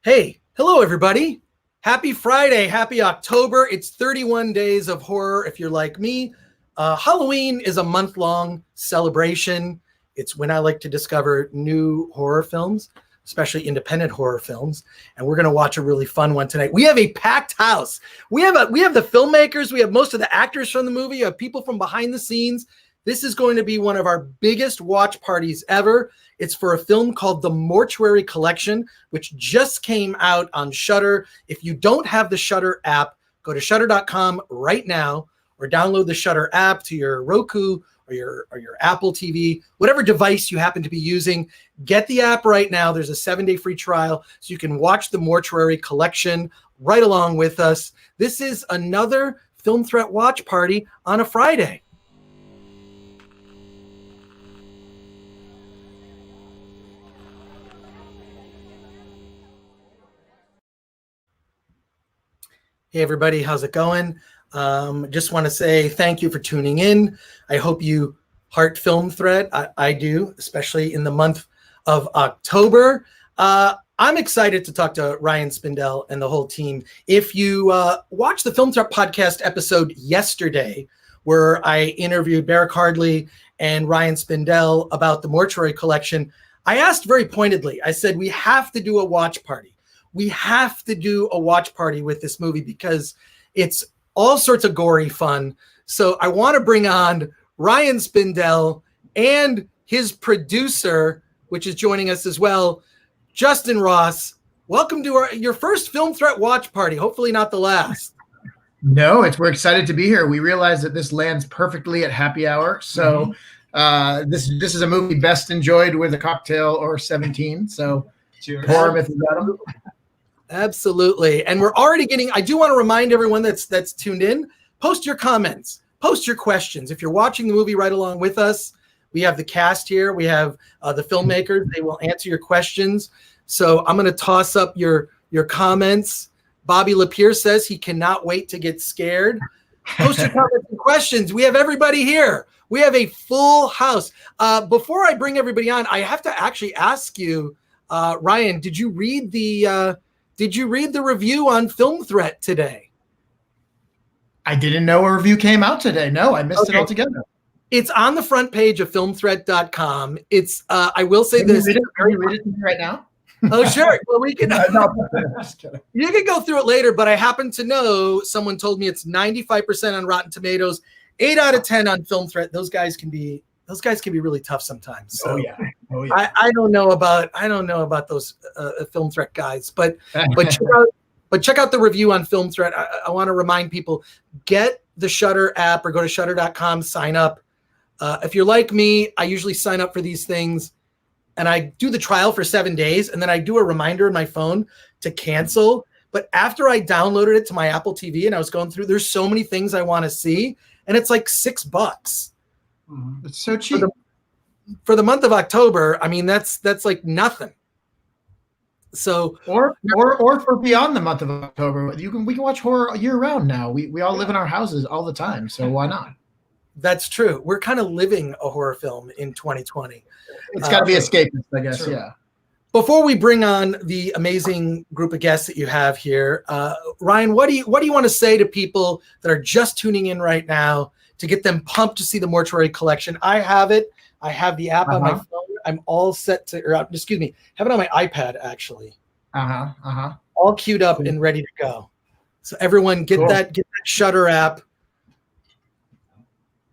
Hey, hello everybody. Happy Friday, happy October. It's 31 days of horror if you're like me. Halloween is a month-long celebration. It's when I like to discover new horror films, especially independent horror films. And we're going to watch a really fun one tonight. We have a packed house. We have the filmmakers. We have most of the actors from the movie. You have people from behind the scenes. This is going to be one of our biggest watch parties ever. It's for a film called The Mortuary Collection, which just came out on Shudder. If you don't have the Shudder app, go to shudder.com right now or download the Shudder app to your Roku or your Apple TV, whatever device you happen to be using. Get the app right now. There's a 7-day free trial so you can watch The Mortuary Collection right along with us. This is another Film Threat watch party on a Friday. Hey, everybody. How's it going? Just want to say thank you for tuning in. I hope you heart Film Threat. I do, especially in the month of October. I'm excited to talk to Ryan Spindell and the whole team. If you watched the Film Threat podcast episode yesterday, where I interviewed Barak Hardley and Ryan Spindell about the Mortuary Collection, I asked very pointedly, I said, we have to do a watch party. We have to do a watch party with this movie because it's all sorts of gory fun. So I want to bring on Ryan Spindell and his producer, which is joining us as well, Justin Ross. Welcome to your first Film Threat watch party. Hopefully not the last. No, we're excited to be here. We realize that this lands perfectly at happy hour. So this is a movie best enjoyed with a cocktail or 17. So cheers. Horror myth about Absolutely. And we're already I do want to remind everyone that's tuned in, post your comments, post your questions. If you're watching the movie right along with us, we have the cast here. We have the filmmakers. They will answer your questions. So I'm going to toss up your comments. Bobby Lapierre says he cannot wait to get scared. Post your comments and questions. We have everybody here. We have a full house. Before I bring everybody on, I have to actually ask you, Ryan, did you read the review on Film Threat today? I didn't know a review came out today. No, I missed it altogether. It's on the front page of filmthreat.com. It's I will say Can this. you read it to me right now? Oh, sure. Well, we can. No, just kidding. You can go through it later, but I happen to know someone told me it's 95% on Rotten Tomatoes, 8 out of 10 on Film Threat. Those guys can be really tough sometimes. So Oh yeah. I don't know about those Film Threat guys, but check out the review on Film Threat. I want to remind people, get the Shudder app or go to shudder.com, sign up. If you're like me, I usually sign up for these things and I do the trial for 7 days and then I do a reminder in my phone to cancel. But after I downloaded it to my Apple TV and I was going through, there's so many things I want to see and it's like $6. It's so cheap. For the month of October, I mean, that's like nothing. So or for beyond the month of October, we can watch horror year round now. We all live in our houses all the time, so why not? That's true. We're kind of living a horror film in 2020. It's got to be escapist, I guess. True. Yeah. Before we bring on the amazing group of guests that you have here, Ryan, what do you want to say to people that are just tuning in right now to get them pumped to see the Mortuary Collection? I have it. I have the app on my phone. I'm all set to, have it on my iPad actually. All queued up and ready to go. So everyone get that Shudder app.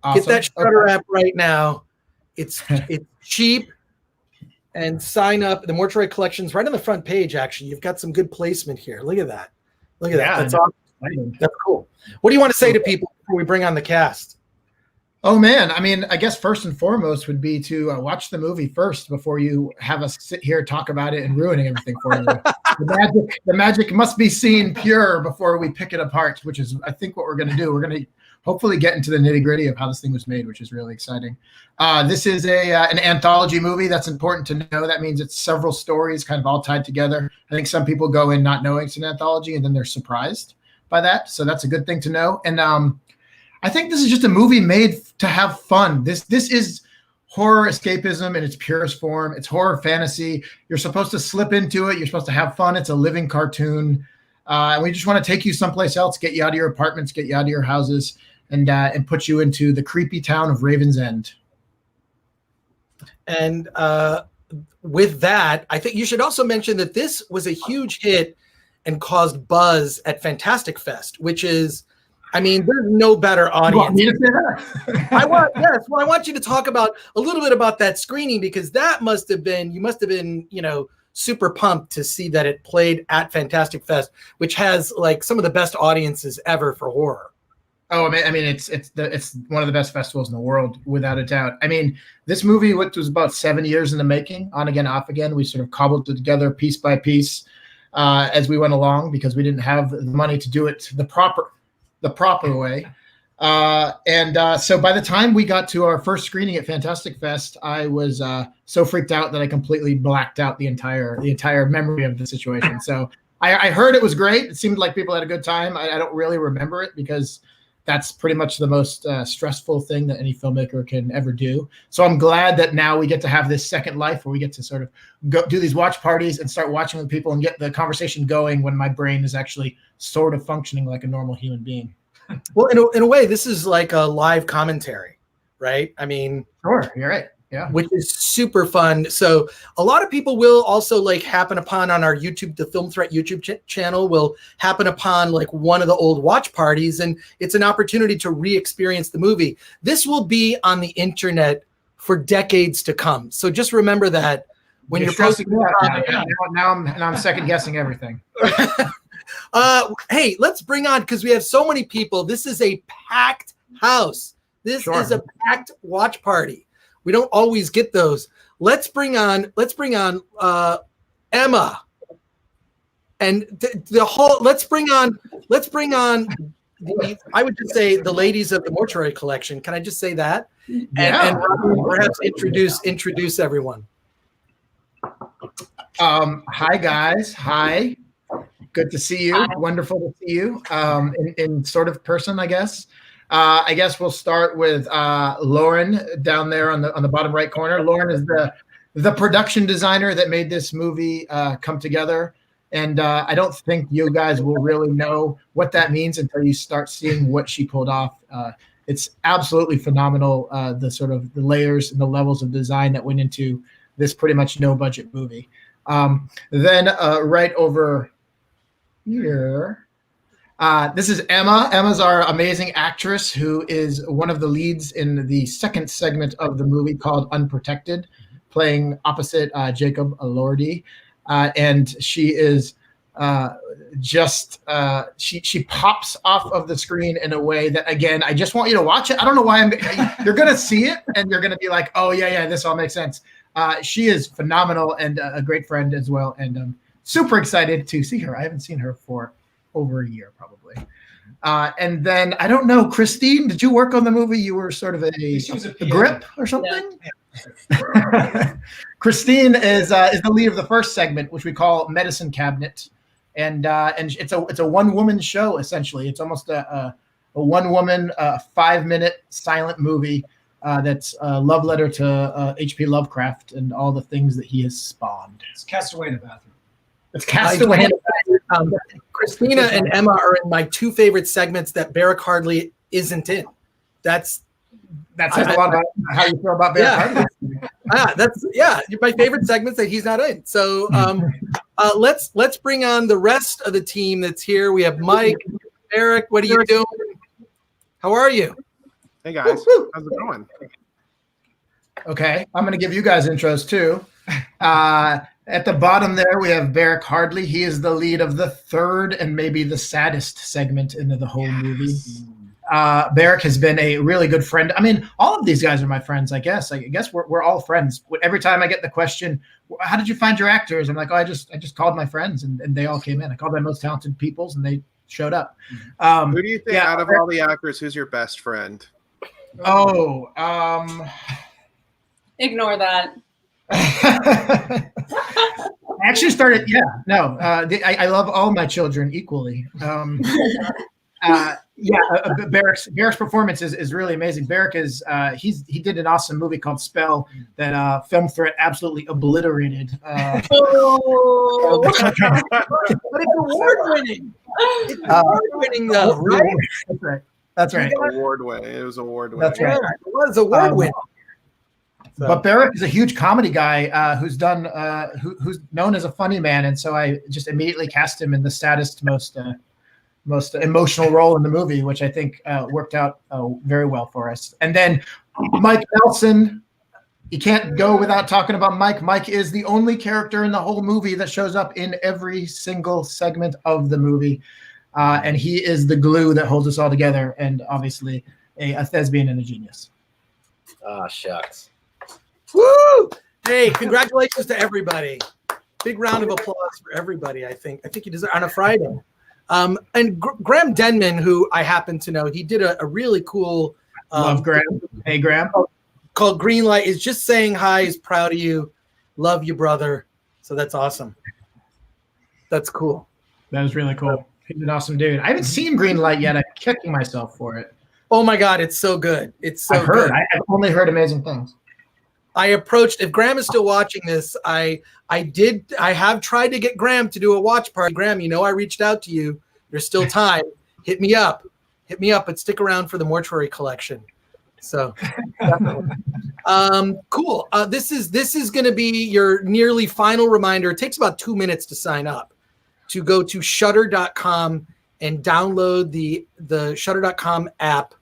Awesome. Get that Shudder app right now. It's cheap. And sign up. The Mortuary Collection's right on the front page, actually. You've got some good placement here. Look at that. Look at that. That's awesome. That's cool. What do you want to say to people before we bring on the cast? Oh, man. I mean, I guess first and foremost would be to watch the movie first before you have us sit here, talk about it, and ruining everything for you. The magic must be seen pure before we pick it apart, which is, I think, what we're going to do. We're going to hopefully get into the nitty-gritty of how this thing was made, which is really exciting. This is an anthology movie. That's important to know. That means it's several stories kind of all tied together. I think some people go in not knowing it's an anthology, and then they're surprised by that. So that's a good thing to know. And I think this is just a movie made to have fun. This is horror escapism in its purest form. It's horror fantasy. You're supposed to slip into it. You're supposed to have fun. It's a living cartoon. And we just want to take you someplace else, get you out of your apartments, get you out of your houses, and put you into the creepy town of Raven's End. And with that, I think you should also mention that this was a huge hit and caused buzz at Fantastic Fest, which is, I mean, there's no better audience. I want you to talk about a little bit about that screening, because that you must have been, super pumped to see that it played at Fantastic Fest, which has like some of the best audiences ever for horror. Oh, I mean, it's one of the best festivals in the world, without a doubt. I mean, this movie, which was about 7 years in the making, on again, off again, we sort of cobbled it together piece by piece as we went along, because we didn't have the money to do it the proper way. So by the time we got to our first screening at Fantastic Fest, I was so freaked out that I completely blacked out the entire memory of the situation. So I heard it was great. It seemed like people had a good time. I don't really remember it, because that's pretty much the most stressful thing that any filmmaker can ever do. So I'm glad that now we get to have this second life where we get to sort of go do these watch parties and start watching with people and get the conversation going when my brain is actually sort of functioning like a normal human being. Well, in a way, this is like a live commentary, right? I mean, sure, you're right. Yeah, which is super fun. So a lot of people will also like happen upon on our YouTube, the Film Threat YouTube channel will happen upon like one of the old watch parties, and it's an opportunity to re-experience the movie. This will be on the internet for decades to come. So just remember that when you're posting. Now I'm second guessing everything. Hey, let's bring on, because we have so many people. This is a packed house. This is a packed watch party. We don't always get those. Let's bring on Emma, and the whole. Let's bring on. I would just say the ladies of the Mortuary Collection. Can I just say that? Yeah. And perhaps introduce everyone. Hi guys. Hi. Good to see you. Hi. Wonderful to see you. In sort of person, I guess. I guess we'll start with Lauren down there on the bottom right corner. Lauren is the production designer that made this movie come together. And I don't think you guys will really know what that means until you start seeing what she pulled off. It's absolutely phenomenal, the layers and the levels of design that went into this pretty much no budget movie. Then right over here, this is Emma. Emma's our amazing actress who is one of the leads in the second segment of the movie called Unprotected, playing opposite Jacob Elordi. And she is she pops off of the screen in a way that, again, I just want you to watch it. I don't know why you're going to see it and you're going to be like, oh yeah, this all makes sense. She is phenomenal and a great friend as well. And I'm super excited to see her. I haven't seen her for over a year probably. And then I don't know, Christine, did you work on the movie? You were sort of a grip or something? Yeah. Christine is the lead of the first segment, which we call Medicine Cabinet. And it's a one-woman show, essentially. It's almost a one-woman 5-minute silent movie that's a love letter to H.P. Lovecraft and all the things that he has spawned. It's Castaway in a Bathroom. It's Castaway in a Bathroom. Christina and Emma are in my two favorite segments that Barak Hardley isn't in. That says a lot about how you feel about Barak Hardley. That's my favorite segments that he's not in. So let's bring on the rest of the team that's here. We have Mike, Eric. What are you doing? How are you? Hey guys, how's it going? Okay, I'm going to give you guys intros too. At the bottom there, we have Barak Hardley. He is the lead of the third and maybe the saddest segment into the whole movie. Barak has been a really good friend. I mean, all of these guys are my friends, I guess. I guess we're all friends. Every time I get the question, how did you find your actors? I'm like, oh, I just called my friends and they all came in. I called my most talented peoples and they showed up. Who do you think out of all the actors, who's your best friend? Ignore that. I actually started. I love all my children equally. Barak's performance is really amazing. Barak is he did an awesome movie called Spell that Film Threat absolutely obliterated. But it's award winning. It's award winning though, right? That's right. Award winning. It was award winning. That's right. It was award winning. But Barak is a huge comedy guy who's known as a funny man, and so I just immediately cast him in the saddest, most emotional role in the movie, which I think worked out very well for us. And then Mike Nelson, you can't go without talking about Mike. Mike is the only character in the whole movie that shows up in every single segment of the movie, and he is the glue that holds us all together, and obviously a thespian and a genius. Ah, shucks. Woo! Hey, congratulations to everybody. Big round of applause for everybody. I think you deserve on a Friday. And Graham Denman, who I happen to know, he did a really cool. Love Graham. Hey, Graham. Called Greenlight. Is just saying hi. Is proud of you. Love you, brother. So that's awesome. That's cool. That was really cool. He's an awesome dude. I haven't seen Greenlight yet. I'm kicking myself for it. Oh my God, it's so good. It's so I've heard. good. I've only heard amazing things. I approached, if Graham is still watching this, I have tried to get Graham to do a watch party. Graham, I reached out to you. There's still time. Hit me up, but stick around for the Mortuary Collection. So, cool. This is going to be your nearly final reminder. It takes about 2 minutes to sign up, to go to shudder.com and download the shudder.com app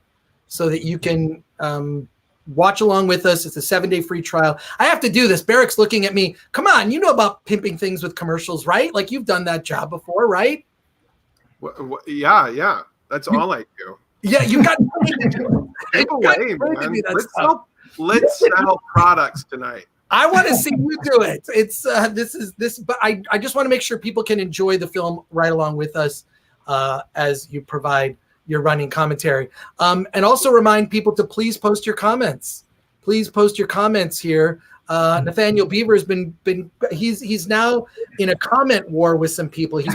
so that you can watch along with us. It's a 7-day free trial. I have to do this. Barak's looking at me. Come on, you know about pimping things with commercials, right? Like you've done that job before, right? Yeah. That's all I do. Yeah, you got to do it. Take away, man. Let's sell products tonight. I want to see you do it. It's but I just want to make sure people can enjoy the film right along with us as you provide your running commentary. And also remind people to please post your comments. Please post your comments here. Nathaniel Beaver has been he's now in a comment war with some people. So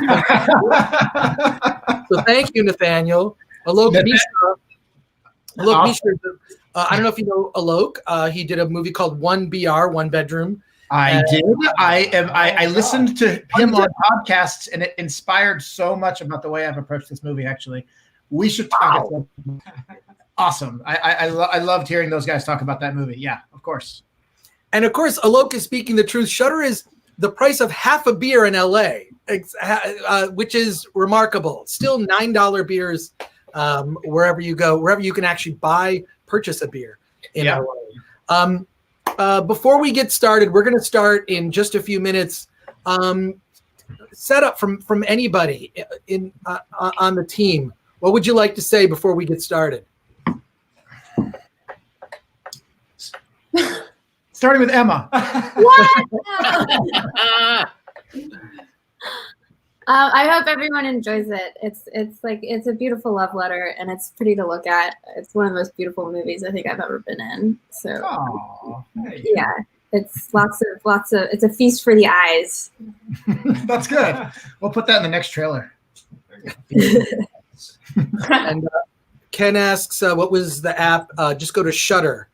thank you, Nathaniel. Alok Mishra. Alok Mishra. I don't know if you know Alok. He did a movie called 1BR, One Bedroom. I did. I listened to him on podcasts, and it inspired so much about the way I've approached this movie. Actually, we should talk. Wow. Awesome. I loved hearing those guys talk about that movie. Yeah, of course. And of course, Alok is speaking the truth. Shudder is the price of half a beer in LA, which is remarkable. Still $9 beers wherever you go, wherever you can actually purchase a beer in LA. Before we get started, we're going to start in just a few minutes. Set up from anybody on the team. What would you like to say before we get started? Starting with Emma. I hope everyone enjoys it. It's a beautiful love letter, and it's pretty to look at. It's one of the most beautiful movies I think I've ever been in. So, yeah, it's lots of. It's a feast for the eyes. That's good. We'll put that in the next trailer. And Ken asks, what was the app? Just go to Shudder.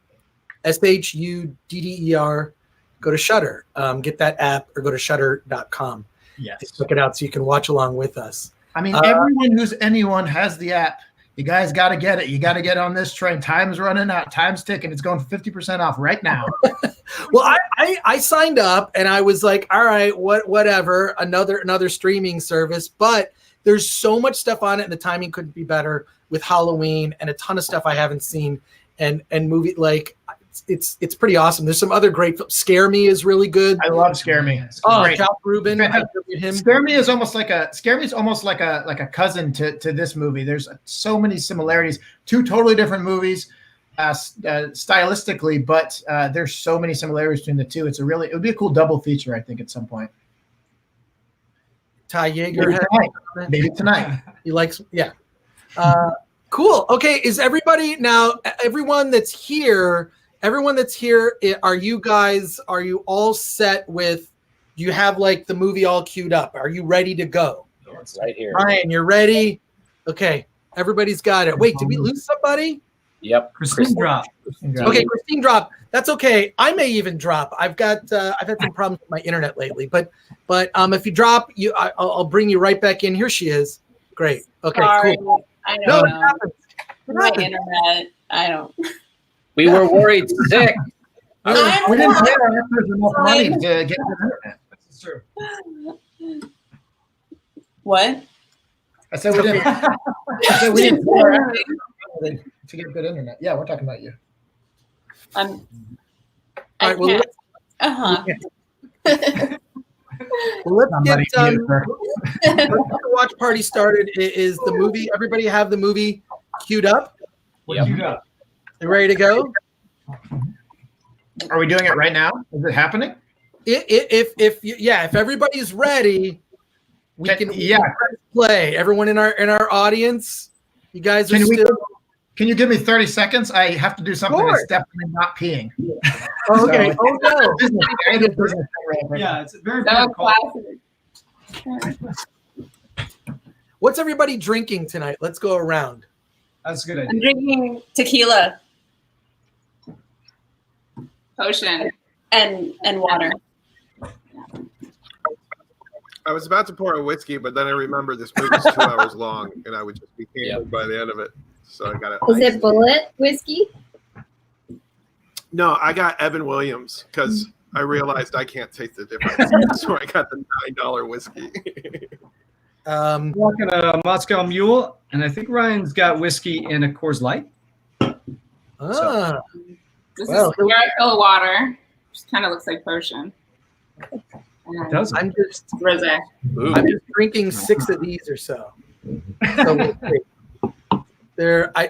SHUDDER. Go to Shudder. Get that app, or go to shudder.com. Yes. Look it out so you can watch along with us. I mean, everyone who's anyone has the app. You guys got to get it. You got to get on this train. Time's running out. Time's ticking. It's going 50% off right now. Well, I signed up and I was like, all right, whatever, another streaming service. But there's so much stuff on it, and the timing couldn't be better with Halloween and a ton of stuff I haven't seen, and movie like. It's pretty awesome. There's some other great films. Scare Me is really good. I love Scare Me. Josh Rubin. Scare Me is almost like a cousin to this movie. There's so many similarities. Two totally different movies, stylistically, but there's so many similarities between the two. It would be a cool double feature, I think, at some point. Ty Yeager. Maybe tonight. He likes, yeah. Cool. Okay. Is everybody now? Everyone that's here. Are you all set with, do you have like the movie all queued up? Are you ready to go? It's right here. Ryan, you're ready? Okay. Everybody's got it. Wait, did we lose somebody? Yep. Christine dropped. Okay, Christine dropped. That's okay. I may even drop. I've had some problems with my internet lately, but if you drop, I'll bring you right back in. Here she is. Great. Okay, Sorry, cool. I No, don't it know. happens. It My happens. internet. I don't. We were worried sick. We didn't pay our actors enough money to get the internet. That's true. What? I said we didn't. We didn't pay our actors enough money to get good internet. Yeah, we're talking about you. All right, well, Uh-huh. let's get Somebody mute her. the watch party started. Is the movie? Everybody have the movie queued up? Yep. You ready to go? Are we doing it right now? Is it happening? If everybody's ready, we can press play. Everyone in our audience, you guys are Can you give me 30 seconds? I have to do something that's definitely not peeing. Oh, okay. So, Oh no. Yeah, it's a very So important call. classic. What's everybody drinking tonight? Let's go around. That's a good idea. I'm drinking tequila, potion, and water. I was about to pour a whiskey, but then I remembered this movie's 2 hours long, and I would just be hammered by the end of it. So I got it. Is it bullet whiskey? No, I got Evan Williams because I realized I can't taste the difference. So I got the $9 whiskey. I'm walking a Moscow Mule, and I think Ryan's got whiskey in a Coors Light. This Well, is where I fill water. Just kind of looks like potion. It does. I'm just Rosé. drinking 6 of these or so. So we'll see.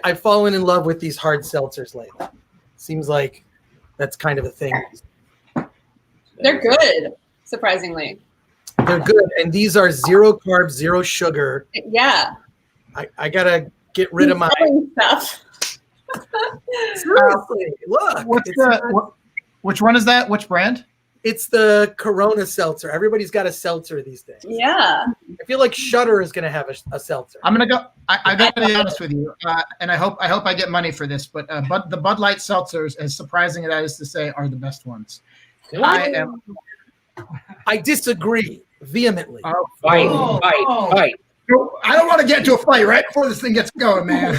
I've fallen in love with these hard seltzers lately. Seems like that's kind of a thing. They're good, surprisingly. They're good, and these are 0 carbs, 0 sugar. Yeah. I gotta get rid of my stuff. seriously. Look, Which one is that? Which brand? it's the Corona seltzer. Everybody's got a seltzer these days. Yeah. I feel like Shudder is gonna have a seltzer. I'm gonna go. I got to be honest with you, and I hope I get money for this. But the Bud Light seltzers, as surprising as that is to say, are the best ones. I disagree vehemently. Fight. I don't want to get into a fight right before this thing gets going, man.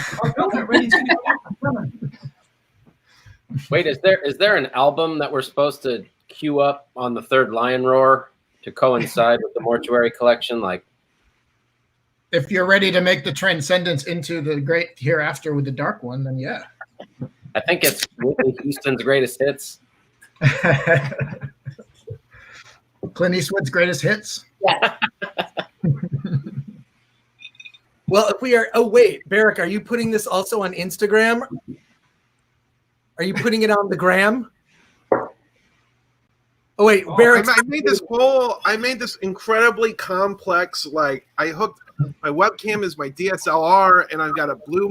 Wait, is there an album that we're supposed to queue up on the third Lion Roar to coincide with the Mortuary Collection? Like, If you're ready to make the transcendence into the great hereafter with the dark one, then yeah. I think it's Whitney Houston's greatest hits. Clint Eastwood's greatest hits. Yeah. Well, if we are, oh wait, Barak, are you putting this also on Instagram? Are you putting it on the gram? Oh wait, Barak. I made this whole. I made this incredibly complex. Like I hooked my webcam is my DSLR, and I've got a blue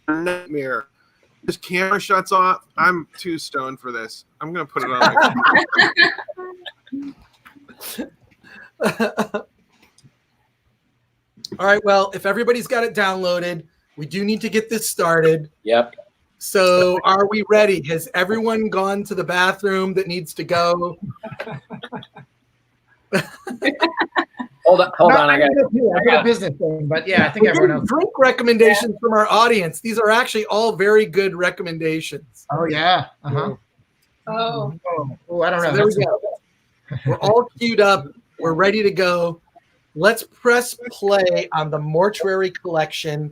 nightmare. This camera shuts off. I'm too stoned for this. I'm gonna put it on. All right, well, if everybody's got it downloaded, we do need to get this started. Yep. So are we ready? Has everyone gone to the bathroom that needs to go? Hold on. I got a business thing, but yeah, I think We're everyone getting else. drink recommendations from our audience. These are actually all very good recommendations. Oh yeah. Uh-huh. Oh. Oh, I don't know. So there we go. We're all queued up. We're ready to go. Let's press play on the Mortuary Collection.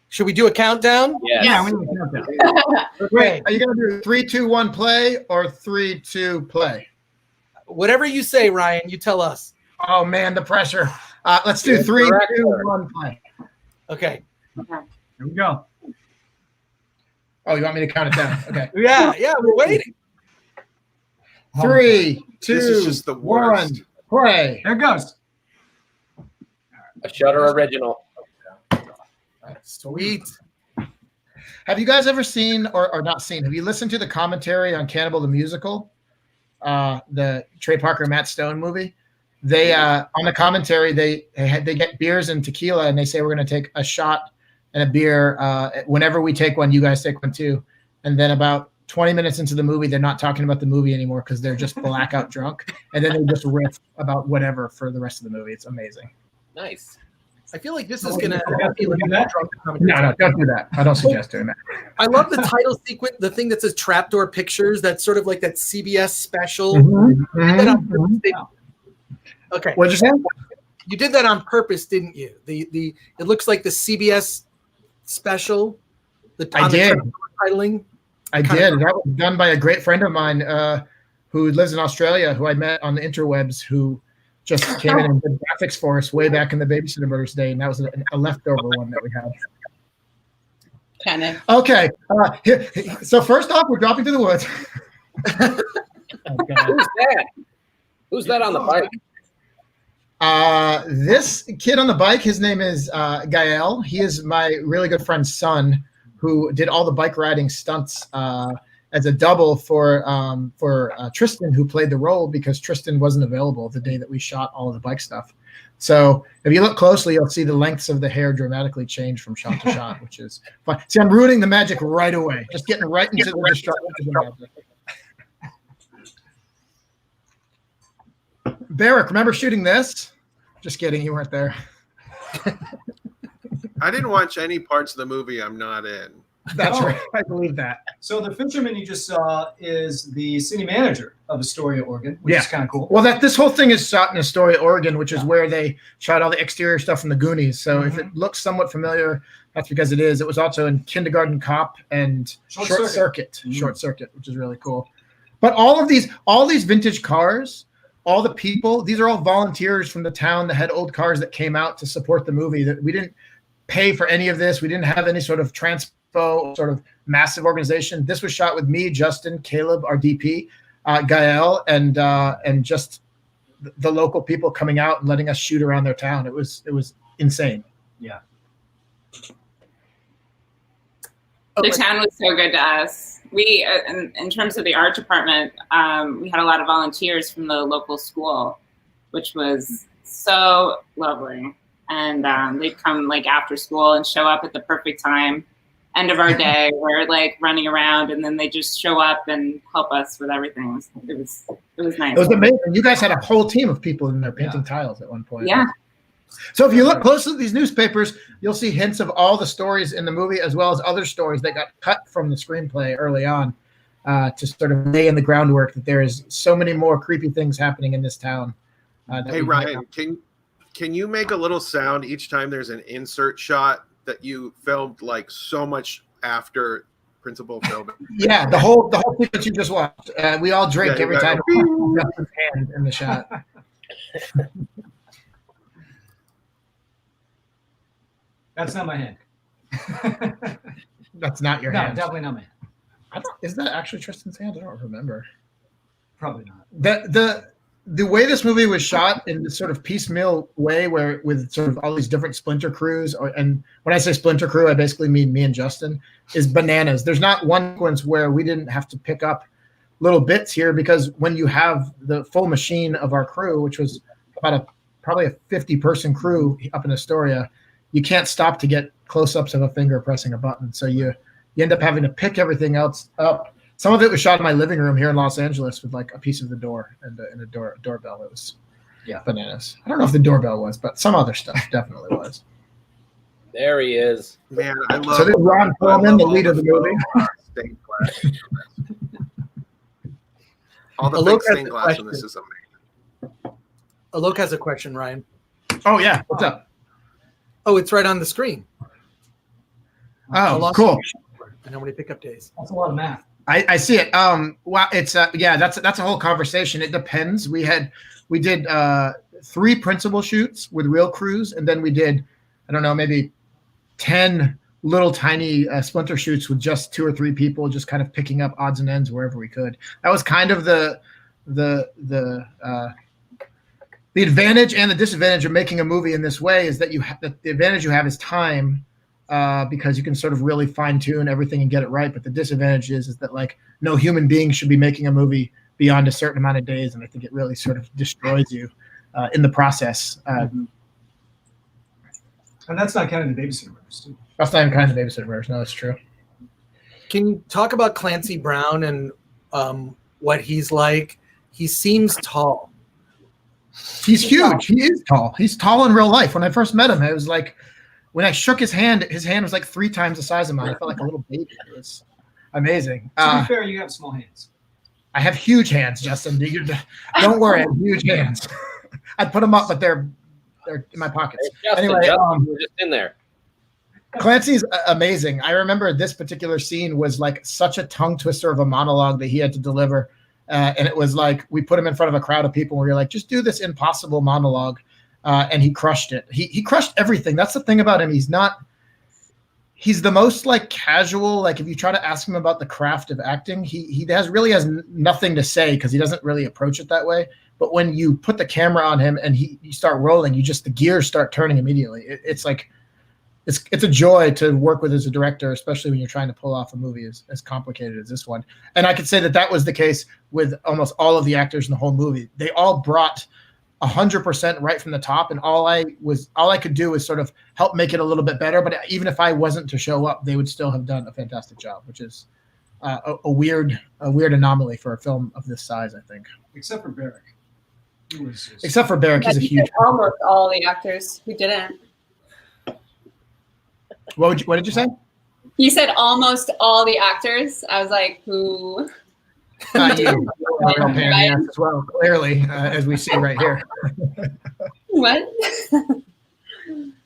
Should we do a countdown? Yes. Yeah, we need to count down. Okay. Are you gonna do 3, 2, 1 play or 3, 2 play? Whatever you say, Ryan, you tell us. Oh man, the pressure. Let's do 3, 2, 1 play. Okay. Here we go. Oh, you want me to count it down? Okay. Yeah, we're waiting. 3, 2, This is just the worst. 1, play. There it goes. A Shudder original. Sweet. Have you guys ever seen or not seen? Have you listened to the commentary on Cannibal the Musical? The Trey Parker Matt Stone movie? They on the commentary they get beers and tequila and they say we're going to take a shot and a beer. Whenever we take one, you guys take one too. And then about 20 minutes into the movie, they're not talking about the movie anymore because they're just blackout drunk. And then they just riff about whatever for the rest of the movie. It's amazing. Nice. I feel like this is going to No, don't do that. I don't suggest doing that. I love the title sequence, the thing that says Trapdoor Pictures. That's sort of like that CBS special. Okay. What'd you say? You did that on purpose, didn't you? It looks like the CBS special. I did. Titling. I did. That was done by a great friend of mine who lives in Australia, who I met on the interwebs, who just came in and did graphics for us way back in the Babysitter Murders day, and that was a leftover one that we had. Kind of. Okay. So first off, we're dropping to the woods. Okay. Who's that? Who's that on the bike? This kid on the bike, his name is Gael. He is my really good friend's son, who did all the bike riding stunts as a double for Tristan, who played the role because Tristan wasn't available the day that we shot all of the bike stuff. So if you look closely, you'll see the lengths of the hair dramatically change from shot to shot, which is fun. See, I'm ruining the magic right away, just getting right into the destruction of the magic. Barak, remember shooting this? Just kidding, you weren't there. I didn't watch any parts of the movie I'm not in. That's right. I believe that. So the fisherman you just saw is the city manager of Astoria, Oregon, which is kind of cool. Well, this whole thing is shot in Astoria, Oregon, which is where they shot all the exterior stuff from the Goonies. So if it looks somewhat familiar, that's because it is. It was also in Kindergarten Cop and Short Circuit, which is really cool. But all these vintage cars, all the people, these are all volunteers from the town that had old cars that came out to support the movie. That we didn't pay for any of this. We didn't have any sort of transpo sort of massive organization. This was shot with me, Justin, Caleb, our DP, Gael, and just the local people coming out and letting us shoot around their town. It was insane. Yeah. The town was so good to us. We, in terms of the art department, we had a lot of volunteers from the local school, which was so lovely. And they'd come like after school and show up at the perfect time. End of our day, we're like running around, and then they just show up and help us with everything. It was nice. It was amazing. You guys had a whole team of people in there painting tiles at one point. Yeah. So if you look closely at these newspapers, you'll see hints of all the stories in the movie, as well as other stories that got cut from the screenplay early on, to sort of lay in the groundwork that there is so many more creepy things happening in this town. Hey Ryan, can you make a little sound each time there's an insert shot that you filmed like so much after principal filming? Yeah, the whole sequence you just watched. We all drink every time Justin's hand in the shot. That's not my hand. That's not your hand. No, definitely not my hand. Is that actually Tristan's hand? I don't remember. Probably not. The way this movie was shot in this sort of piecemeal way, where with sort of all these different splinter crews, and when I say splinter crew, I basically mean me and Justin, is bananas. There's not one sequence where we didn't have to pick up little bits here, because when you have the full machine of our crew, which was probably a 50-person crew up in Astoria, you can't stop to get close-ups of a finger pressing a button. So you end up having to pick everything else up. Some of it was shot in my living room here in Los Angeles with like a piece of the door and a doorbell. It was bananas. I don't know if the doorbell was, but some other stuff definitely was. There he is. Man, I love. So this is Ron Perlman, the lead of the movie. Stained glass. All the big stained glass in this is amazing. Alok has a question, Ryan. Oh yeah, what's up? Oh, it's right on the screen. Oh, cool. And how many pickup days? That's a lot of math. I see it. Well, it's that's a whole conversation. It depends. We did 3 principal shoots with real crews, and then we did, I don't know, maybe 10 little tiny splinter shoots with just 2 or 3 people, just kind of picking up odds and ends wherever we could. That was kind of the advantage and the disadvantage of making a movie in this way, is that the advantage you have is time. Because you can sort of really fine tune everything and get it right. But the disadvantage is that like no human being should be making a movie beyond a certain amount of days. And I think it really sort of destroys you in the process. And that's not counting the Babysitter Murders too. That's not even kind of Babysitter Murders. No, that's true. Can you talk about Clancy Brown and what he's like? He seems tall. He's huge. He is tall. He's tall in real life. When I first met him, it was like when I shook his hand was like 3 times the size of mine. I felt like a little baby. It was amazing. To be fair, you have small hands. I have huge hands, Justin. Don't worry, I have huge hands. I'd put them up, but they're in my pockets. Hey, Justin, anyway, we're just in there. Clancy's amazing. I remember this particular scene was like such a tongue twister of a monologue that he had to deliver. And it was like, we put him in front of a crowd of people and we were like, just do this impossible monologue. And he crushed it. He crushed everything. That's the thing about him. He's the most like casual. Like if you try to ask him about the craft of acting, he really has nothing to say because he doesn't really approach it that way. But when you put the camera on him and you start rolling, the gears start turning immediately. It's like, it's a joy to work with as a director, especially when you're trying to pull off a movie as complicated as this one. And I could say that was the case with almost all of the actors in the whole movie. They all brought 100% right from the top, and all I could do was sort of help make it a little bit better. But even if I wasn't to show up, they would still have done a fantastic job, which is a weird anomaly for a film of this size, I think. Except for Barak. Except for Barak, he's a huge. Almost all the actors who didn't. What did you say? You said almost all the actors. I was like, who? You. Yes, as well, clearly, as we see right here. What?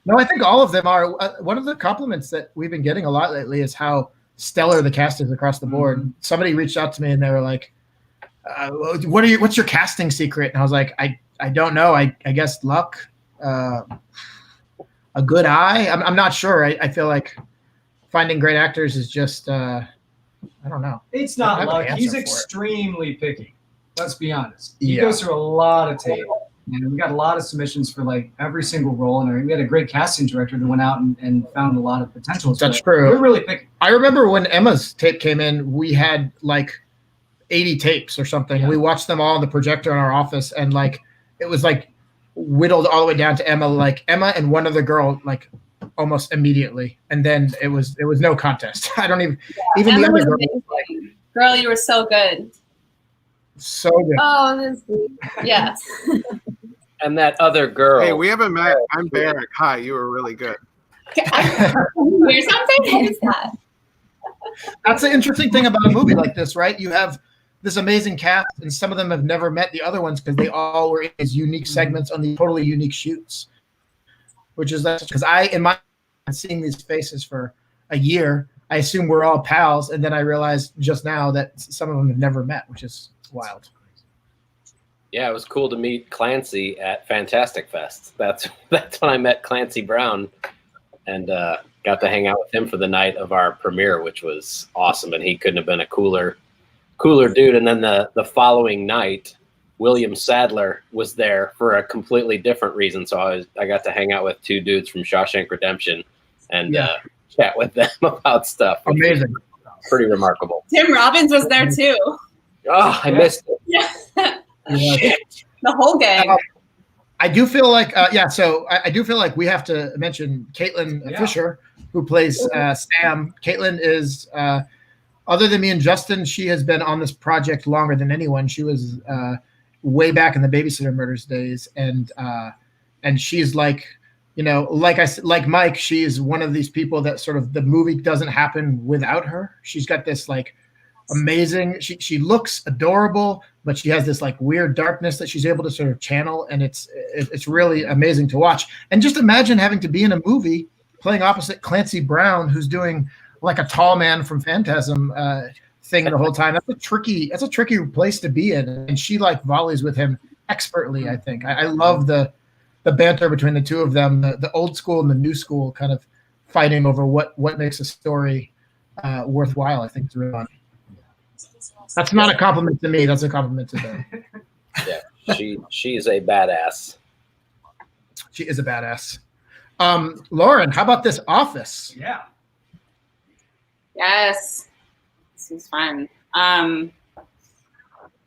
No, I think all of them are. One of the compliments that we've been getting a lot lately is how stellar the cast is across the board. Mm-hmm. Somebody reached out to me and they were like, what's your casting secret? And I was like, I don't know. I guess luck. A good eye. I'm not sure. I feel like finding great actors is just I don't know. It's not luck. He's extremely picky. Let's be honest. He goes through a lot of tape. And we got a lot of submissions for like every single role. And we had a great casting director that went out and found a lot of potential. That's true. We're really picky. I remember when Emma's tape came in, we had like 80 tapes or something. Yeah. We watched them all on the projector in our office, and like it was like whittled all the way down to Emma and one other girl like almost immediately, and then it was no contest. I don't even even Emma the other girl, you were so good. So good. Oh, that's sweet. Yes. And that other girl. Hey, we haven't met. I'm Barak. Hi, you were really good. Here's something. Who's that? That's the interesting thing about a movie like this, right? You have this amazing cast, and some of them have never met the other ones because they all were in these unique segments on the totally unique shoots. Which is that because seeing these faces for a year, I assume we're all pals, and then I realized just now that some of them have never met, which is wild. Yeah, it was cool to meet Clancy at Fantastic Fest. That's when I met Clancy Brown, and got to hang out with him for the night of our premiere, which was awesome. And he couldn't have been a cooler dude. And then the following night, William Sadler was there for a completely different reason. So I got to hang out with 2 dudes from Shawshank Redemption and chat with them about stuff. Amazing. Pretty remarkable. Tim Robbins was there too. Oh, I missed it. Yeah. The whole gang. I do feel like, so I do feel like we have to mention Caitlin Fisher, who plays Sam. Caitlin is, other than me and Justin, she has been on this project longer than anyone. She was way back in the Babysitter Murders days, and she's like, like Mike, she is one of these people that sort of the movie doesn't happen without her. She's got this like amazing. She looks adorable, but she has this like weird darkness that she's able to sort of channel, and it's really amazing to watch. And just imagine having to be in a movie playing opposite Clancy Brown, who's doing like a tall man from Phantasm thing the whole time. That's a tricky place to be in, and she like volleys with him expertly. I think I love the banter between the two of them, the old school and the new school kind of fighting over what makes a story worthwhile. I think it's really fun. That's not a compliment to me. That's a compliment to them. Yeah, she is a badass. She is a badass. Lauren, how about this Office? Yeah. Yes. This was fun.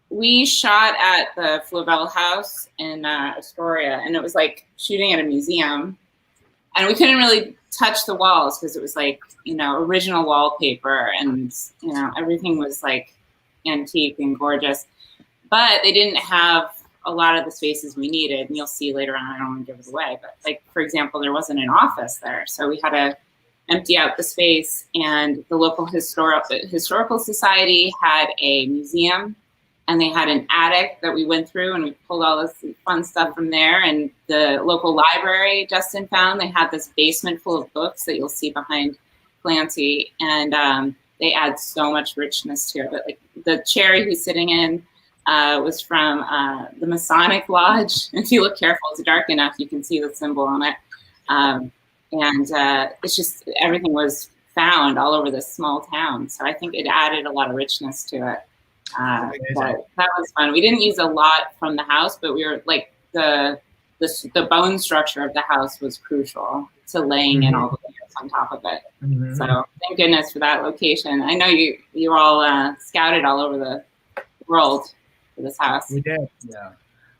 We shot at the Flavel House in Astoria, and it was like shooting at a museum. and we couldn't really touch the walls because it was like, original wallpaper, and everything was like antique and gorgeous. But they didn't have a lot of the spaces we needed, and you'll see later on. I don't want to give it away, but like, for example, there wasn't an office there, so we had to empty out the space. And the local historical society had a museum, and they had an attic that we went through, and we pulled all this fun stuff from there. And the local library Justin found, they had this basement full of books that you'll see behind Clancy, and they add so much richness to it. But like the chair he's sitting in was from the Masonic Lodge. If you look careful, it's dark enough, you can see the symbol on it. And it's just, everything was found all over this small town. So I think it added a lot of richness to it. But that was fun. We didn't use a lot from the house, but we were like, the bone structure of the house was crucial to laying in all the layers on top of it. So thank goodness for that location. I know you all scouted all over the world for this house. We did. Yeah.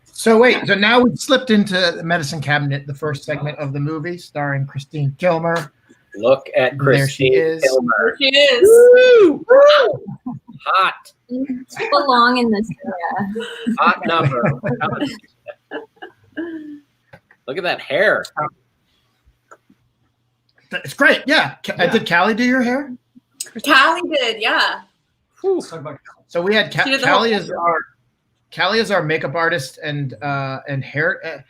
So wait, so now we've slipped into the medicine cabinet, the first segment of the movie, starring Christine Kilmer. Look at Christine Kilmer. There she is. Woo! Woo! Hot. You belong in this area. Hot number. Look at that hair. It's great. Yeah. Did Callie do your hair? Callie did, yeah. So we had Callie is our makeup artist and hair.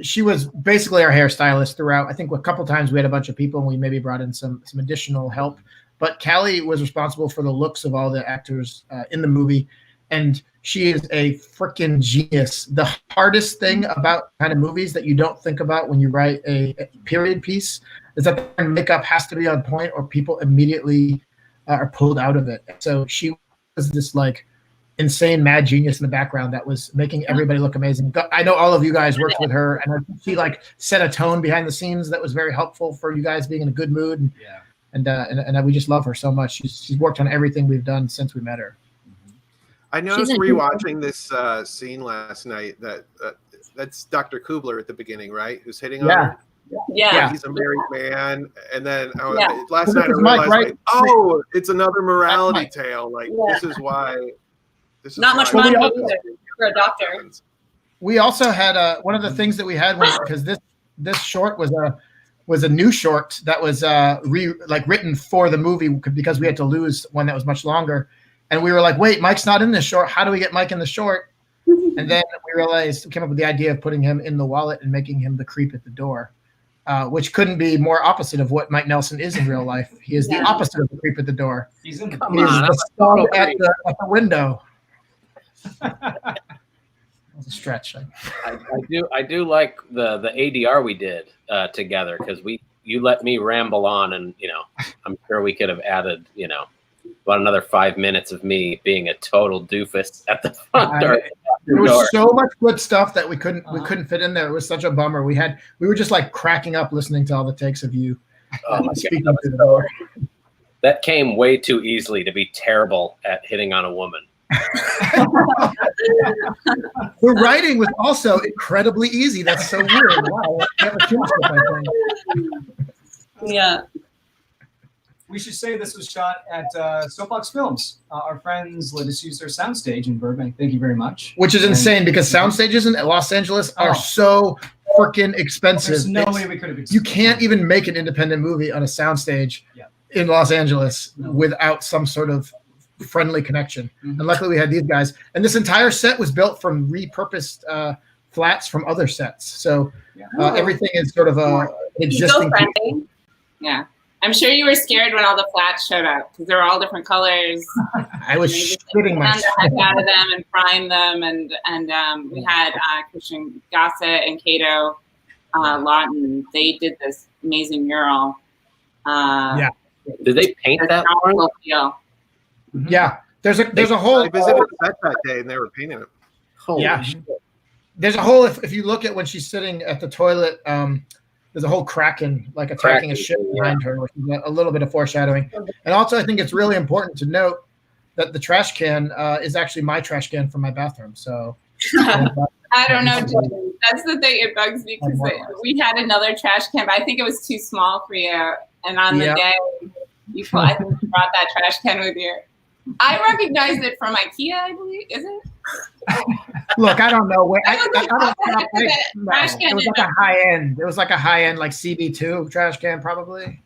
She was basically our hairstylist throughout. I think a couple times we had a bunch of people and we maybe brought in some additional help. But Callie was responsible for the looks of all the actors in the movie, and she is a freaking genius. The hardest thing about kind of movies that you don't think about when you write a period piece is that the makeup has to be on point, or people immediately are pulled out of it. So she was this like insane mad genius in the background that was making everybody look amazing. I know all of you guys worked with her, and she like set a tone behind the scenes that was very helpful for you guys being in a good mood. And, and we just love her so much. She's worked on everything we've done since we met her. I noticed rewatching this scene last night that that's Dr. Kubler at the beginning, right? Who's hitting on her. Yeah. He's a married man. And then last night I realized, right? It's another morality tale. Like, this is why. This is not much money for a doctor. We also had one of the things that we had was, because this short was a new short that was written for the movie because we had to lose one that was much longer. And we were like, wait, Mike's not in this short. How do we get Mike in the short? And then we came up with the idea of putting him in the wallet and making him the creep at the door, which couldn't be more opposite of what Mike Nelson is in real life. He is the opposite of the creep at the door. He's the stall at the window. That was a stretch. I do like the ADR we did together, because you let me ramble on, and I'm sure we could have added about another 5 minutes of me being a total doofus at the front door. There was so much good stuff that we couldn't fit in there. It was such a bummer. We were just like cracking up listening to all the takes of you speaking to the door. That came way too easily to be terrible at hitting on a woman. The writing was also incredibly easy. That's so weird. Wow. Yeah. We should say this was shot at Soapbox Films. Our friends let us use their soundstage in Burbank. Thank you very much. Which is insane, because sound stages in Los Angeles are so freaking expensive. There's no way we could have. You can't even make an independent movie on a soundstage in Los Angeles without some sort of friendly connection. And luckily we had these guys. And this entire set was built from repurposed flats from other sets. So everything is sort of existing. Yeah. I'm sure you were scared when all the flats showed up, because they were all different colors. I was shooting my heck out of them and prime them, and we had Christian Gossett and Cato Lawton. They did this amazing mural. Did they paint that one? Yeah, there's a whole. I visited the set that day and they were painting it. There's a whole. If you look at when she's sitting at the toilet, there's a whole kraken like attacking a ship behind her, which is a little bit of foreshadowing. And also, I think it's really important to note that the trash can is actually my trash can from my bathroom. So I don't know. That's the thing. It bugs me because we had another trash can, but I think it was too small for you. And on the day you I think you brought that trash can with you. I recognized it from IKEA, I believe. Is it? Look, I don't know where. It was like a high end. It was like a high end, like CB2 trash can, probably.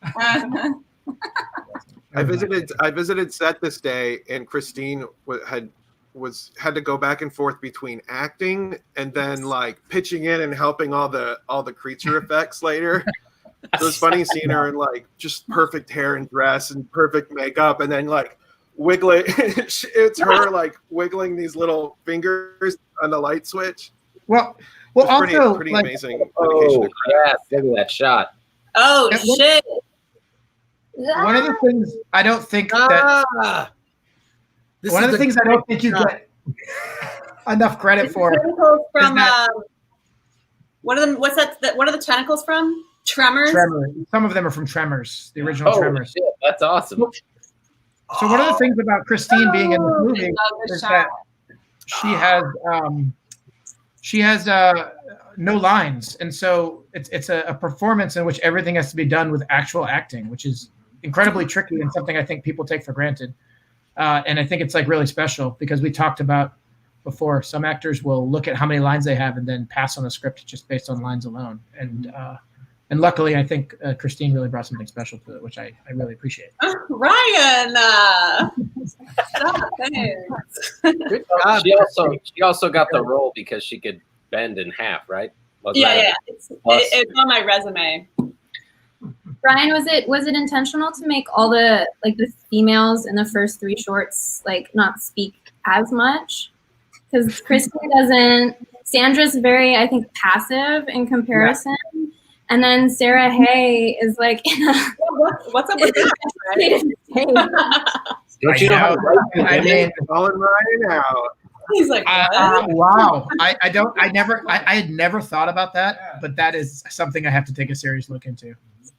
I visited set this day, and Christine had to go back and forth between acting and then like pitching in and helping all the creature effects later. So it was funny seeing her in like just perfect hair and dress and perfect makeup, and then like wiggling. It's her like wiggling these little fingers on the light switch. Well, also pretty like, amazing. Oh yeah, look at that shot. Oh shit! One of the things I don't think that one of the things I don't think you get enough credit for. From what are the tentacles from? Tremors. Some of them are from Tremors, the original Tremors. Shit, that's awesome. So one of the things about Christine being in the movie is that she has no lines, and so it's a performance in which everything has to be done with actual acting, which is incredibly tricky and something I think people take for granted. And I think it's like really special because we talked about before, some actors will look at how many lines they have and then pass on the script just based on lines alone. And luckily, I think Christine really brought something special to it, which I really appreciate. Ryan, stop, thanks. Good job. She also got the role because she could bend in half, right? Yeah. It's on my resume. Ryan, was it intentional to make all the females in the first 3 shorts not speak as much? Because Christine doesn't. Sandra's very, I think, passive in comparison. Yeah. And then Sarah Hay is like, what's up with that? Don't you know? I mean, calling Ryan out. He's like, wow. I had never thought about that, but that is something I have to take a serious look into.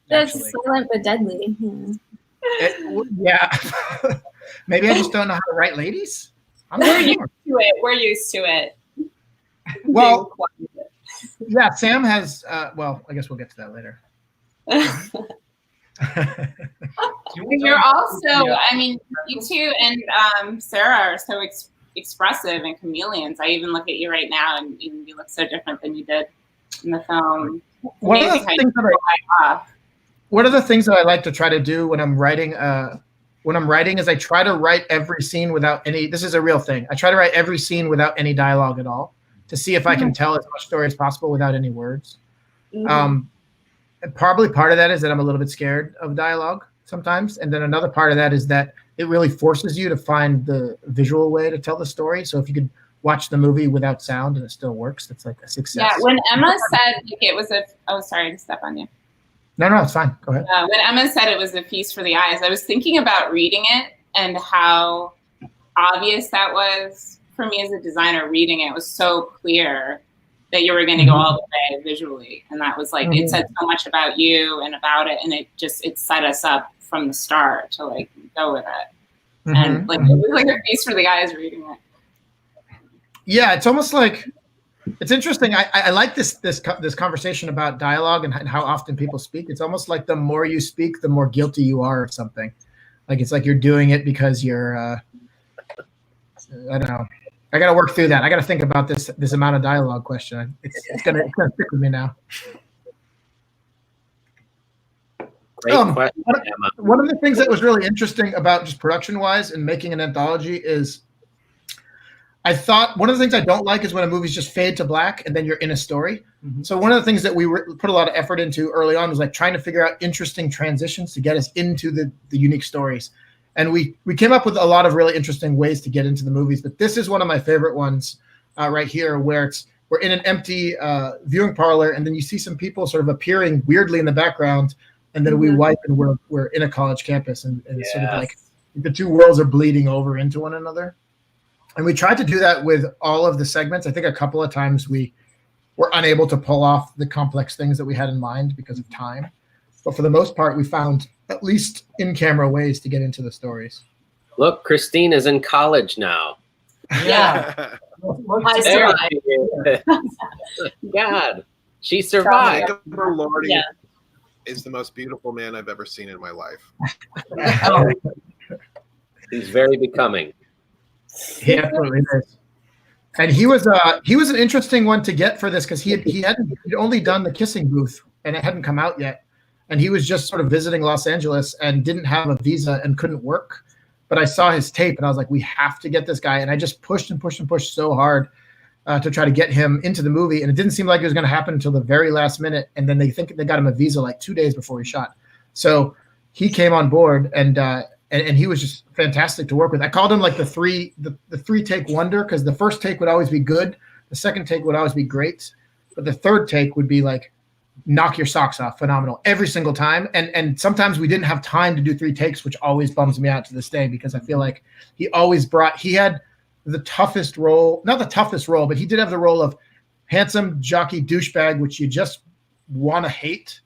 That's silent but deadly. Yeah. Maybe I just don't know how to write ladies. We're used to it. Well, yeah, Sam has, well, I guess we'll get to that later. You're also, I mean, you two and Sarah are so expressive and chameleons. I even look at you right now and you look so different than you did in the film. One of the things that I like to try to do when I'm writing is I try to write every scene without any, this is a real thing. I try to write every scene without any dialogue at all to see if I can tell as much story as possible without any words. And probably part of that is that I'm a little bit scared of dialogue sometimes. And then another part of that is that it really forces you to find the visual way to tell the story. So if you could watch the movie without sound and it still works, that's like a success. Yeah, when Emma said it was sorry to step on you. No, it's fine. Go ahead. When Emma said it was a feast for the eyes, I was thinking about reading it and how obvious that was for me as a designer. Reading it was so clear that you were going to go all the way visually. And that was like, it said so much about you and about it. And it set us up from the start to like go with it. And like, it was like a feast for the eyes reading it. Yeah. It's almost like, it's interesting. I like this conversation about dialogue and how often people speak. It's almost like the more you speak, the more guilty you are of something. Like, it's like you're doing it because you're, I don't know. I got to work through that. I got to think about this amount of dialogue question. It's gonna stick with me now. Great question, Emma. One of the things that was really interesting about just production-wise and making an anthology is I thought one of the things I don't like is when a movie's just fade to black and then you're in a story. So one of the things that we put a lot of effort into early on was like trying to figure out interesting transitions to get us into the unique stories. And we came up with a lot of really interesting ways to get into the movies. But this is one of my favorite ones right here, where we're in an empty viewing parlor, and then you see some people sort of appearing weirdly in the background, and then we wipe and we're in a college campus, and it's sort of like the two worlds are bleeding over into one another. And we tried to do that with all of the segments. I think a couple of times we were unable to pull off the complex things that we had in mind because of time. But for the most part, we found at least in-camera ways to get into the stories. Look, Christine is in college now. Yeah. I There survived. she is. God, she survived. Jacob Elordi Yeah. is the most beautiful man I've ever seen in my life. He's very becoming. He absolutely is. And he was an interesting one to get for this because he'd only done the Kissing Booth and it hadn't come out yet. And he was just sort of visiting Los Angeles and didn't have a visa and couldn't work. But I saw his tape and I was like, we have to get this guy. And I just pushed and pushed and pushed so hard to try to get him into the movie. And it didn't seem like it was going to happen until the very last minute. And then they got him a visa like 2 days before he shot. So he came on board and he was just fantastic to work with. I called him like the three take wonder because the first take would always be good. The second take would always be great. But the third take would be like, knock your socks off, phenomenal every single time. And sometimes we didn't have time to do 3 takes, which always bums me out to this day because I feel like he had the toughest role, not the toughest role, but he did have the role of handsome jockey douchebag, which you just want to hate.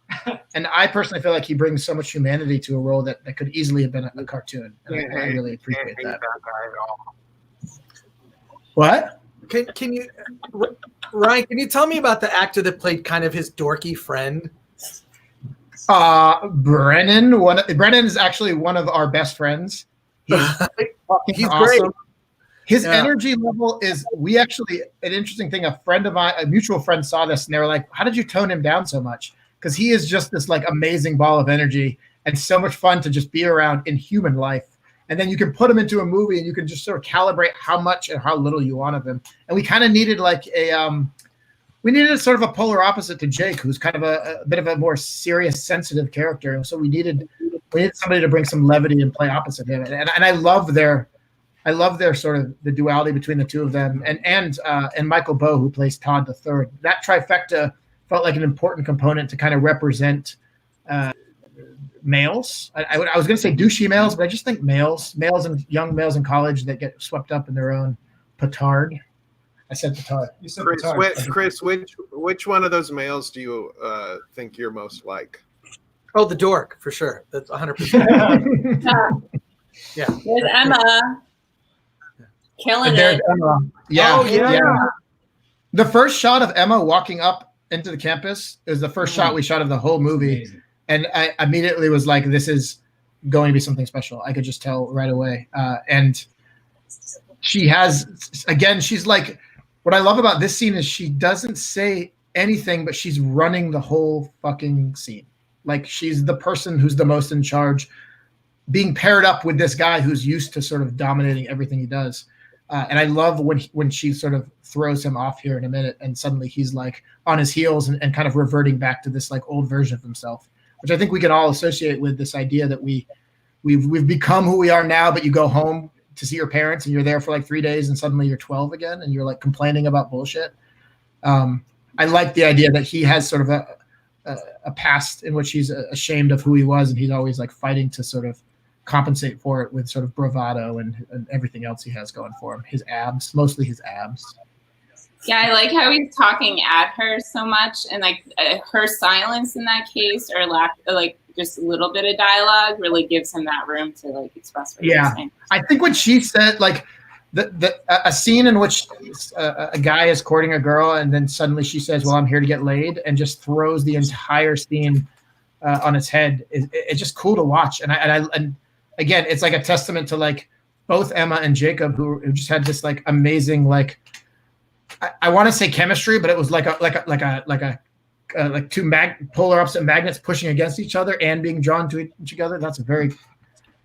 And I personally feel like he brings so much humanity to a role that could easily have been a cartoon. And I really appreciate that. What? Can you, Ryan? Can you tell me about the actor that played kind of his dorky friend? Brennan. Brennan is actually one of our best friends. He's awesome. Great. His energy level is. We actually an interesting thing. A friend of mine, a mutual friend, saw this and they were like, "How did you tone him down so much?" Because he is just this like amazing ball of energy and so much fun to just be around in human life. And then you can put him into a movie and you can just sort of calibrate how much and how little you want of him. And we kind of needed like we needed sort of a polar opposite to Jake, who's kind of a bit of a more serious, sensitive character. And so we needed somebody to bring some levity and play opposite him. And I love their sort of the duality between the two of them and Michael Bowe, who plays Todd the Third. That trifecta felt like an important component to kind of represent males. I was going to say douchey males, but I just think males and young males in college that get swept up in their own petard. I said petard. You said Chris, which one of those males do you think you're most like? Oh, the dork, for sure. That's 100%. Yeah. There's Emma. Killing it. Emma. Yeah. Oh, yeah. The first shot of Emma walking up into the campus is the first shot we shot of the whole movie. Amazing. And I immediately was like, this is going to be something special. I could just tell right away. And she has, again, she's like, what I love about this scene is she doesn't say anything, but she's running the whole fucking scene. Like she's the person who's the most in charge, being paired up with this guy who's used to sort of dominating everything he does. And I love when she sort of throws him off here in a minute and suddenly he's like on his heels and kind of reverting back to this like old version of himself, which I think we can all associate with this idea that we've become who we are now, but you go home to see your parents and you're there for like 3 days and suddenly you're 12 again and you're like complaining about bullshit. I like the idea that he has sort of a past in which he's ashamed of who he was and he's always like fighting to sort of compensate for it with sort of bravado and everything else he has going for him. His abs, mostly his abs. Yeah, I like how he's talking at her so much, and like her silence in that case, or lack, like just a little bit of dialogue, really gives him that room to like express what he's saying. I think what she said, like a scene in which a guy is courting a girl, and then suddenly she says, "Well, I'm here to get laid," and just throws the entire scene on its head. It's just cool to watch, and again, it's like a testament to like both Emma and Jacob, who just had this like amazing like. I want to say chemistry, but it was like two polar opposite magnets pushing against each other and being drawn to each other. That's a very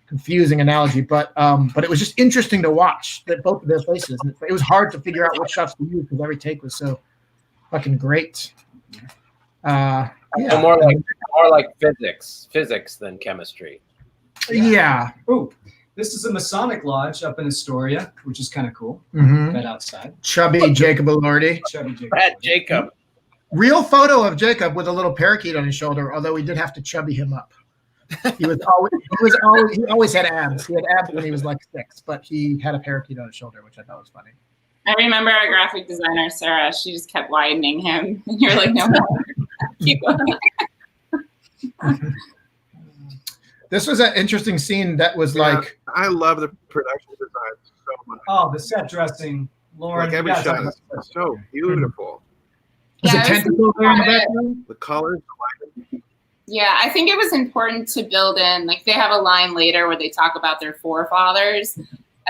confusing analogy, but it was just interesting to watch that both of their faces. And it was hard to figure out what shots to use because every take was so fucking great. More like physics than chemistry. Yeah. Ooh. This is a Masonic lodge up in Astoria, which is kind of cool. Mm-hmm. Right outside. Chubby Jacob Elordi. Brad Jacob. Real photo of Jacob with a little parakeet on his shoulder, although we did have to chubby him up. He always had abs. He had abs when he was like 6, but he had a parakeet on his shoulder, which I thought was funny. I remember our graphic designer, Sarah, she just kept widening him. And you're like, no, keep going. This was an interesting scene that was like... I love the production design so much. Oh, the set dressing Lauren, like every shot is so beautiful. Is Yeah, it tentacle there in the background? The colors. Yeah, I think it was important to build in, like they have a line later where they talk about their forefathers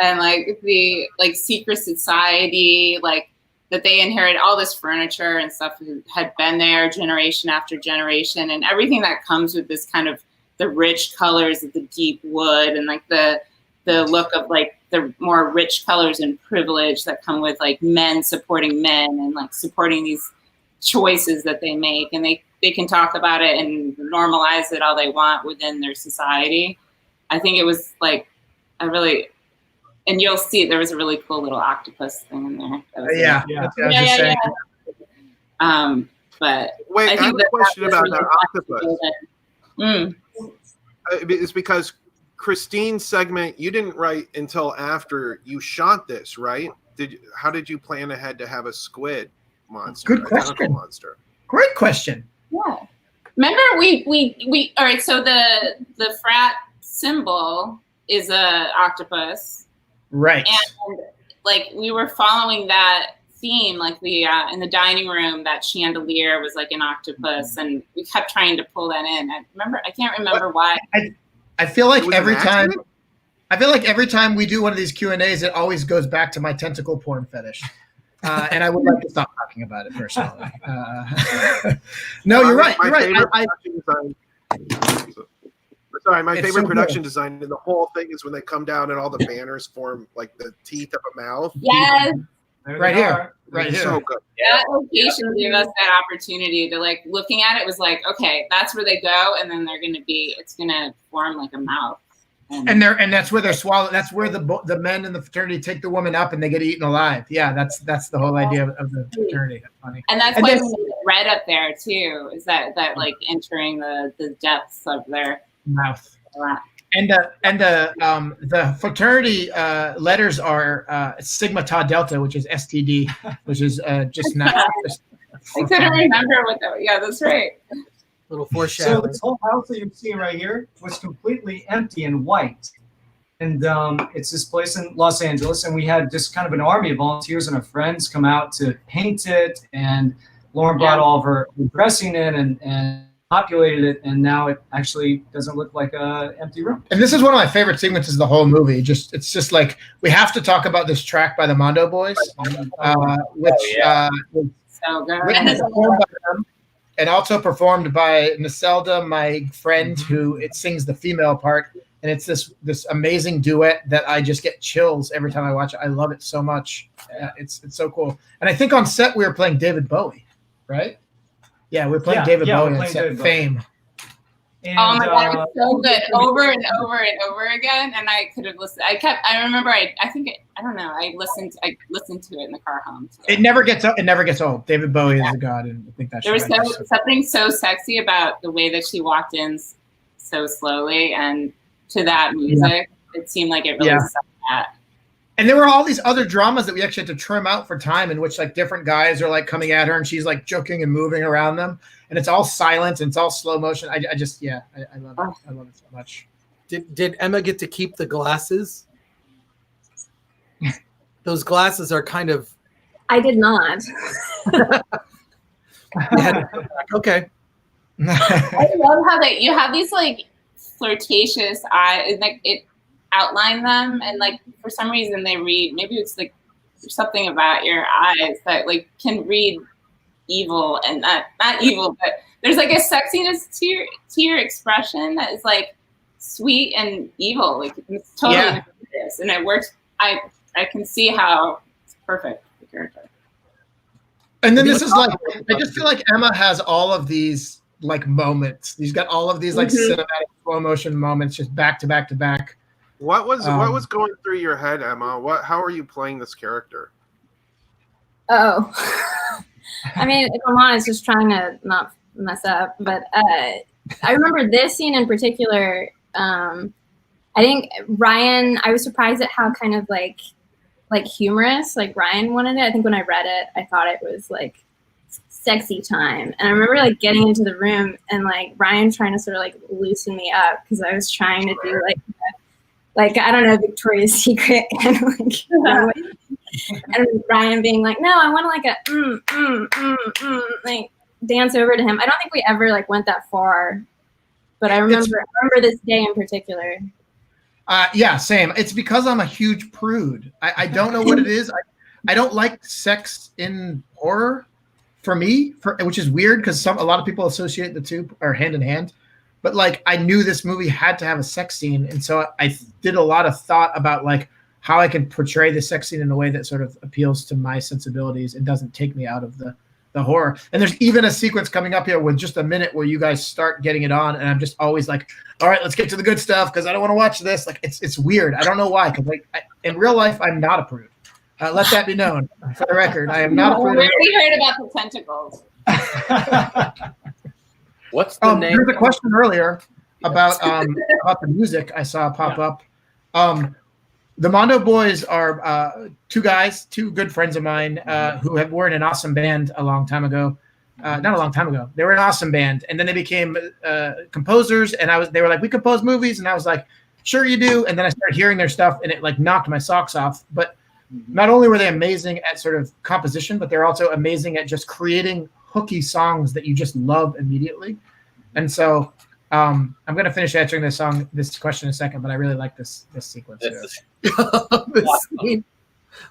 and like the like secret society, like that they inherit all this furniture and stuff had been there generation after generation, and everything that comes with this kind of the rich colors of the deep wood and like the look of like the more rich colors and privilege that come with like men supporting men and like supporting these choices that they make, and they can talk about it and normalize it all they want within their society. I think it was like a really, and you'll see there was a really cool little octopus thing in there. Yeah. But wait, I have a question about that octopus. It's because Christine's segment you didn't write until after you shot this, right? How did you plan ahead to have a squid monster? Good question. Monster. Great question. Yeah. Remember we all right, so the frat symbol is a octopus. Right. And like we were following that theme, like the in the dining room, that chandelier was like an octopus, and we kept trying to pull that in. I can't remember why. I feel like every time we do one of these Q&As, it always goes back to my tentacle porn fetish. And I would like to stop talking about it personally. No, you're right. You're right. My favorite production design in the whole thing is when they come down and all the banners form like the teeth of a mouth. Yes. Right here. So good. That location gave us that opportunity to like looking at it was like, okay, that's where they go, and then it's gonna form like a mouth. And that's where they're swallowed. That's where the men in the fraternity take the woman up and they get eaten alive. Yeah, that's the whole idea of the fraternity. That's funny. And that's why we made it red up there too. Is that like entering the depths of their mouth. And the fraternity letters are Sigma Tau Delta, which is STD, which is just not. I couldn't remember what that. Yeah, that's right. Little foreshadowing. So this whole house that you're seeing right here was completely empty and white. And it's this place in Los Angeles, and we had just kind of an army of volunteers and our friends come out to paint it, and Lauren brought all of her dressing in and populated it, and now it actually doesn't look like an empty room. And this is one of my favorite sequences of the whole movie. It's just like we have to talk about this track by the Mondo Boys, which so good. written and performed by them, and also performed by Niselda, my friend, who it sings the female part. And it's this amazing duet that I just get chills every time I watch it. I love it so much. It's so cool. And I think on set we were playing David Bowie, right? Yeah, we were playing David Bowie on set. Fame. And, oh my god, it was so good, over and over and over again. And I could have listened. I remember. I don't know. I listened to it in the car home. So. It never gets old. David Bowie is a god, and I think that's. There was something so sexy about the way that she walked in so slowly, and to that music, it seemed like it really set that. And there were all these other dramas that we actually had to trim out for time, in which like different guys are like coming at her, and she's like joking and moving around them, and it's all silent and it's all slow motion. I love it. I love it so much. Did Emma get to keep the glasses? Those glasses are kind of. I did not. Okay. I love how you have these like flirtatious eyes, like it outline them, and like for some reason they read. Maybe it's like something about your eyes that like can read evil, and not evil, but there's like a sexiness to your expression that is like sweet and evil. Like it's totally this, and it works. I can see how it's perfect for the character. And then this is like, I just feel like Emma has all of these like moments. He's got all of these like cinematic slow motion moments just back to back to back. What was going through your head, Emma? How are you playing this character? Oh, I mean, if I'm honest, just trying to not mess up. But I remember this scene in particular. I think Ryan. I was surprised at how kind of like humorous like Ryan wanted it. I think when I read it, I thought it was like sexy time, and I remember like getting into the room and like Ryan trying to sort of like loosen me up because I was trying to do like I don't know, Victoria's Secret kind of like And Ryan being like, no, I want to like like dance over to him. I don't think we ever like went that far, but I remember this day in particular. Yeah, same. It's because I'm a huge prude. I don't know what it is. I don't like sex in horror for me, which is weird because a lot of people associate the two are hand in hand. But like I knew this movie had to have a sex scene, and so I did a lot of thought about like how I can portray the sex scene in a way that sort of appeals to my sensibilities and doesn't take me out of the horror. And there's even a sequence coming up here with just a minute where you guys start getting it on, and I'm just always like, all right, let's get to the good stuff because I don't want to watch this. Like it's weird. I don't know why. Because like in real life, I'm not a prude. Let that be known for the record. I am not a prude. We heard about the tentacles. What's the name? There's a question earlier about the music I saw pop up. The Mondo Boys are two good friends of mine who were in an awesome band a long time ago. Not a long time ago. They were an awesome band, and then they became composers. And they were like, we compose movies, and I was like, sure you do. And then I started hearing their stuff, and it like knocked my socks off. But not only were they amazing at sort of composition, but they're also amazing at just creating hooky songs that you just love immediately. And so I'm going to finish answering this question in a second, but I really like this sequence. This scene.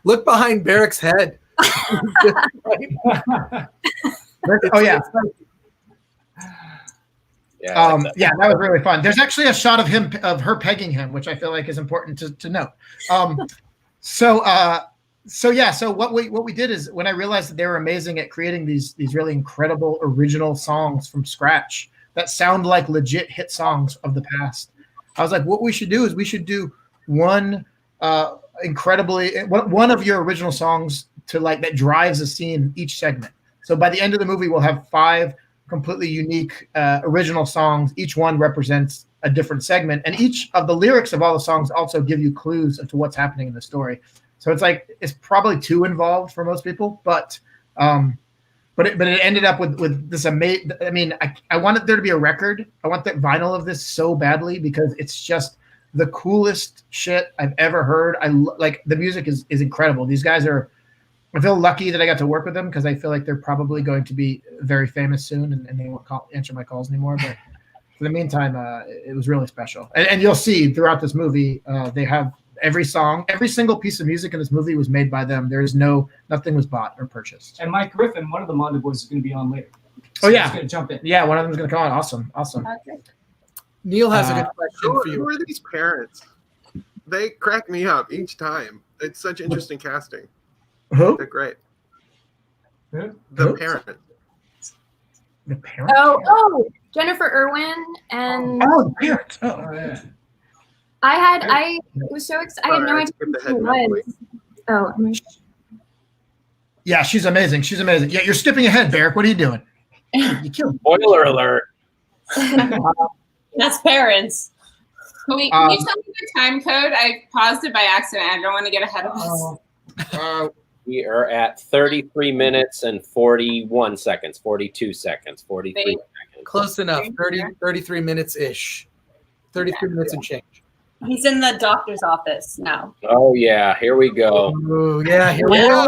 Look behind Barak's head. Oh yeah. Yeah, yeah, that was really fun. There's actually a shot of her pegging him, which I feel like is important to note. So what we did is when I realized that they were amazing at creating these really incredible original songs from scratch that sound like legit hit songs of the past, I was like, what we should do is we should do one of your original songs to like that drives a scene each segment. So by the end of the movie, we'll have 5 completely unique original songs. Each one represents a different segment, and each of the lyrics of all the songs also give you clues as to what's happening in the story. So it's probably too involved for most people, but it ended up with this amazing. I mean, I wanted there to be a record. I want the vinyl of this so badly because it's just the coolest shit I've ever heard. Like the music is incredible. These guys are. I feel lucky that I got to work with them because I feel like they're probably going to be very famous soon, and they won't answer my calls anymore. But for the meantime, it was really special. And you'll see throughout this movie, they have every single piece of music in this movie was made by them. Nothing was bought or purchased. And Mike Griffin, one of the Mondo Boys, is going to be on later. So yeah, he's going to jump in. Yeah, one of them is going to come on. Awesome. Okay. Neil has a good question for you. Who are these parents? They crack me up each time. It's such interesting casting. Who? They're great. Who? The parent. The parent? Oh, Jennifer Irwin and the parent. Oh, yeah. I was so excited. I had no idea who it was. Oh, yeah, she's amazing. She's amazing. Yeah, you're skipping ahead, Barak. What are you doing? You killed me. Spoiler alert. That's parents. Can you tell me the time code? I paused it by accident. I don't want to get ahead of us. We are at 33 minutes and 41 seconds, 42 seconds, 43 seconds. Close enough. 33 minutes-ish. 33 minutes and change. He's in the doctor's office now. Oh, yeah. Here we go. Oh, yeah. Here we go.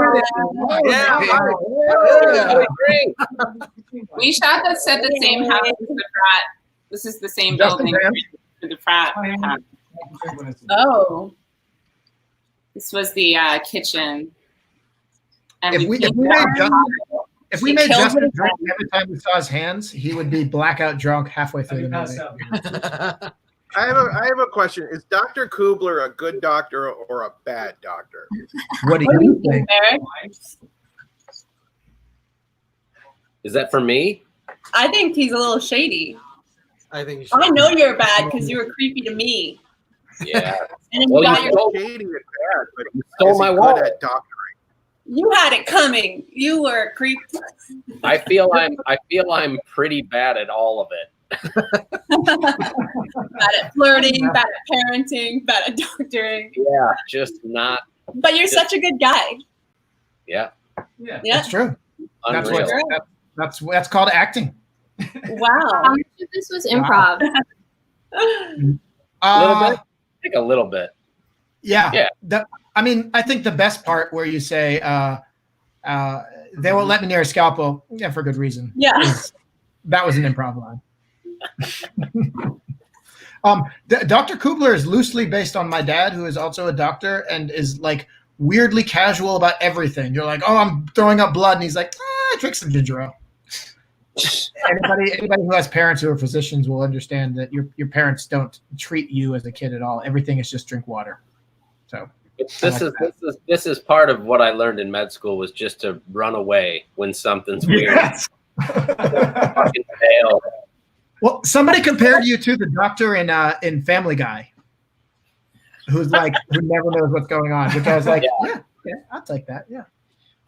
We shot this at the same house as the frat. This is the same building for the frat. Oh. This was the kitchen. And If we made Justin drink every time we saw his hands, he would be blackout drunk halfway through the movie. I have a question. Is Dr. Kubler a good doctor or a bad doctor? What do you think? Is that for me? I think he's a little shady. I think you should. I know you're bad because you were creepy to me. Yeah. And then you got your. Shady and bad, but You stole my good wallet. at doctoring. You had it coming. You were a creep. I feel I'm pretty bad at all of it. Bad at flirting, bad at parenting, bad at doctoring. Yeah, just not. But you're such a good guy. Yeah. Yeah. That's true. Unreal. That's called acting. Wow. How much of this was improv? A little bit. I think a little bit. Yeah. I think the best part where you say they won't let me near a scalpel, for good reason. Yeah. That was an improv line. Dr. Kubler is loosely based on my dad, who is also a doctor and is like weirdly casual about everything. You're like, oh, I'm throwing up blood. And he's like, drink some ginger ale. Anybody who has parents who are physicians will understand that your parents don't treat you as a kid at all. Everything is just drink water. So this is part of what I learned in med school, was just to run away when something's weird. Yes. Fucking fail. Well, somebody compared you to the doctor in Family Guy, who never knows what's going on. Which I was like, yeah, I'll take that. Yeah.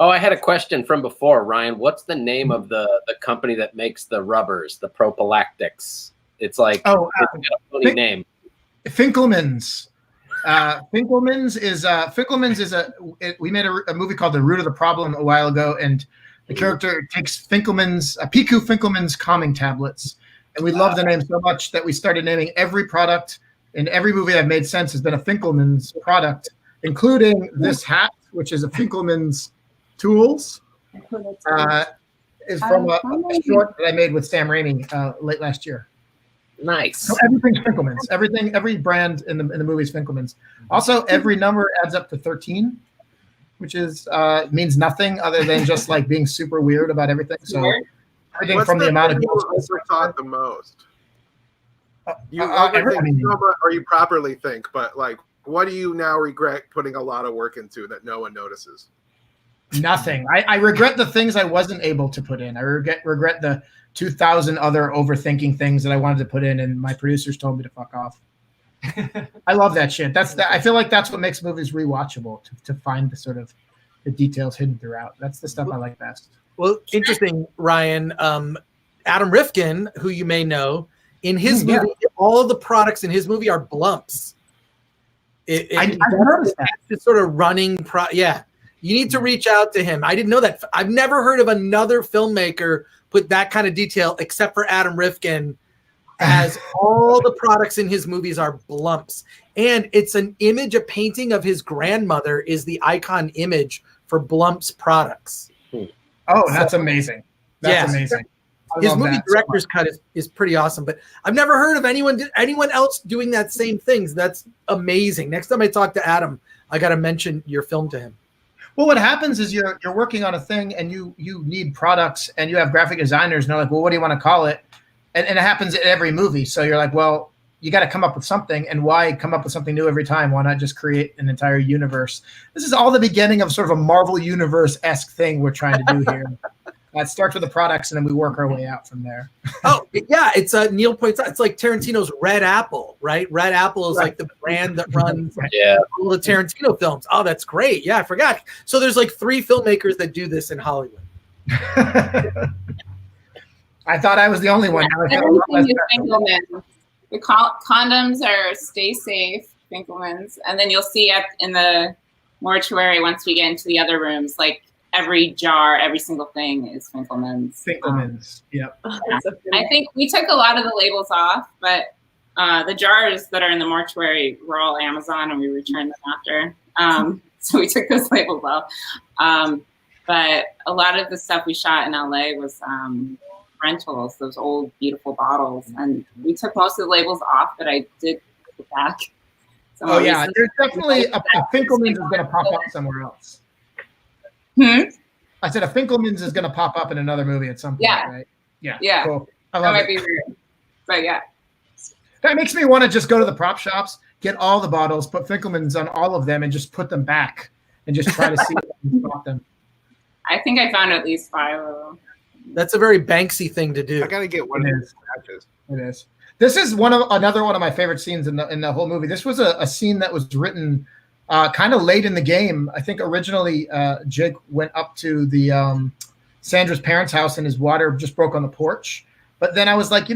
Oh, I had a question from before, Ryan. What's the name of the company that makes the rubbers, the prophylactics? It's like it's got a funny name. Finkelman's. Finkelman's is we made a movie called The Root of the Problem a while ago, and the character takes Piku Finkelman's calming tablets. And we love the name so much that we started naming every product in every movie that made sense has been a Finkelman's product, including this hat, which is a Finkelman's Tools. Is from a short that I made with Sam Raimi late last year. Nice. So everything's Finkelman's. Every brand in the movie is Finkelman's. Also, every number adds up to 13, which is means nothing other than just like being super weird about everything. So everything What's from the amount of you overthought the most? You everything. overthink so much, or you properly think, but like, what do you now regret putting a lot of work into that no one notices? Nothing. I regret the things I wasn't able to put in. I regret the 2,000 other overthinking things that I wanted to put in, and my producers told me to fuck off. I love that shit. I feel like that's what makes movies rewatchable, to find the sort of the details hidden throughout. That's the stuff I like best. Well, interesting, Ryan. Adam Rifkin, who you may know, in his movie, all of the products in his movie are blumps. I noticed that. It's sort of running. You need to reach out to him. I didn't know that. I've never heard of another filmmaker put that kind of detail, except for Adam Rifkin, as all the products in his movies are blumps. And it's an image, a painting of his grandmother is the icon image for blumps products. Oh, that's amazing. That's amazing. His movie director's cut is pretty awesome, but I've never heard of anyone else doing that same thing. That's amazing. Next time I talk to Adam, I got to mention your film to him. Well, what happens is you're working on a thing and you need products and you have graphic designers and they're like, well, what do you want to call it? And it happens in every movie. So you're like, well, you got to come up with something. And why come up with something new every time? Why not just create an entire universe? This is all the beginning of sort of a Marvel Universe-esque thing we're trying to do here. It starts with the products and then we work our way out from there. Oh, yeah. It's Neil points out. It's like Tarantino's Red Apple, right? Red Apple is like the brand that runs all the Tarantino films. Oh, that's great. Yeah, I forgot. So there's like 3 filmmakers that do this in Hollywood. I thought I was the only one. The condoms are Stay Safe, Finkelman's. And then you'll see in the mortuary, once we get into the other rooms, like every jar, every single thing is Finkelman's. Yep. I think we took a lot of the labels off, but the jars that are in the mortuary were all Amazon and we returned them after. So we took those labels off. But a lot of the stuff we shot in LA was rentals, those old, beautiful bottles. And we took most of the labels off, but I did put it back. There's definitely a Finkelman's is going to pop up somewhere else. I said a Finkelman's is going to pop up in another movie at some point, right? Yeah. Cool. I love that might be weird, but yeah. That makes me want to just go to the prop shops, get all the bottles, put Finkelman's on all of them, and just put them back and just try to see if we can spot them. I think I found at least 5 of them. That's a very Banksy thing to do. I got to get one of these matches. It is. This is another one of my favorite scenes in the whole movie. This was a scene that was written kind of late in the game. I think originally Jake went up to the Sandra's parents' house and his water just broke on the porch. But then I was like,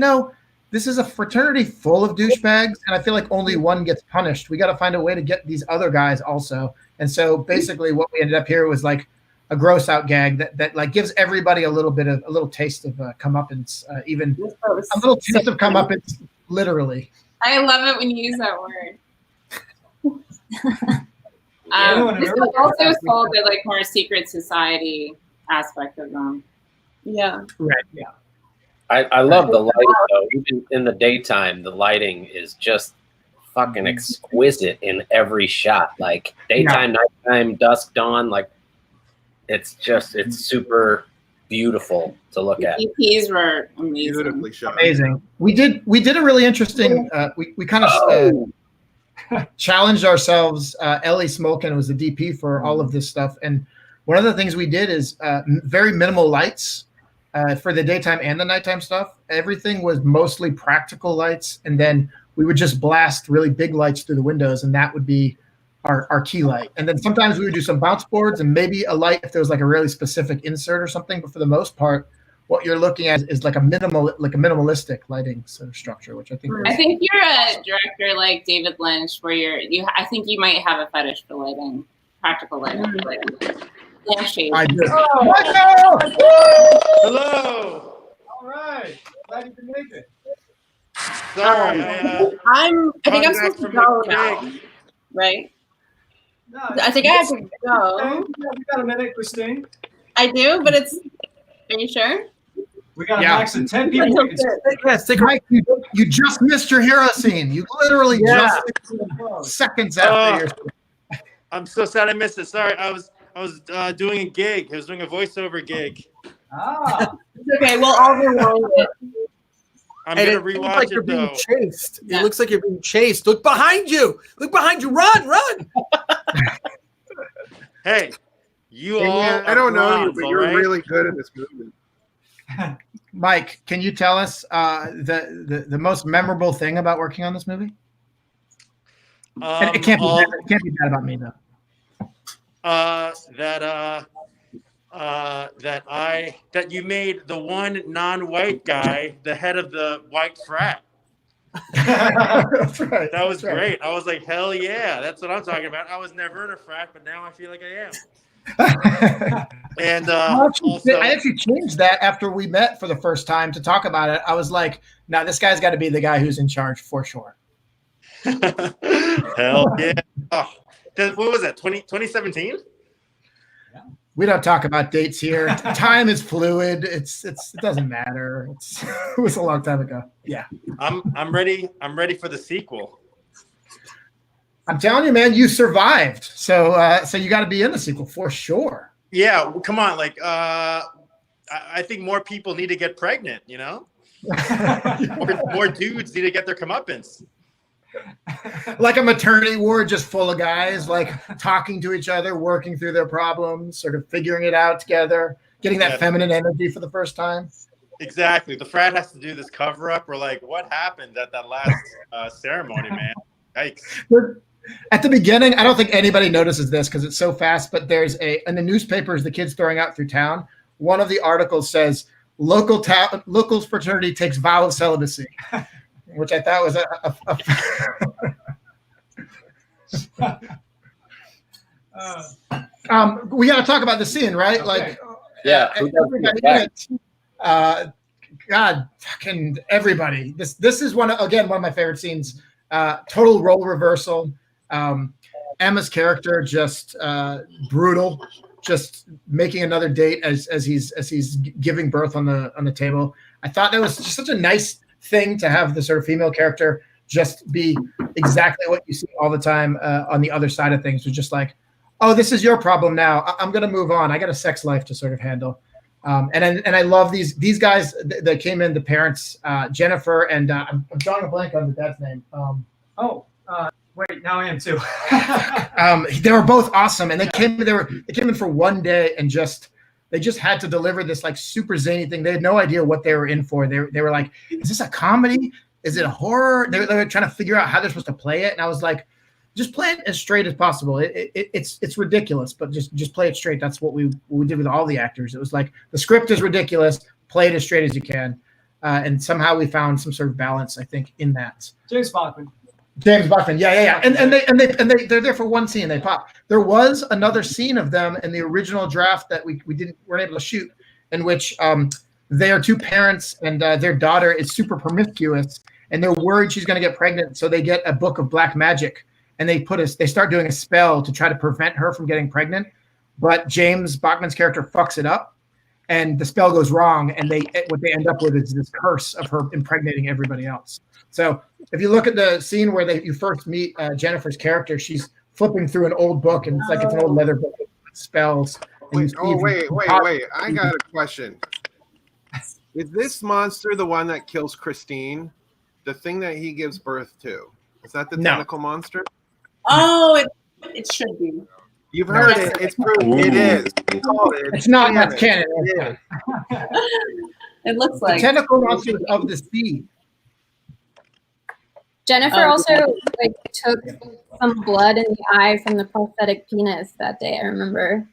this is a fraternity full of douchebags, and I feel like only one gets punished. We got to find a way to get these other guys also. And so basically what we ended up here was like a gross out gag that like gives everybody a little taste of comeuppance, even a little taste of comeuppance, literally. I love it when you use that word. This was also sold the like more secret society aspect of them. Yeah. Right. Yeah. I love the lighting though. Even in the daytime, the lighting is just fucking exquisite in every shot. Like daytime, nighttime, dusk, dawn. Like it's super beautiful to look at. EPs were amazing. Beautifully shot. Amazing. We did a really interesting. We kind of challenged ourselves. Ellie Smolkin was the DP for all of this stuff, and one of the things we did is very minimal lights for the daytime and the nighttime stuff. Everything was mostly practical lights, and then we would just blast really big lights through the windows, and that would be our key light. And then sometimes we would do some bounce boards and maybe a light if there was like a really specific insert or something. But for the most part, what you're looking at is like a minimalistic lighting sort of structure, which I think. I think you're a director like David Lynch, where I think you might have a fetish for lighting, practical lighting. Lampshades. I do. Hello. All right. Glad you can make it. I Sorry, think I'm supposed to go now, right? No, I think I have to go. We got a minute, Christine. I do, but it's. Are you sure? We got a max of 10 people. Yes, Mike, you just missed your hero scene. You literally just seconds after your. I'm so sad I missed it. Sorry, I was doing a gig. I was doing a voiceover gig. Ah. Okay, we'll all rewind it. I'm gonna rewatch like it you're being though. chased. It looks like you're being chased. Look behind you. Look behind you. Run. Hey, you all. I don't know you, but you're right? really good at this movie. Mike, can you tell us the most memorable thing about working on this movie? And it can't be bad about me though. That you made the one non-white guy the head of the white frat. That's right. That was great. I was like, hell yeah, that's what I'm talking about. I was never in a frat, but now I feel like I am. And also, I actually changed that after we met for the first time to talk about it. I was like, "Now this guy's got to be the guy who's in charge for sure." Hell yeah! Oh, what was that? 2017? We don't talk about dates here. Time is fluid. It doesn't matter. It was a long time ago. Yeah. I'm ready. I'm ready for the sequel. I'm telling you, man, you survived. So you got to be in the sequel for sure. Yeah, well, come on. Like, I think more people need to get pregnant. You know, more dudes need to get their comeuppance. Like a maternity ward just full of guys like talking to each other, working through their problems, sort of figuring it out together, getting that feminine energy for the first time. Exactly. The frat has to do this cover up. We're like, what happened at that last ceremony, man? Yikes. At the beginning, I don't think anybody notices this because it's so fast, but there's in the newspapers the kids throwing out through town, one of the articles says locals fraternity takes vow of celibacy. Which I thought was we got to talk about the scene, right? Okay. Like, everybody in it. God, fucking everybody. This is one of my favorite scenes. Total role reversal. Emma's character just brutal, just making another date as he's giving birth on the table. I thought that was just such a nice thing to have the sort of female character just be exactly what you see all the time on the other side of things. Was just like, oh, this is your problem now. I'm going to move on. I got a sex life to sort of handle. And I love these guys that came in, the parents, Jennifer and I'm drawing a blank on the dad's name. Wait, now I am too. They were both awesome, and they came in for one day and they just had to deliver this like super zany thing. They had no idea what they were in for. They were like, is this a comedy? Is it a horror? They were trying to figure out how they're supposed to play it. And I was like, just play it as straight as possible. It's ridiculous, but just play it straight. That's what we did with all the actors. It was like the script is ridiculous. Play it as straight as you can. And somehow we found some sort of balance, I think, in that. James Bachman, yeah. And they're there for one scene. They pop. There was another scene of them in the original draft that we weren't able to shoot, in which they are two parents and their daughter is super promiscuous, and they're worried she's going to get pregnant, so they get a book of black magic, and they start doing a spell to try to prevent her from getting pregnant. But James Bachman's character fucks it up, and the spell goes wrong, and what they end up with is this curse of her impregnating everybody else. So if you look at the scene where you first meet Jennifer's character, she's flipping through an old book, and it's an old leather book with spells. Wait! I got a question. Is this monster the one that kills Christine? The thing that he gives birth to? Is that the tentacle monster? Oh, it should be. You've heard it. It's proved. It is. It's not. That's canon. It looks like the tentacle monster of the sea. Jennifer also took some blood in the eye from the prosthetic penis that day. I remember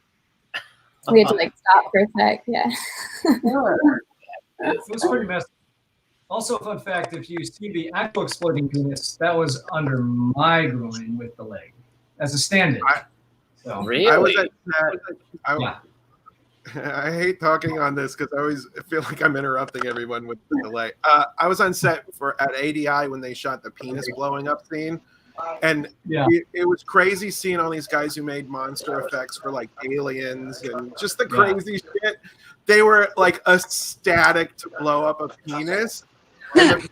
we had to stop for a sec. Yeah. It was pretty messy. Also, fun fact: if you see the actual exploding penis, that was under my groin with the leg as a stand-in. So really? I was I hate talking on this because I always feel like I'm interrupting everyone with the delay. I was on set at ADI when they shot the penis blowing up scene, and it was crazy seeing all these guys who made monster effects for aliens and just the crazy shit. They were ecstatic to blow up a penis, and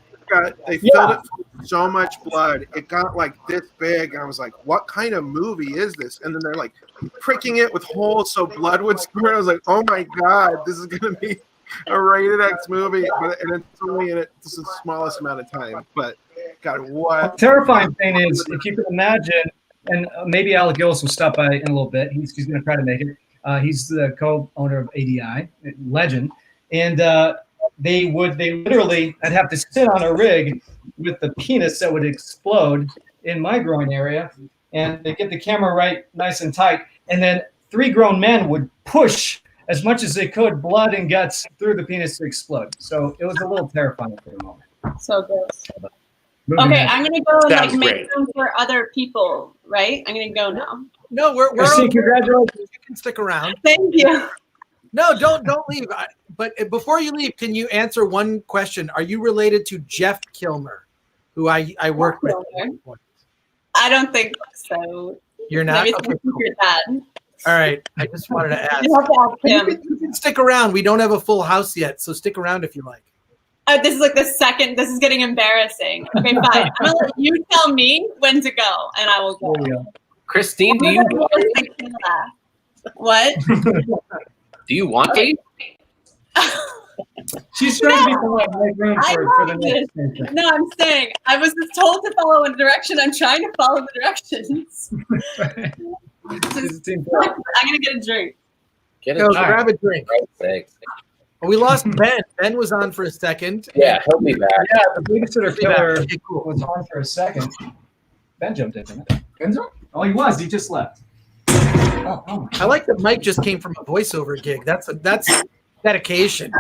they filled it with so much blood. It got this big, and I was like, "What kind of movie is this?" And then they're pricking it with holes so blood would squirt. I was like, "Oh my god, this is gonna be a rated X movie," and it's only in the smallest amount of time. But God, what? The terrifying thing is, if you can imagine, and maybe Alec Gillis will stop by in a little bit. He's going to try to make it. He's the co-owner of ADI, legend, and I'd have to sit on a rig with the penis that would explode in my groin area, and they get the camera right nice and tight, and then 3 grown men would push as much as they could, blood and guts, through the penis to explode. So it was a little terrifying for the moment. So good. Okay, I'm gonna go and make room for other people, right? I'm gonna go now. No, we're congratulations. You can stick around. Thank you. No, don't leave. But before you leave, can you answer one question? Are you related to Jeff Kilmer, who I worked with? I don't think so. You're not? Maybe Okay, cool. that. All right. I just wanted to ask. You have to ask him. You can stick around. We don't have a full house yet, so stick around if you like. This is the second. This is getting embarrassing. Okay, fine. I'm gonna let you tell me when to go, and I will go. Christine, do you what? Do you want to? She's trying to be polite, make room for the next thing. No, I'm saying I was just told to follow a direction. I'm trying to follow the directions. I'm gonna get a drink. Grab a drink. Thanks. We lost Ben. Ben was on for a second. Yeah, he'll be back. Yeah, the babysitter killer was on for a second. Ben jumped in, didn't it? Ben's on? Oh, he was. He just left. I like that Mike just came from a voiceover gig. That's dedication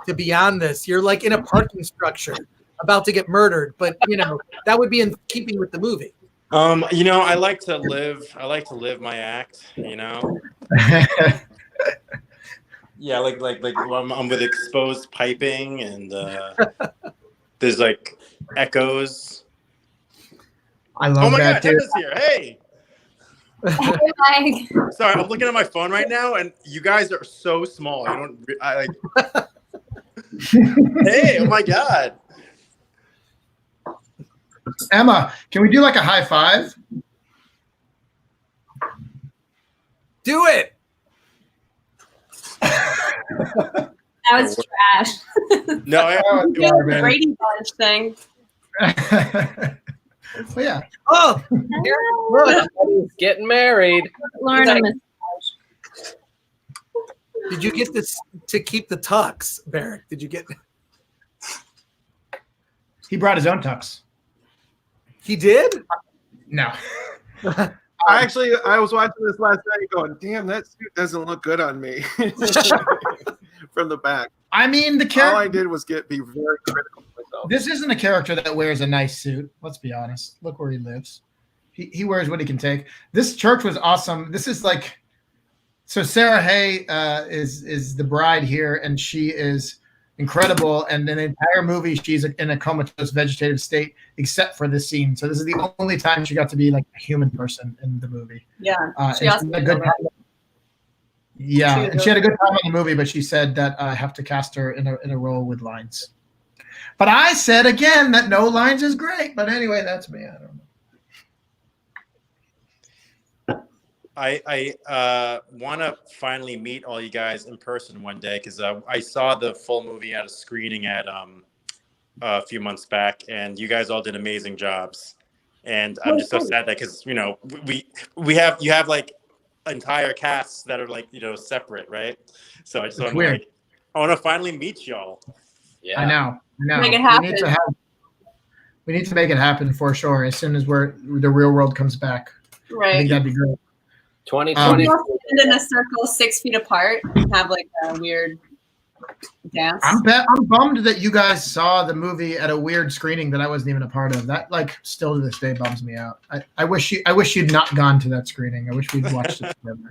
to be on this. You're in a parking structure about to get murdered, but that would be in keeping with the movie. I like to live my act, Yeah, I'm with exposed piping, and there's echoes. I love that. Oh my God, Emma's here! Hey. Hi. Sorry, I'm looking at my phone right now, and you guys are so small. Hey, oh my God. Emma, can we do a high five? Do it. That was trash. No, Brady Bunch thing. Well, yeah. Oh, He's getting married. Lauren, did you get this to keep the tux, Barak? Did you get? He brought his own tux. He did? No. I was watching this last night going, damn, that suit doesn't look good on me. From the back. I mean, all I did was be very critical of myself. This isn't a character that wears a nice suit. Let's be honest. Look where he lives. He wears what he can take. This church was awesome. This is so Sarah Hay is the bride here, and she is incredible. And then the entire movie, she's in a comatose vegetative state, except for this scene. So this is the only time she got to be like a human person in the movie. Yeah. She had a good time. Yeah, and she had a good time in the movie, but she said that I have to cast her in a role with lines. But I said again that no lines is great. But anyway, that's me. I don't know. I want to finally meet all you guys in person one day because I saw the full movie at a screening at a few months back, and you guys all did amazing jobs. And I'm just so sad that because you have like entire casts that are like separate, right? So I just want to I want to finally meet y'all. Yeah, I know. Make it happen. We need to make it happen for sure as soon as the real world comes back. Right. I think that'd be great. 2020. We all stand in a circle 6 feet apart and have like a weird dance. I'm bummed that you guys saw the movie at a weird screening that I wasn't even a part of. That like still to this day bums me out. I wish you'd not gone to that screening. I wish we'd watched it together.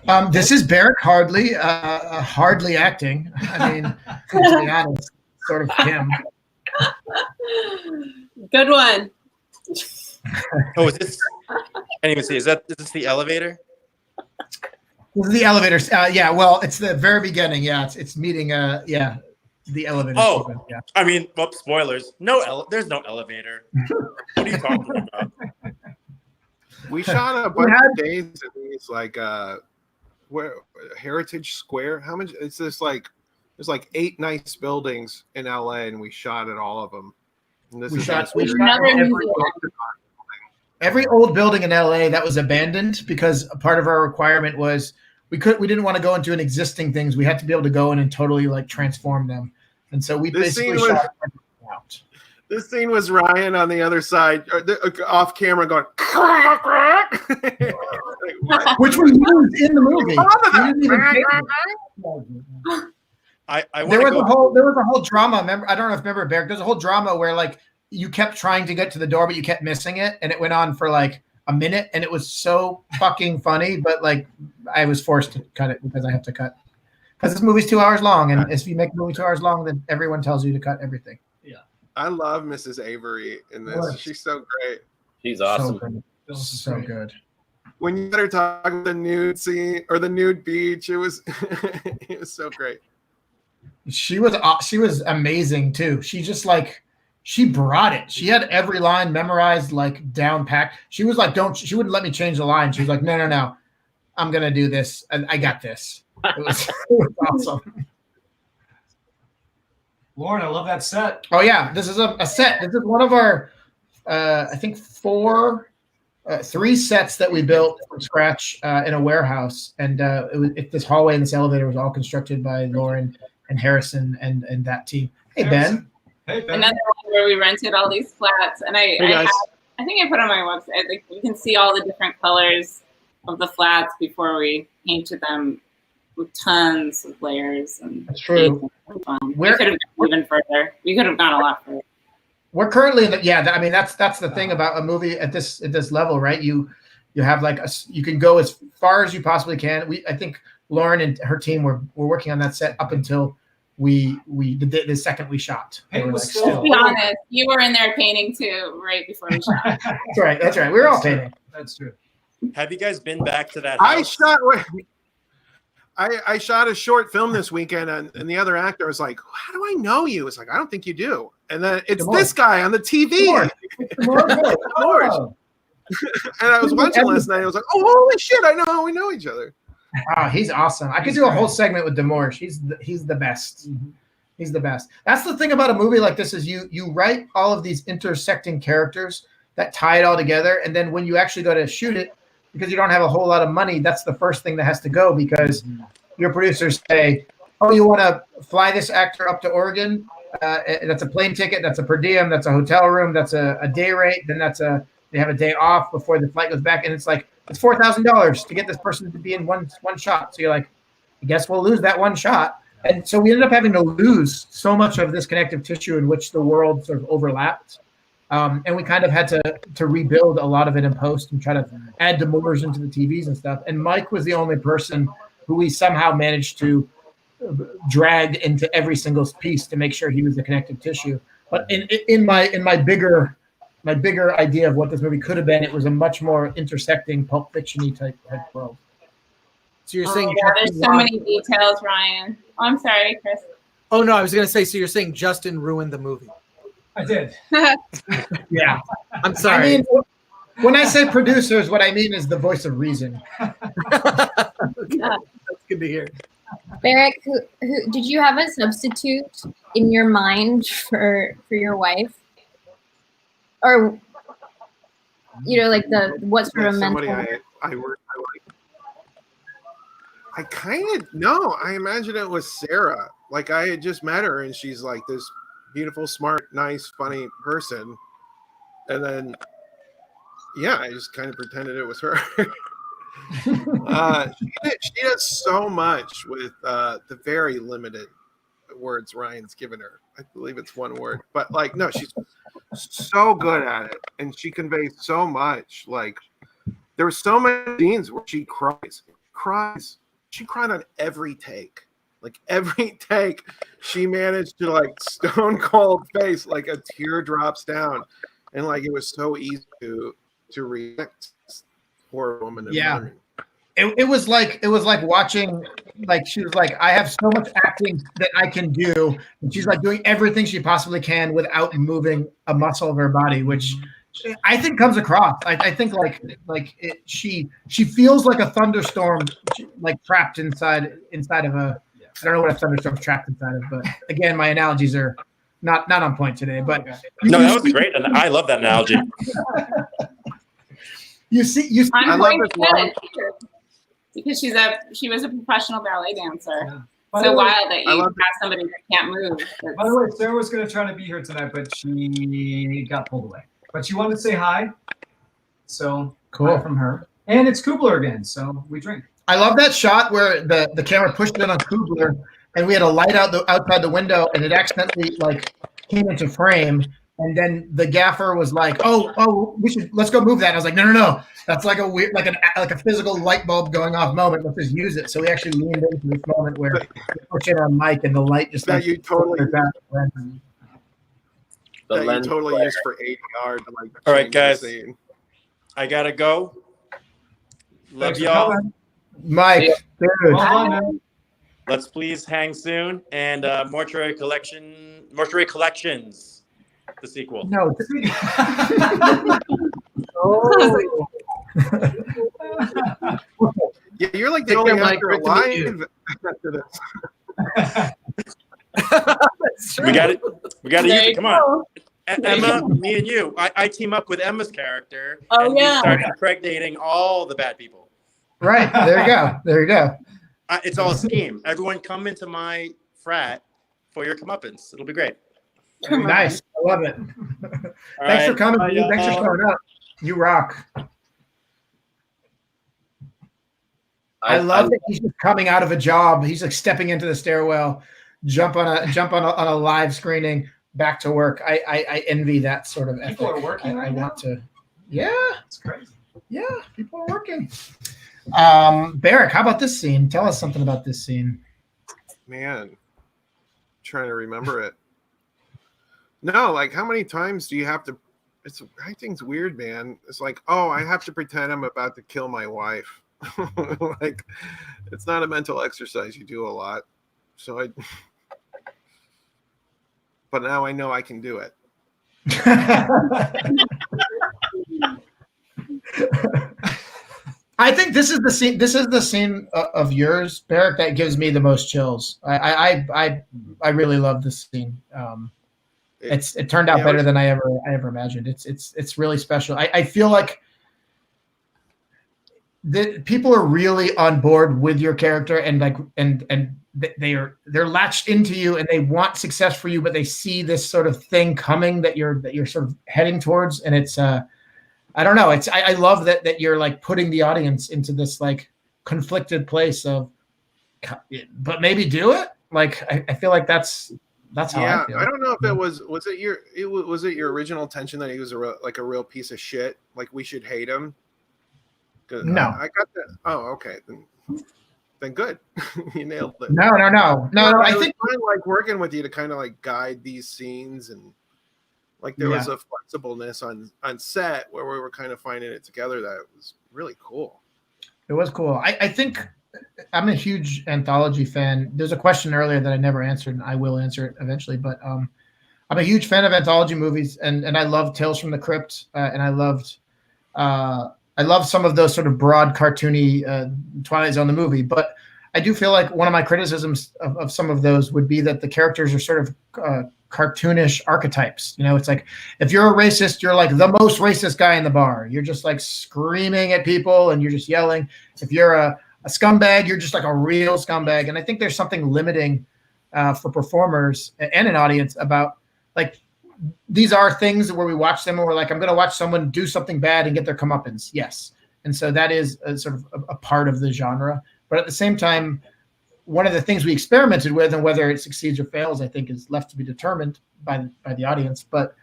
Yeah. This is Barak Hardley, hardly acting. I mean, to be honest, sort of him. Good one. Oh, is this? I can't even see. Is this the elevator? This is the elevator. Yeah, well, it's the very beginning. Yeah, it's meeting. The elevator. Oh, sequence, yeah. I mean, well, spoilers. There's no elevator. What are you talking about? We shot a bunch of days at these like where Heritage Square. How much? It's this like there's like 8 nice buildings in LA, and we shot at all of them. And this We is shot every old building in LA that was abandoned because a part of our requirement was we didn't want to go into an existing things. We had to be able to go in and totally like transform them. And so we basically shot everything out. This scene was Ryan on the other side, off camera, going, which we used in the movie. There was a whole drama. Remember, I don't know if you remember, Barak. There's a whole drama where like you kept trying to get to the door, but you kept missing it, and it went on for like a minute, and it was so fucking funny. But like, I was forced to cut it because I have to cut because this movie's 2 hours long, and if you make a movie 2 hours long, then everyone tells you to cut everything. Yeah, I love Mrs. Avery in this. She's so great. She's awesome. So good. When you had her talk about the nude scene or the nude beach, it was it was so great. She was amazing too. She just like she brought it. She had every line memorized, like down packed. She was like, she wouldn't let me change the line. She was like, no, I'm gonna do this, and I got this. It was awesome. Lauren, I love that set. Oh yeah, this is a set. This is one of our, I think 3 sets that we built from scratch in a warehouse, and this hallway and this elevator was all constructed by Lauren and Harrison and that team. Hey Ben. Hey Ben. Another one where we rented all these flats, and I think I put on my website. Like you can see all the different colors of the flats before we painted them with tons of layers. And that's true. We could have gone even further. We could have gone a lot further. We're currently in I mean, that's the thing about a movie at this level, right? You have like you can go as far as you possibly can. I think Lauren and her team were working on that set up until the second we shot. Let's be honest, you were in there painting too right before we shot. That's right. We were all painting. That's true. Have you guys been back to that house? I shot a short film this weekend, and the other actor was like, "How do I know you?" It's like, "I don't think you do." And then it's this guy on the TV. And I was watching last night. I was like, "Oh, holy shit! I know how we know each other." Oh, he's awesome. I could do a whole segment with Demorge. He's the best. He's the best. That's the thing about a movie like this is you write all of these intersecting characters that tie it all together, and then when you actually go to shoot it, because you don't have a whole lot of money, that's the first thing that has to go because your producers say, "Oh, you want to fly this actor up to Oregon? That's a plane ticket. That's a per diem. That's a hotel room. That's a day rate. Then they have a day off before the flight goes back, and it's like it's $4,000 to get this person to be in one shot." So you're like, I guess we'll lose that one shot. And so we ended up having to lose so much of this connective tissue in which the world sort of overlapped. And we kind of had to rebuild a lot of it in post and try to add Demorge into the TVs and stuff. And Mike was the only person who we somehow managed to drag into every single piece to make sure he was the connective tissue. But in my bigger idea of what this movie could have been, it was a much more intersecting Pulp Fiction-y type world. So you're saying there's so many details, Ryan. Oh, I'm sorry, Chris. Oh no, I was gonna say. So you're saying Justin ruined the movie? I did. Yeah, I'm sorry. I mean, when I say producers, what I mean is the voice of reason. That's good to hear. Barak, who did you have a substitute in your mind for your wife, or like what sort of somebody mental? I kind of no. I imagine it was Sarah. Like I had just met her, and she's like this beautiful, smart, nice, funny person, and then I just kind of pretended it was her. She does so much with the very limited words Ryan's given her. I believe it's one word, but no, she's so good at it, and she conveys so much. Like there were so many scenes where she cries. She cried on every take. Like every take, she managed to stone cold face, like a tear drops down, and it was so easy to react. Poor woman. Yeah. It was like watching, she was like, I have so much acting that I can do, and she's doing everything she possibly can without moving a muscle of her body, which I think comes across. I think she feels like a thunderstorm, trapped inside of a. I don't know what a thunderstorm's trapped inside of, but again, my analogies are not on point today. But no, that was great, and I love that analogy. You see. I'm going to get it because she was a professional ballet dancer. Yeah. So wild that you have somebody that can't move. By the way, Sarah was going to try to be here tonight, but she got pulled away. But she wanted to say hi, so cool hi from her. And it's Kubler again, so we drink. I love that shot where the camera pushed in on Kubler, and we had a light outside the window, and it accidentally came into frame. And then the gaffer was like, "Oh, let's go move that." And I was like, "No, that's like a weird, like a physical light bulb going off moment. Let's just use it." So we actually leaned into this moment where we push it on mic, and the light just that you totally used for ADR to All right, guys, I gotta go. Love y'all, Mike. Dude. Let's please hang soon and Mortuary Collections. The sequel. No. Yeah, you're like the only actor alive after this. We got it. We got to use it. Come on, Emma, me and you. I team up with Emma's character. Oh, and we start impregnating all the bad people. Right. There you go. It's all a scheme. Everyone come into my frat for your comeuppance. It'll be great. Nice. I love it. Thanks for coming. Thanks for showing up. You rock. I love that he's just coming out of a job. He's stepping into the stairwell, jump on a live screening, back to work. I envy that sort of ethic. People are working right now. Want to. Yeah, it's crazy. Yeah, people are working. Barak, how about this scene? Tell us something about this scene. Man, I'm trying to remember it. No, how many times do you have to? I think it's weird, man. It's I have to pretend I'm about to kill my wife. It's not a mental exercise you do a lot. So but now I know I can do it. I think this is the scene. This is the scene of yours, Barak, that gives me the most chills. I really love this scene. It turned out better than I ever imagined. It's really special. I feel like the people are really on board with your character, and they're latched into you, and they want success for you, but they see this sort of thing coming that you're sort of heading towards, and it's I don't know. I love that you're putting the audience into this conflicted place of, but maybe do it. I feel like that's how I feel. I don't know if it was it your original intention that he was a real piece of shit? We should hate him? No, I got that. Oh, okay. then good. You nailed it. No. I think like working with you to kind of like guide these scenes, and like there was a flexibleness on set where we were kind of finding it together that was really cool. It was cool. I think I'm a huge anthology fan. There's a question earlier that I never answered, and I will answer it eventually. But I'm a huge fan of anthology movies, and I love Tales from the Crypt, and I love some of those sort of broad, cartoony Twilight Zone the movie. But I do feel like one of my criticisms of some of those would be that the characters are sort of cartoonish archetypes. You know, it's like if you're a racist, you're like the most racist guy in the bar. You're just like screaming at people and you're just yelling. If you're a scumbag, you're just like a real scumbag. And I think there's something limiting for performers and an audience about like these are things where we watch them and we're like, I'm going to watch someone do something bad and get their comeuppance. Yes. And so that is a sort of a part of the genre. But at the same time, one of the things we experimented with, and whether it succeeds or fails, I think is left to be determined by the audience. But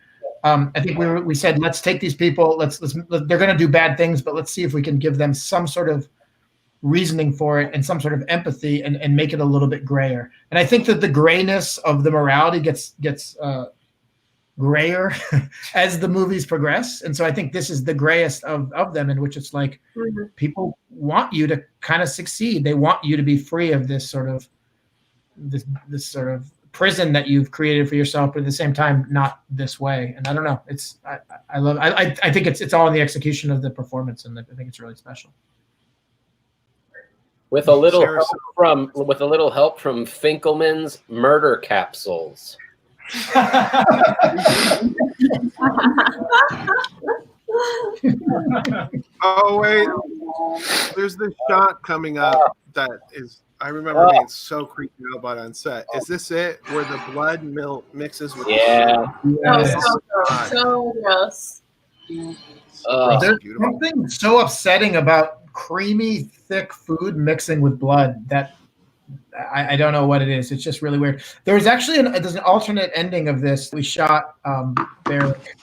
I think we said, let's take these people, they're going to do bad things, but let's see if we can give them some sort of reasoning for it and some sort of empathy and make it a little bit grayer. And I think that the grayness of the morality gets grayer as the movies progress. And so I think this is the grayest of them, in which it's like people want you to kind of succeed. They want you to be free of this sort of prison that you've created for yourself, but at the same time, not this way. And I don't know. I think it's all in the execution of the performance, and I think it's really special. With a little help from Finkelman's murder capsules. Oh wait, there's this shot coming up that is, I remember being so creeped out about on set. Is this it, where the blood mixes with so gross. There's something so upsetting about creamy, thick food mixing with blood that I don't know what it is. It's just really weird. There was actually there's an alternate ending of this. We shot Barak,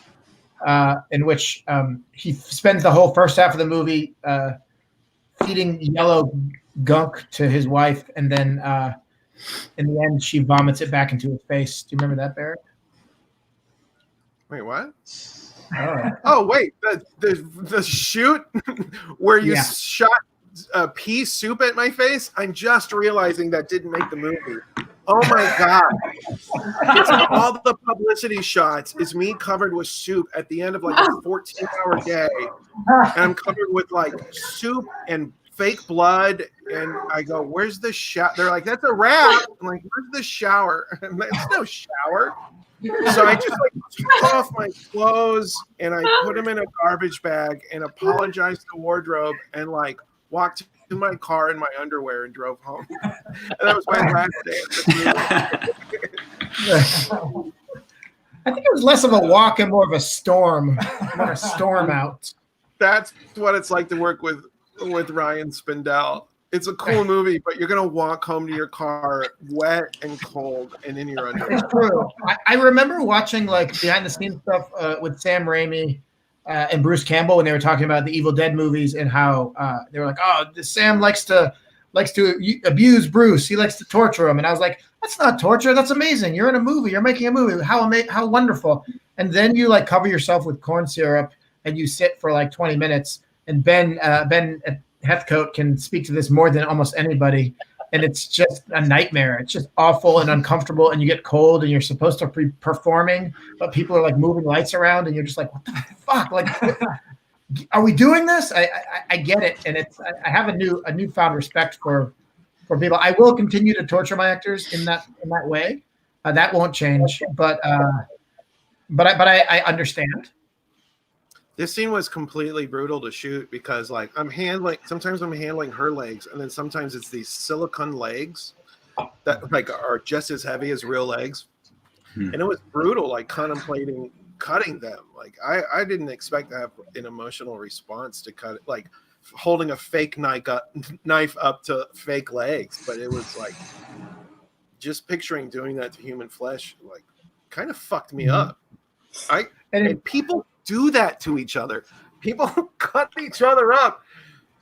in which he spends the whole first half of the movie feeding yellow gunk to his wife, and then in the end she vomits it back into his face. Do you remember that, Barak? Wait, what? Oh wait, the shoot where you shot pea soup at my face. I'm just realizing that didn't make the movie. Oh my god! All the publicity shots is me covered with soup at the end of like a 14-hour day, and I'm covered with like soup and fake blood. And I go, "Where's the shower?" They're like, "That's a wrap." I'm like, "Where's the shower?" And there's no shower. So I just like took off my clothes and I put them in a garbage bag and apologized to wardrobe and like walked to my car in my underwear and drove home. And that was my last day at the movie. I think it was less of a walk and more of a storm. More a storm out. That's what it's like to work with Ryan Spindell. It's a cool movie, but you're going to walk home to your car wet and cold and in your underwear. It's true. I remember watching like behind the scenes stuff with Sam Raimi and Bruce Campbell when they were talking about the Evil Dead movies and how they were like, "Oh, Sam likes to abuse Bruce. He likes to torture him." And I was like, "That's not torture. That's amazing. You're in a movie. You're making a movie. How wonderful!" And then you like cover yourself with corn syrup and you sit for like 20 minutes. And Ben Heathcote can speak to this more than almost anybody, and it's just a nightmare. It's just awful and uncomfortable, and you get cold, and you're supposed to be performing, but people are like moving lights around, and you're just like, "What the fuck? Like, are we doing this?" I get it, and I have a newfound respect for people. I will continue to torture my actors in that way. That won't change, but I understand. This scene was completely brutal to shoot because like sometimes I'm handling her legs, and then sometimes it's these silicone legs that like are just as heavy as real legs. And it was brutal, like contemplating cutting them. Like I didn't expect to have an emotional response to cut it, like holding a fake knife up to fake legs. But it was like just picturing doing that to human flesh, like kind of fucked me up. And people do that to each other. People cut each other up.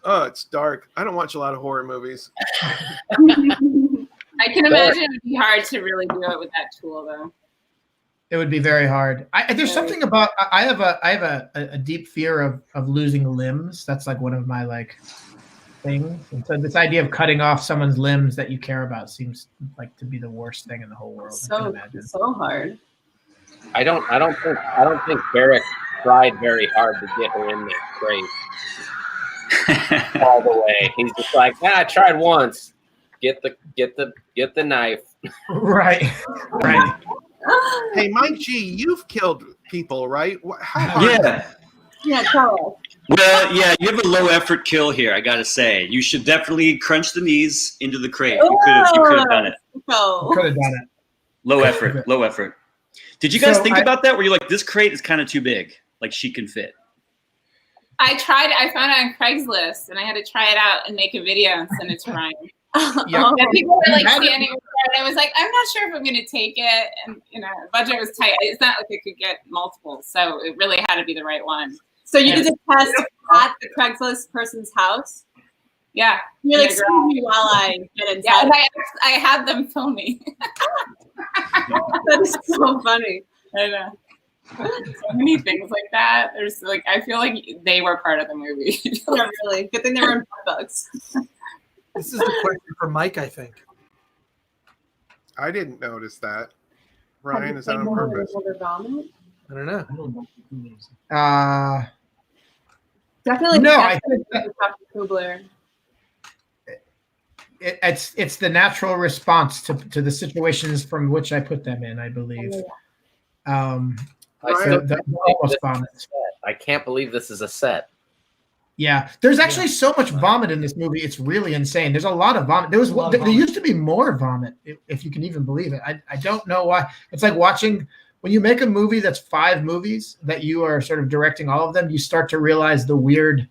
Oh, it's dark. I don't watch a lot of horror movies. I can imagine it would be hard to really do it with that tool, though. It would be very hard. There's something about I have a deep fear of losing limbs. That's like one of my like things. And so this idea of cutting off someone's limbs that you care about seems like to be the worst thing in the whole world. So hard. I don't think Barak tried very hard to get her in that crate all the way. He's just like, I tried once. Get the knife. Right. Right. Hey, Mike G, you've killed people, right? How hard? Yeah, tell us. Well, yeah, you have a low effort kill here, I gotta say. You should definitely crunch the knees into the crate. You could have done it. Could have done it. Low effort. Did you guys think about that? Were you like, this crate is kind of too big, like she can fit? I found it on Craigslist, and I had to try it out and make a video and send it to Ryan. Yeah. And people were like standing there, and I was like, I'm not sure if I'm going to take it, and budget was tight. It's not like I could get multiple, so it really had to be the right one. So you did the test at the Craigslist person's house? Yeah. You're like, excuse me while I get inside. Yeah, and I had them film me. That is so funny. I know. So many things like that. There's like, I feel like they were part of the movie. Yeah, really. Good thing they were in bugs. This is the question for Mike, I think. I didn't notice that. Ryan, is that on purpose? I don't know. Definitely. No, I think that Kubler. it's the natural response to the situations from which I put them in, I believe. I can't believe this is a set. Yeah, there's actually so much vomit in this movie. It's really insane. There's a lot of vomit. There used to be more vomit, if you can even believe it. I don't know why. It's like watching when you make a movie that's 5 movies that you are sort of directing all of them. You start to realize the weird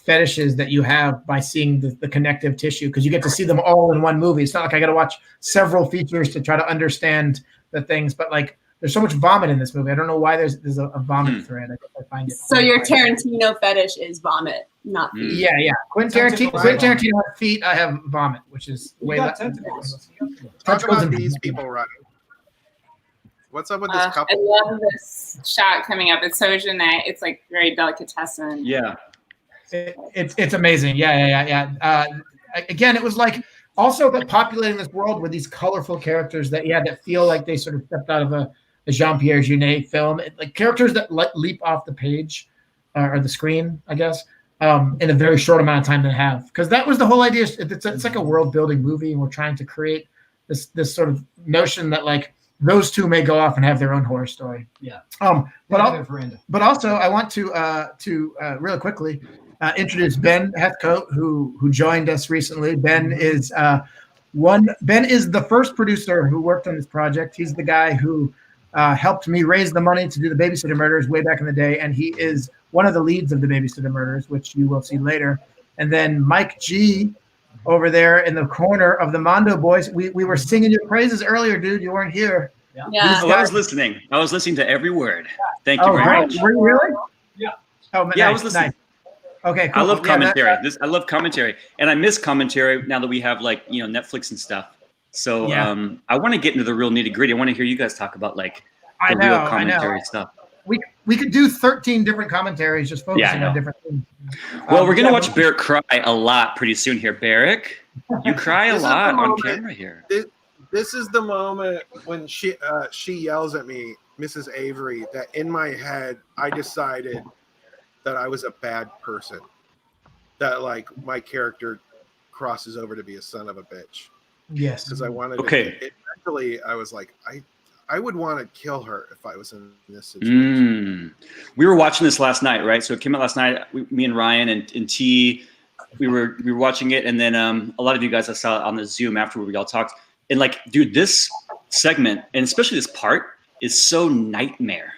fetishes that you have by seeing the connective tissue, because you get to see them all in one movie. It's not like I got to watch several features to try to understand the things, but like there's so much vomit in this movie. I don't know why there's a vomit thread. I find it. So your Tarantino fetish is vomit, not feet. Yeah. Quentin Tarantino has feet. I have vomit, which is way less. Talk about these people running. What's up with this couple? I love this shot coming up. It's so Jeanette. It's like very delicatessen. Yeah. It's amazing. Yeah. Again, it was like also that populating this world with these colorful characters that feel like they sort of stepped out of a Jean-Pierre Jeunet film, like characters that leap off the page or the screen, I guess, in a very short amount of time to have. Because that was the whole idea. It's like a world-building movie, and we're trying to create this sort of notion that like those two may go off and have their own horror story. Yeah. But also I want to really quickly introduce Ben Heathcote, who joined us recently. Ben is the first producer who worked on this project. He's the guy who helped me raise the money to do the Babysitter Murders way back in the day, and he is one of the leads of the Babysitter Murders, which you will see later. And then Mike G over there in the corner of the Mondo Boys. We were singing your praises earlier, dude. You weren't here. Yeah. I was listening. I was listening to every word. Thank you very much. Were you really? Yeah. Oh, nice, I was listening. Nice. Okay, cool. I love commentary. I love commentary, and I miss commentary now that we have Netflix and stuff. So I want to get into the real nitty gritty. I want to hear you guys talk about real commentary stuff. We could do 13 different commentaries, just focusing on different things. Well, we're gonna watch Barak cry a lot pretty soon here. Barak, you cry a lot on camera here. This is the moment when she yells at me, Mrs. Avery, that in my head I decided that I was a bad person, that like my character crosses over to be a son of a bitch. Yes, because I wanted. Okay. Eventually, I was like, I would want to kill her if I was in this situation. We were watching this last night, right? So it came out last night. Me and Ryan and T, we were watching it, and then a lot of you guys I saw on the Zoom afterward. We all talked, and like, dude, this segment and especially this part is so nightmare.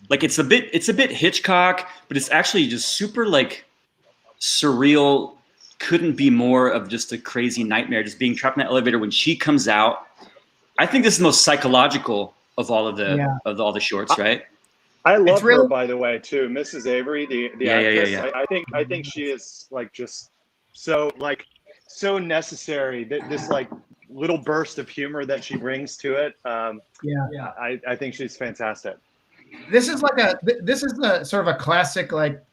Like it's a bit Hitchcock, but it's actually just super like surreal. Couldn't be more of just a crazy nightmare, just being trapped in that elevator when she comes out. I think this is the most psychological of all of the all the shorts, right? I love It's really- her, by the way, too, Mrs. Avery, the actress. I think she is like just so necessary. This like little burst of humor that she brings to it. I think she's fantastic. This is a sort of a classic, like,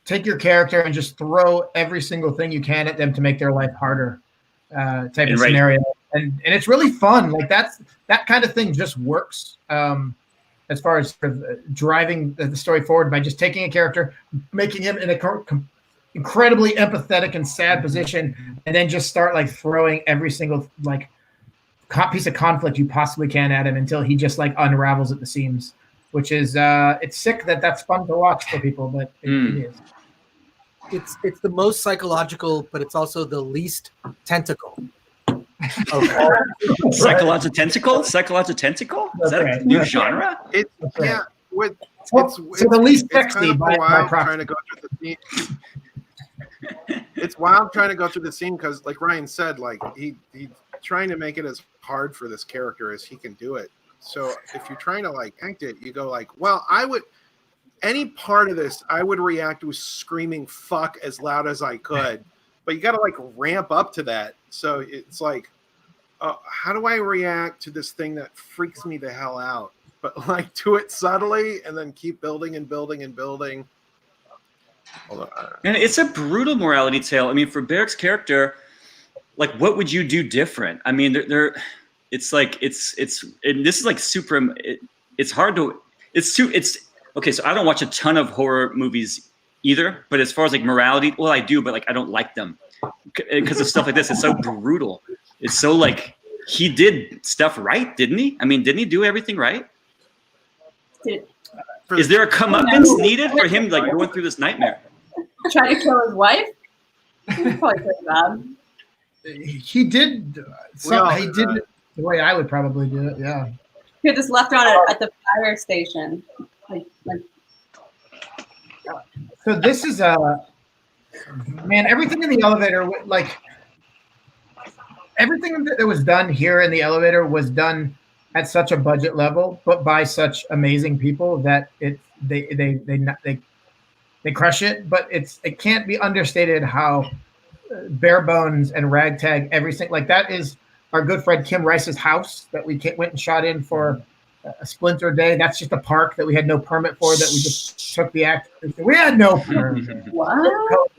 take your character and just throw every single thing you can at them to make their life harder type of scenario. And it's really fun. Like that kind of thing just works as far as sort of driving the story forward by just taking a character, making him in a incredibly empathetic and sad position, and then just start like throwing every single like piece of conflict you possibly can at him until he just like unravels at the seams, which is it's sick that's fun to watch for people, but it is. It's the most psychological, but it's also the least tentacle. Psychological tentacle? Psychological tentacle? Is that a new genre? It's the least sexy by trying to go through the scene. It's wild trying to go through the scene because, like Ryan said, like he's trying to make it as hard for this character as he can do it. So if you're trying to like act it, you go like, well, any part of this, I would react with screaming "fuck" as loud as I could, but you got to like ramp up to that. So it's like, how do I react to this thing that freaks me the hell out? But like do it subtly and then keep building and building and building. And it's a brutal morality tale. I mean, for Barak's character, like, what would you do different? I mean, it's and this is like super. It's hard to. It's okay. So I don't watch a ton of horror movies either. But as far as like morality, well, I do, but like I don't like them because of stuff like this. It's so brutal. It's so like he did stuff right, didn't he? I mean, didn't he do everything right? Is there a comeuppance needed for him like going through this nightmare? Try to kill his wife? He's probably pretty bad. He did he did it the way I would probably do it, yeah. He just left her on at the fire station. So this is man, everything in the elevator, like everything that was done here in the elevator was done at such a budget level, but by such amazing people that they crush it. But it can't be understated how bare bones and ragtag everything like that is. Our good friend Kim Rice's house that we went and shot in for a Splinter Day. That's just a park that we had no permit for, that we just took the act. We had no permit. What?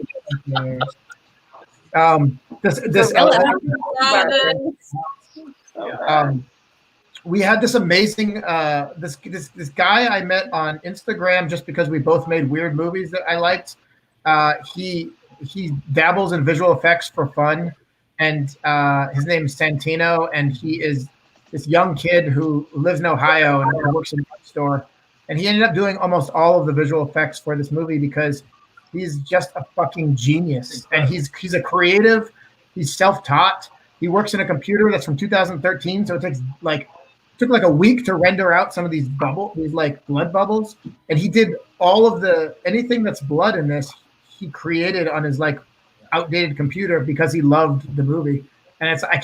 This we had this amazing this guy I met on Instagram just because we both made weird movies that I liked. He dabbles in visual effects for fun, and his name is Santino, and he is this young kid who lives in Ohio and works in a bookstore. And he ended up doing almost all of the visual effects for this movie because he's just a fucking genius. And he's a creative. He's self-taught. He works in a computer that's from 2013, so it took like a week to render out some of these like blood bubbles. And he did all of anything that's blood in this, he created on his like outdated computer because he loved the movie. And he's like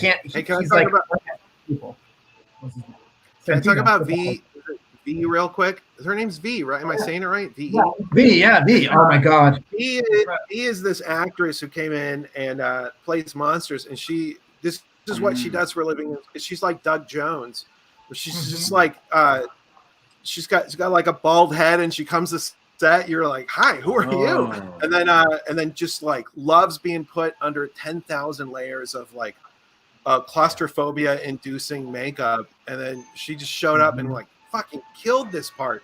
people. Can I talk about V real quick? Her name's V, right? Am I saying it right? V. V. Oh my God. V is this actress who came in and plays monsters, and this is what she does for a living. She's like Doug Jones. She's just like she's got like a bald head, and she comes to set. You're like, hi, who are you? And then just like loves being put under 10,000 layers of like claustrophobia inducing makeup, and then she just showed up and like fucking killed this part.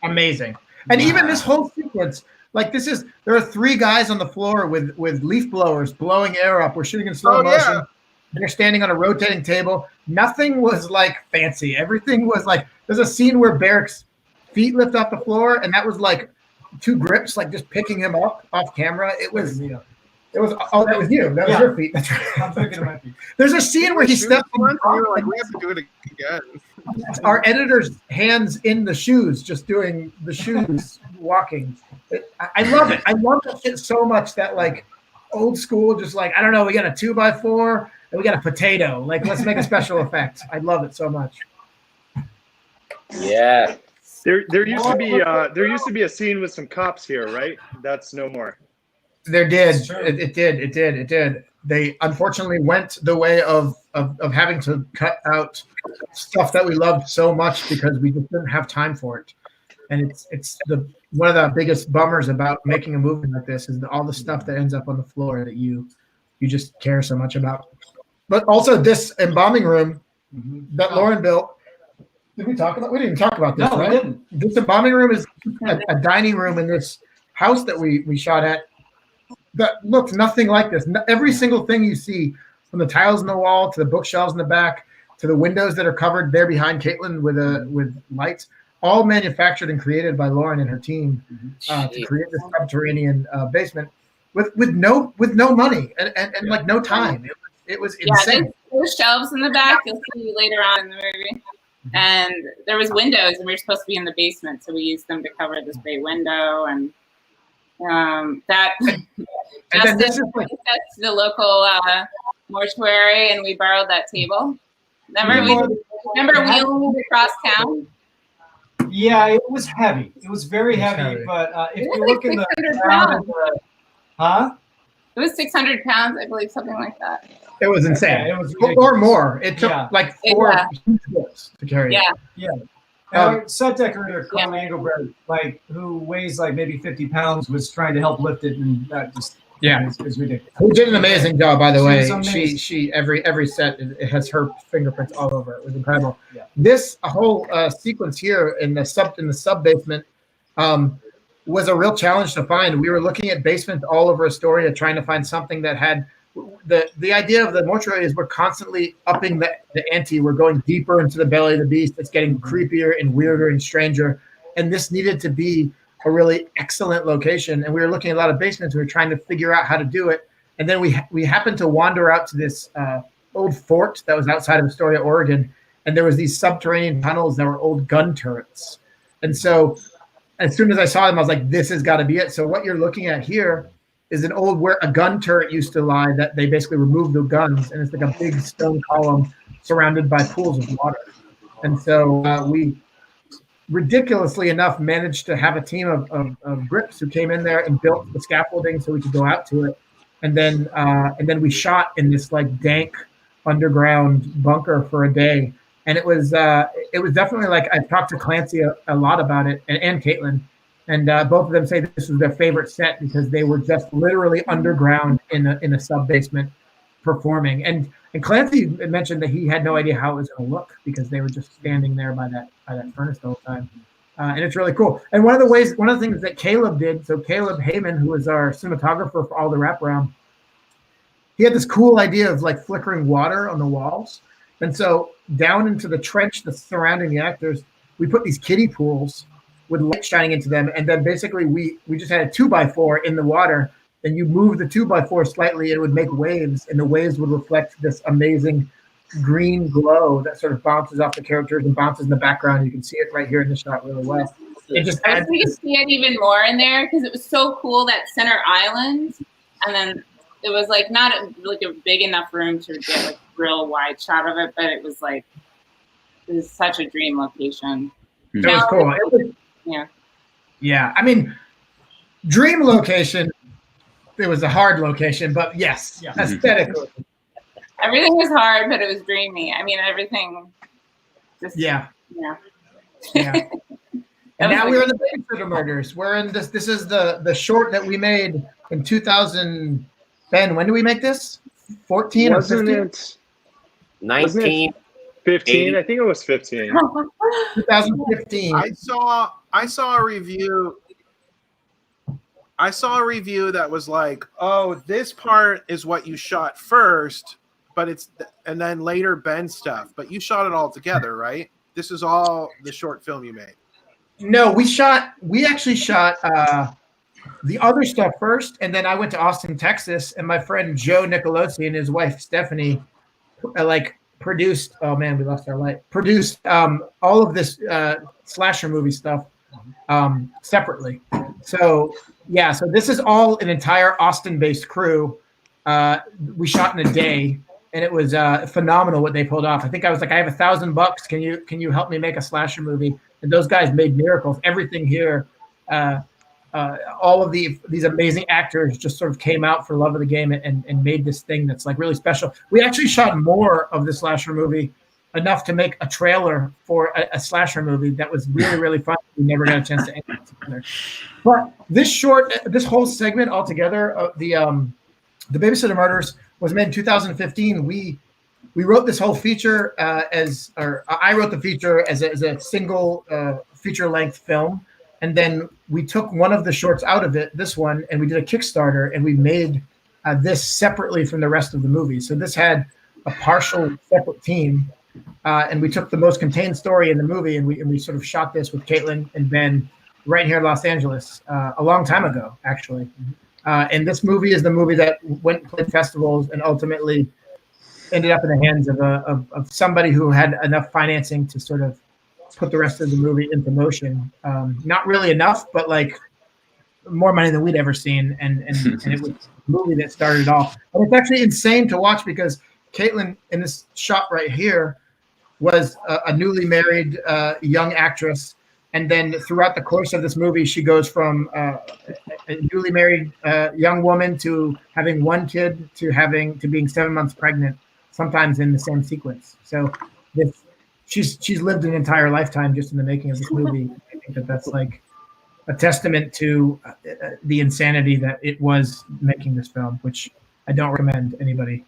Amazing. And even this whole sequence, like there are 3 guys on the floor with leaf blowers blowing air up. We're shooting in slow motion. Yeah. They're standing on a rotating table. Nothing was like fancy. Everything was like, there's a scene where Barak's feet lift off the floor, and that was like 2 grips, like just picking him up off camera. It was that was you. That was your feet. That's right. I'm thinking of my feet. There's a scene where he steps in the car, like, we have to do it again. Our editor's hands in the shoes, just doing the shoes walking. I love it. I love that shit so much that like old school, just like, I don't know, we got a 2x4 and we got a potato. Like, let's make a special effect. I love it so much. Yeah. There used to be a scene with some cops here, right? That's no more. There did. It did. They unfortunately went the way of having to cut out stuff that we loved so much because we just didn't have time for it. And it's one of the biggest bummers about making a movie like this is all the stuff that ends up on the floor that you just care so much about. But also this embalming room that Lauren built. Did we talk about? We didn't talk about this, right? We didn't. This embalming room is a dining room in this house that we shot at that looks nothing like this. Every single thing you see, from the tiles in the wall to the bookshelves in the back to the windows that are covered there behind Caitlin with lights, all manufactured and created by Lauren and her team to create this subterranean basement with no money and like no time. It was insane. There's shelves in the back. You'll see later on in the movie. And there was windows, and we were supposed to be in the basement, so we used them to cover this big window. And that just to the local mortuary, and we borrowed that table. Remember wheeling it across town? Yeah, it was heavy. It was very heavy. But if you look in the it was 600 pounds, I believe, something like that. It was insane. Yeah, it was or more. It took like 4 trips to carry it. Yeah. Our set decorator, Carly Engelbert, who weighs maybe 50 pounds, was trying to help lift it, and that just is ridiculous. Who did an amazing job, by the way. She every set it has her fingerprints all over it. It was incredible. Yeah. This whole sequence here in the sub basement was a real challenge to find. We were looking at basements all over Astoria, trying to find something that had the idea of the mortuary is we're constantly upping the ante. We're going deeper into the belly of the beast. It's getting creepier and weirder and stranger. And this needed to be a really excellent location. And we were looking at a lot of basements. We were trying to figure out how to do it. And then we happened to wander out to this old fort that was outside of Astoria, Oregon. And there was these subterranean tunnels that were old gun turrets. And so as soon as I saw them, I was like, this has got to be it. So what you're looking at here is an old where a gun turret used to lie that they basically removed the guns, and it's like a big stone column surrounded by pools of water. And so we, ridiculously enough, managed to have a team of grips who came in there and built the scaffolding so we could go out to it. And then we shot in this dank underground bunker for a day. And it was definitely I've talked to Clancy a lot about it and Caitlin. And both of them say this was their favorite set because they were just literally underground in a sub basement performing. And Clancy mentioned that he had no idea how it was going to look because they were just standing there by that furnace the whole time. And it's really cool. And one of the things that Caleb did. So Caleb Heyman, who was our cinematographer for all the wraparound, he had this cool idea of flickering water on the walls. And so down into the trench that's surrounding the actors, we put these kiddie pools with light shining into them, and then basically we just had a 2x4 in the water, and you move the 2x4 slightly, it would make waves, and the waves would reflect this amazing green glow that sort of bounces off the characters and bounces in the background. You can see it right here in the shot really well. It just I think you could see it even more in there because it was so cool, that center island, and then it was not a big enough room to get a real wide shot of it, but it was such a dream location. It was cool. Yeah. I mean, dream location. It was a hard location, but yes, aesthetically. Everything was hard, but it was dreamy. I mean, everything. Just yeah. And now we're in the Babysitter Murders. We're in this. This is the short that we made in 2000. Ben, when did we make this? 14 or 15? Wasn't it 19? 15? I think it was 15. 2015. I saw a review. I saw a review that was oh, this part is what you shot first, and then later Ben stuff. But you shot it all together, right? This is all the short film you made. No, we actually shot the other stuff first, and then I went to Austin, Texas, and my friend Joe Nicolosi and his wife Stephanie produced. Oh man, we lost our light. Produced all of this slasher movie stuff separately. So this is all an entire Austin-based crew. We shot in a day, and it was phenomenal what they pulled off. I think I was I have $1,000. Can you help me make a slasher movie? and those guys made miracles. Everything here, all of these amazing actors just sort of came out for love of the game and made this thing that's like really special. We actually shot more of the slasher movie, enough to make a trailer for a slasher movie that was really, really fun. We never got a chance to end it together. But this whole segment altogether, the Babysitter Murders was made in 2015. We wrote this whole feature I wrote the feature as a single feature-length film, and then we took one of the shorts out of it, this one, and we did a Kickstarter, and we made this separately from the rest of the movie. So this had a partial separate team. And we took the most contained story in the movie, and we sort of shot this with Caitlin and Ben right here in Los Angeles a long time ago, actually. And this movie is the movie that went and played festivals and ultimately ended up in the hands of somebody who had enough financing to sort of put the rest of the movie into motion. Not really enough, but like more money than we'd ever seen. And it was a movie that started it all. And it's actually insane to watch because Caitlin in this shot right here was a newly married young actress, and then throughout the course of this movie, she goes from a newly married young woman to having one kid to being 7 months pregnant, sometimes in the same sequence. So she's lived an entire lifetime just in the making of this movie. I think that's like a testament to the insanity that it was making this film, which I don't recommend anybody.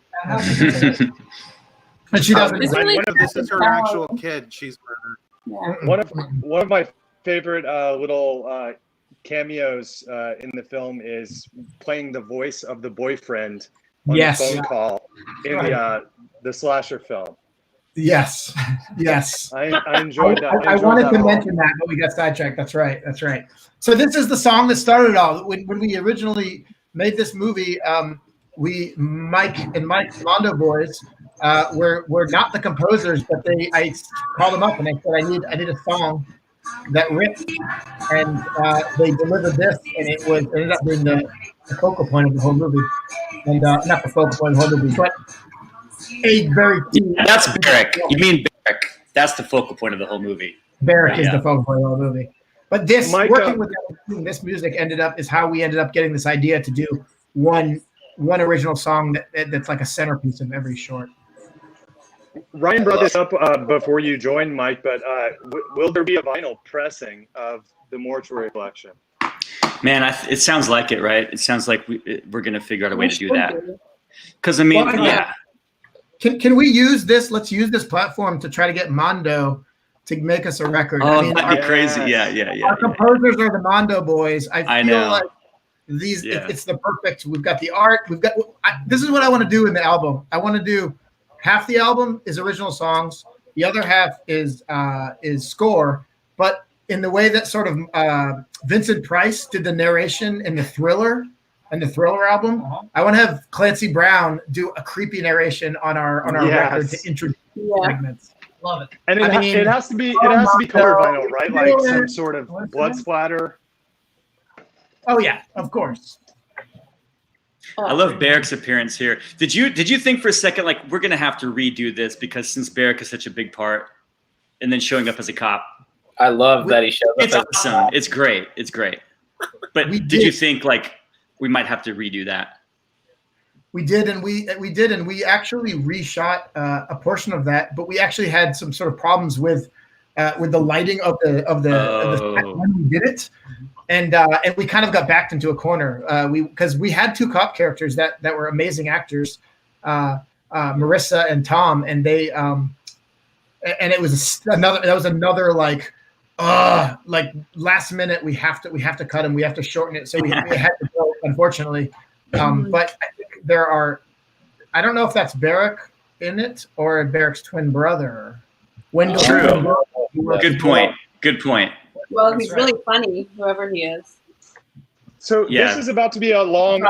And she doesn't. This is her actual kid. She's murdered. Yeah. One of my favorite little cameos in the film is playing the voice of the boyfriend on the phone call in the slasher film. Yes. I enjoyed that. I wanted to mention that, but we got sidetracked. That's right. So this is the song that started it all. When we originally made this movie, Mike and Mike's Mondo boys were not the composers, but I called them up and I said I need a song that ripped, and they delivered this, and it ended up being the focal point of the whole movie, and not the focal point of the whole movie, but a very that's Barak. You mean Barak? That's the focal point of the whole movie. Barak is the focal point of the whole movie. But this working with this music is how we ended up getting this idea to do one original song that's like a centerpiece of every short. Ryan brought this up before you joined, Mike, but will there be a vinyl pressing of the Mortuary Collection? Man, it sounds like it, right? It sounds like we're going to figure out a way to do that. Because, I mean, yeah. Can we use this? Let's use this platform to try to get Mondo to make us a record. Oh, that'd be crazy. Yeah. Our composers are the Mondo boys. I feel know. Like it's the perfect. We've got the art. This is what I want to do in the album. I want to do half the album is original songs. The other half is score. But in the way that sort of Vincent Price did the narration in the Thriller album, I want to have Clancy Brown do a creepy narration on our record to introduce segments. Love it. And it has to be color vinyl, right? Like some sort of blood splatter. Oh yeah, of course. I love Barak's appearance here. Did you think for a second like we're gonna have to redo this because since Barak is such a big part, and then showing up as a cop? I love that he showed up. It's awesome. It's great. But did you think like we might have to redo that? We did, and we actually reshot a portion of that, but we actually had some sort of problems with the lighting of the when we did it, and we kind of got backed into a corner. Because we had two cop characters that were amazing actors, Marissa and Tom, and they and it was another like last minute we have to cut him, we have to shorten it, so we had to go, unfortunately. But I think there are, I don't know if that's Barak in it or Barak's twin brother. Wendell. True. Good point. Well, he's really funny, whoever he is. So this is about to be a long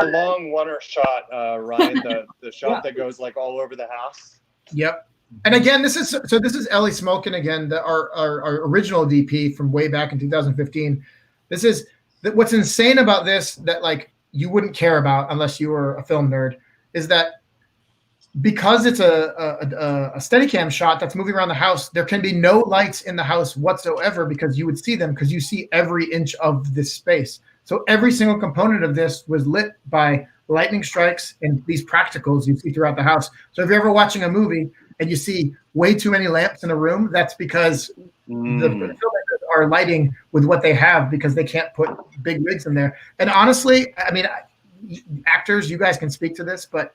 one-er shot, Ryan. The shot that goes like all over the house. Yep. And again, this is Ellie Smolkin again, our original DP from way back in 2015. This is what's insane about this that like you wouldn't care about unless you were a film nerd is that because it's a Steadicam shot that's moving around the house, there can be no lights in the house whatsoever because you would see them because you see every inch of this space. So every single component of this was lit by lightning strikes and these practicals you see throughout the house. So if you're ever watching a movie and you see way too many lamps in a room, that's because the filmmakers are lighting with what they have because they can't put big rigs in there. And honestly, I mean, actors, you guys can speak to this, but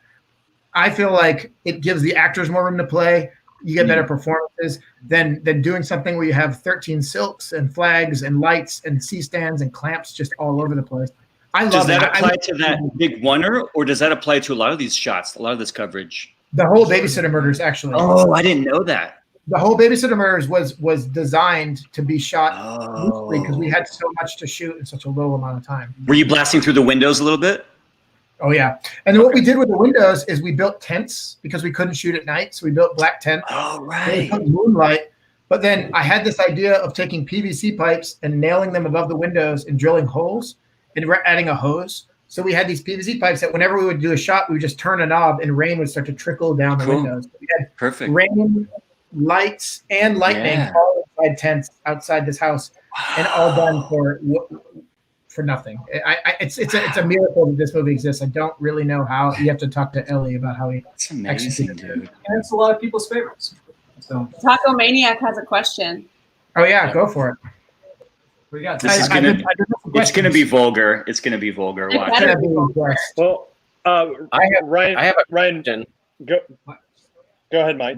I feel like it gives the actors more room to play. You get better performances than doing something where you have 13 silks and flags and lights and C-stands and clamps just all over the place. Does that apply to that big oneer, or does that apply to a lot of these shots, a lot of this coverage? The whole Babysitter Murders, actually. Oh, I didn't know that. The whole Babysitter Murders was designed to be shot because we had so much to shoot in such a little amount of time. Were you blasting through the windows a little bit? Oh, yeah. And then what we did with the windows is we built tents because we couldn't shoot at night. So we built black tents. Oh, right. Moonlight. But then I had this idea of taking PVC pipes and nailing them above the windows and drilling holes and adding a hose. So we had these PVC pipes that whenever we would do a shot, we would just turn a knob and rain would start to trickle down the windows. So we had perfect rain, lights, and lightning all inside tents outside this house, and all done for nothing. It's a miracle that this movie exists. I don't really know how. You have to talk to Ellie about how he executed it. And it's a lot of people's favorites. So Taco Maniac has a question. Oh yeah, go for it. We got this. It's gonna be vulgar. It's gonna be vulgar. Watch. Well, Ryan. Go ahead, Mike.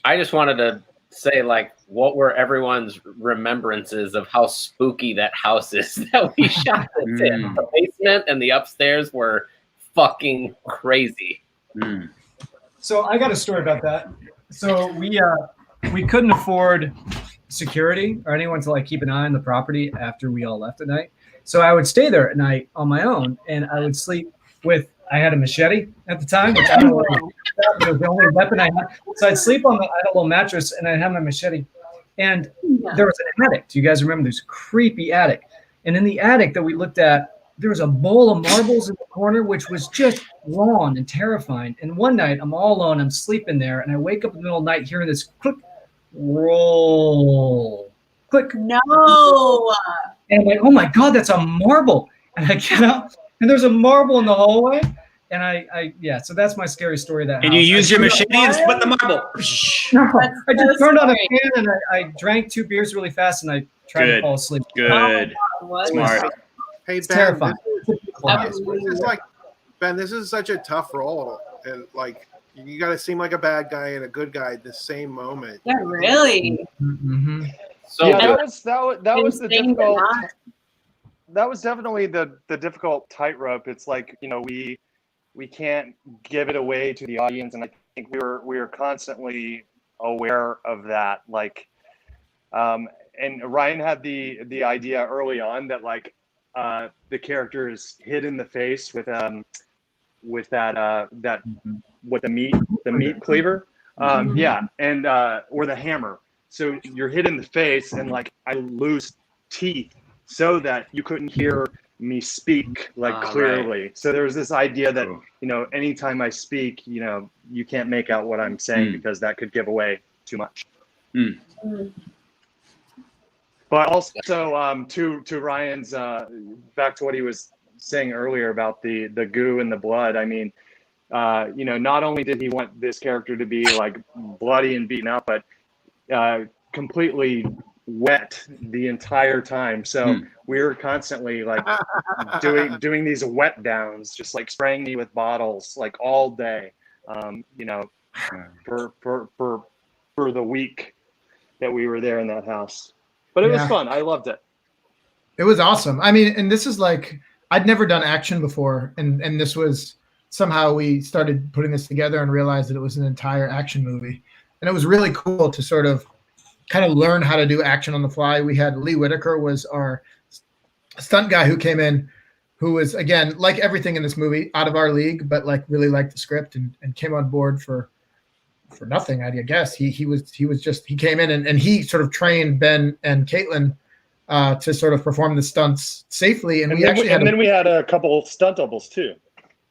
I just wanted to say, like, what were everyone's remembrances of how spooky that house is that we shot this in? The basement and the upstairs were fucking crazy. So I got a story about that. So we couldn't afford security or anyone to like keep an eye on the property after we all left at night. So I would stay there at night on my own, and I would sleep with. I had a machete at the time, which I don't know. It was the only weapon I had. So I'd sleep on I had a little mattress, and I'd have my machete. And there was an attic. Do you guys remember? There's a creepy attic. And in the attic that we looked at, there was a bowl of marbles in the corner, which was just wrong and terrifying. And one night, I'm all alone. I'm sleeping there, and I wake up in the middle of the night hearing this click, roll, click. No. And I'm like, oh my God, that's a marble. And I get up, and there's a marble in the hallway. And I so that's my scary story. That and you use your machete and split the marble. No, I just turned on a fan and I drank 2 beers really fast and I tried to fall asleep. Good. Smart. Hey, it's Ben, terrifying. This is such a tough role, and like you got to seem like a bad guy and a good guy at the same moment. Yeah, really. Mm-hmm. So yeah, that was the difficult. That was definitely the difficult tightrope. It's like, you know, we can't give it away to the audience, and I think we were constantly aware of that. Like, and Ryan had the idea early on that like the character is hit in the face with that with the meat cleaver, and or the hammer. So you're hit in the face, and like I lose teeth so that you couldn't hear me speak like clearly. Right. So there was this idea that, you know, anytime I speak, you know, you can't make out what I'm saying because that could give away too much. But also to Ryan's back to what he was saying earlier about the goo and the blood. I mean, you know, not only did he want this character to be like bloody and beaten up, but completely wet the entire time. So we were constantly like doing these wet downs, just like spraying me with bottles like all day, you know, for the week that we were there in that house. But it was fun. I loved it. It was awesome. I mean, and this is like, I'd never done action before. And this was somehow we started putting this together and realized that it was an entire action movie. And it was really cool to sort of kind of learn how to do action on the fly. We had Lee Whitaker was our stunt guy who came in, who was, again, like everything in this movie, out of our league, but like really liked the script and came on board for nothing, I guess. He came in and he sort of trained Ben and Caitlin to sort of perform the stunts safely. And we actually had a couple stunt doubles too.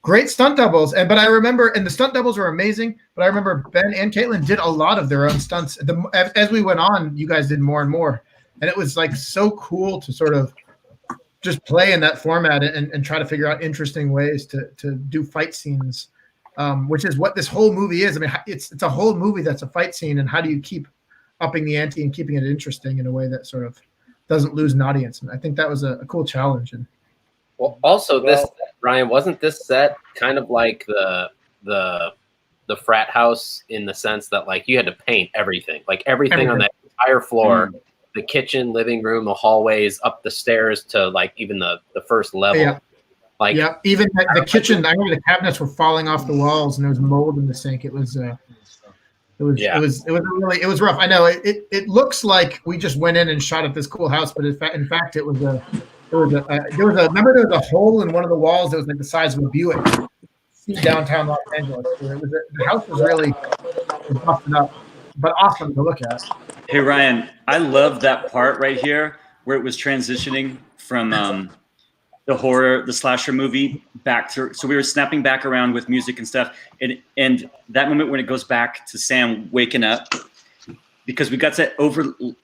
Great stunt doubles, but I remember, and the stunt doubles were amazing. But I remember Ben and Caitlin did a lot of their own stunts. As we went on, you guys did more and more, and it was like so cool to sort of just play in that format and try to figure out interesting ways to do fight scenes, which is what this whole movie is. I mean, it's a whole movie that's a fight scene, and how do you keep upping the ante and keeping it interesting in a way that sort of doesn't lose an audience? And I think that was a cool challenge. And well, also this, Ryan, wasn't this set kind of like the frat house in the sense that like you had to paint everything, like everything on that entire floor, the kitchen, living room, the hallways, up the stairs to like even the first level. Yeah. Like even the kitchen. I remember the cabinets were falling off the walls and there was mold in the sink. It was rough. I know it looks like we just went in and shot at this cool house, but in fact it was remember there was a hole in one of the walls that was like the size of a Buick. Downtown Los Angeles. The house was really busted up, but awesome to look at. Hey Ryan, I love that part right here where it was transitioning from the slasher movie back to. So we were snapping back around with music and stuff, and that moment when it goes back to Sam waking up, because we got to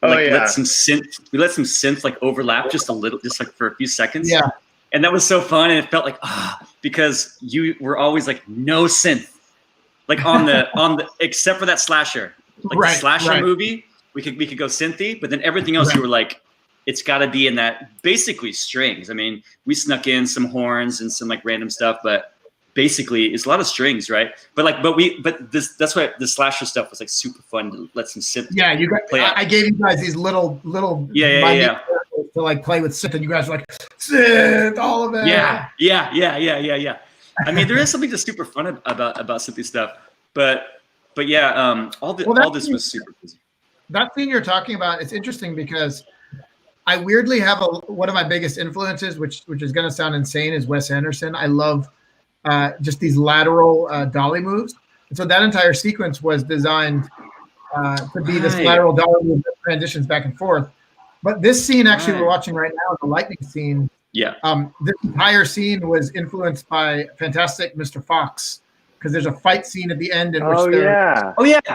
let some synth like overlap just a little, just like for a few seconds. Yeah. And that was so fun, and it felt like because you were always like no synth, like on the except for that slasher, like the slasher movie, we could go synthy, but then everything else you were like, it's got to be in that basically strings. I mean, we snuck in some horns and some like random stuff, but basically it's a lot of strings, right? But that's why the slasher stuff was like super fun to let some synth. Yeah, you guys, I gave you guys these little to like play with synth, and you guys were like synth, all of it. Yeah. I mean, there is something that's super fun about synthy stuff, but yeah, all this was super busy. That scene you're talking about, it's interesting because I weirdly have one of my biggest influences, which is going to sound insane, is Wes Anderson. I love just these lateral dolly moves. And so that entire sequence was designed to be this lateral dolly move that transitions back and forth. But this scene actually we're watching right now, the lightning scene. Yeah. This entire scene was influenced by Fantastic Mr. Fox, because there's a fight scene at the end in which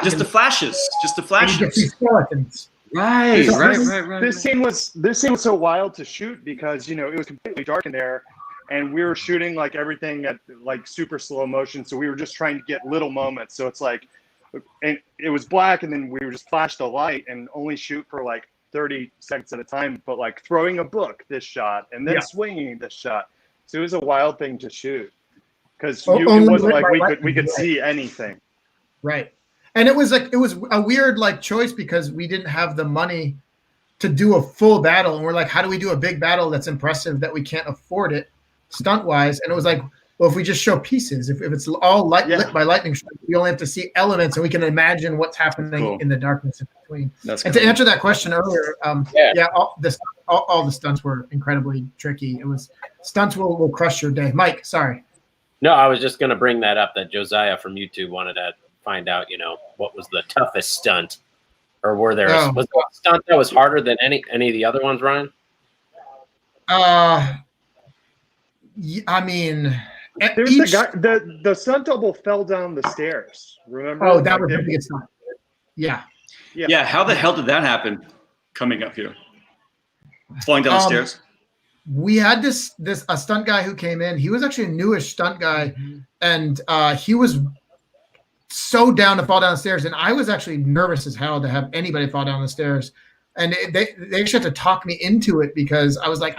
just the flashes. You get these skeletons. Right. This scene was so wild to shoot because it was completely dark in there, and we were shooting like everything at like super slow motion. So we were just trying to get little moments. So it's like, and it was black, and then we would just flash the light and only shoot for like 30 seconds at a time, but like throwing a book this shot and then swinging this shot. So it was a wild thing to shoot because it wasn't like we could see anything. Right. And it was a weird like choice because we didn't have the money to do a full battle, and we're like, how do we do a big battle that's impressive that we can't afford it stunt wise? And it was like, well, if we just show pieces, if it's all lit by lightning strikes, we only have to see elements, and we can imagine what's happening in the darkness in between. To answer that question earlier, all the stunts were incredibly tricky. It was stunts will crush your day. Mike, sorry. No, I was just going to bring that up, that Josiah from YouTube wanted to find out, what was the toughest stunt, or was there a stunt that was harder than any of the other ones, Ryan? I mean, there's the guy, the stunt double fell down the stairs. Remember? Oh, that was the biggest stunt. Yeah. How the hell did that happen? Coming up here, falling down the stairs. We had a stunt guy who came in. He was actually a newish stunt guy, and he was so down to fall down the stairs. And I was actually nervous as hell to have anybody fall down the stairs. And they actually had to talk me into it because I was like,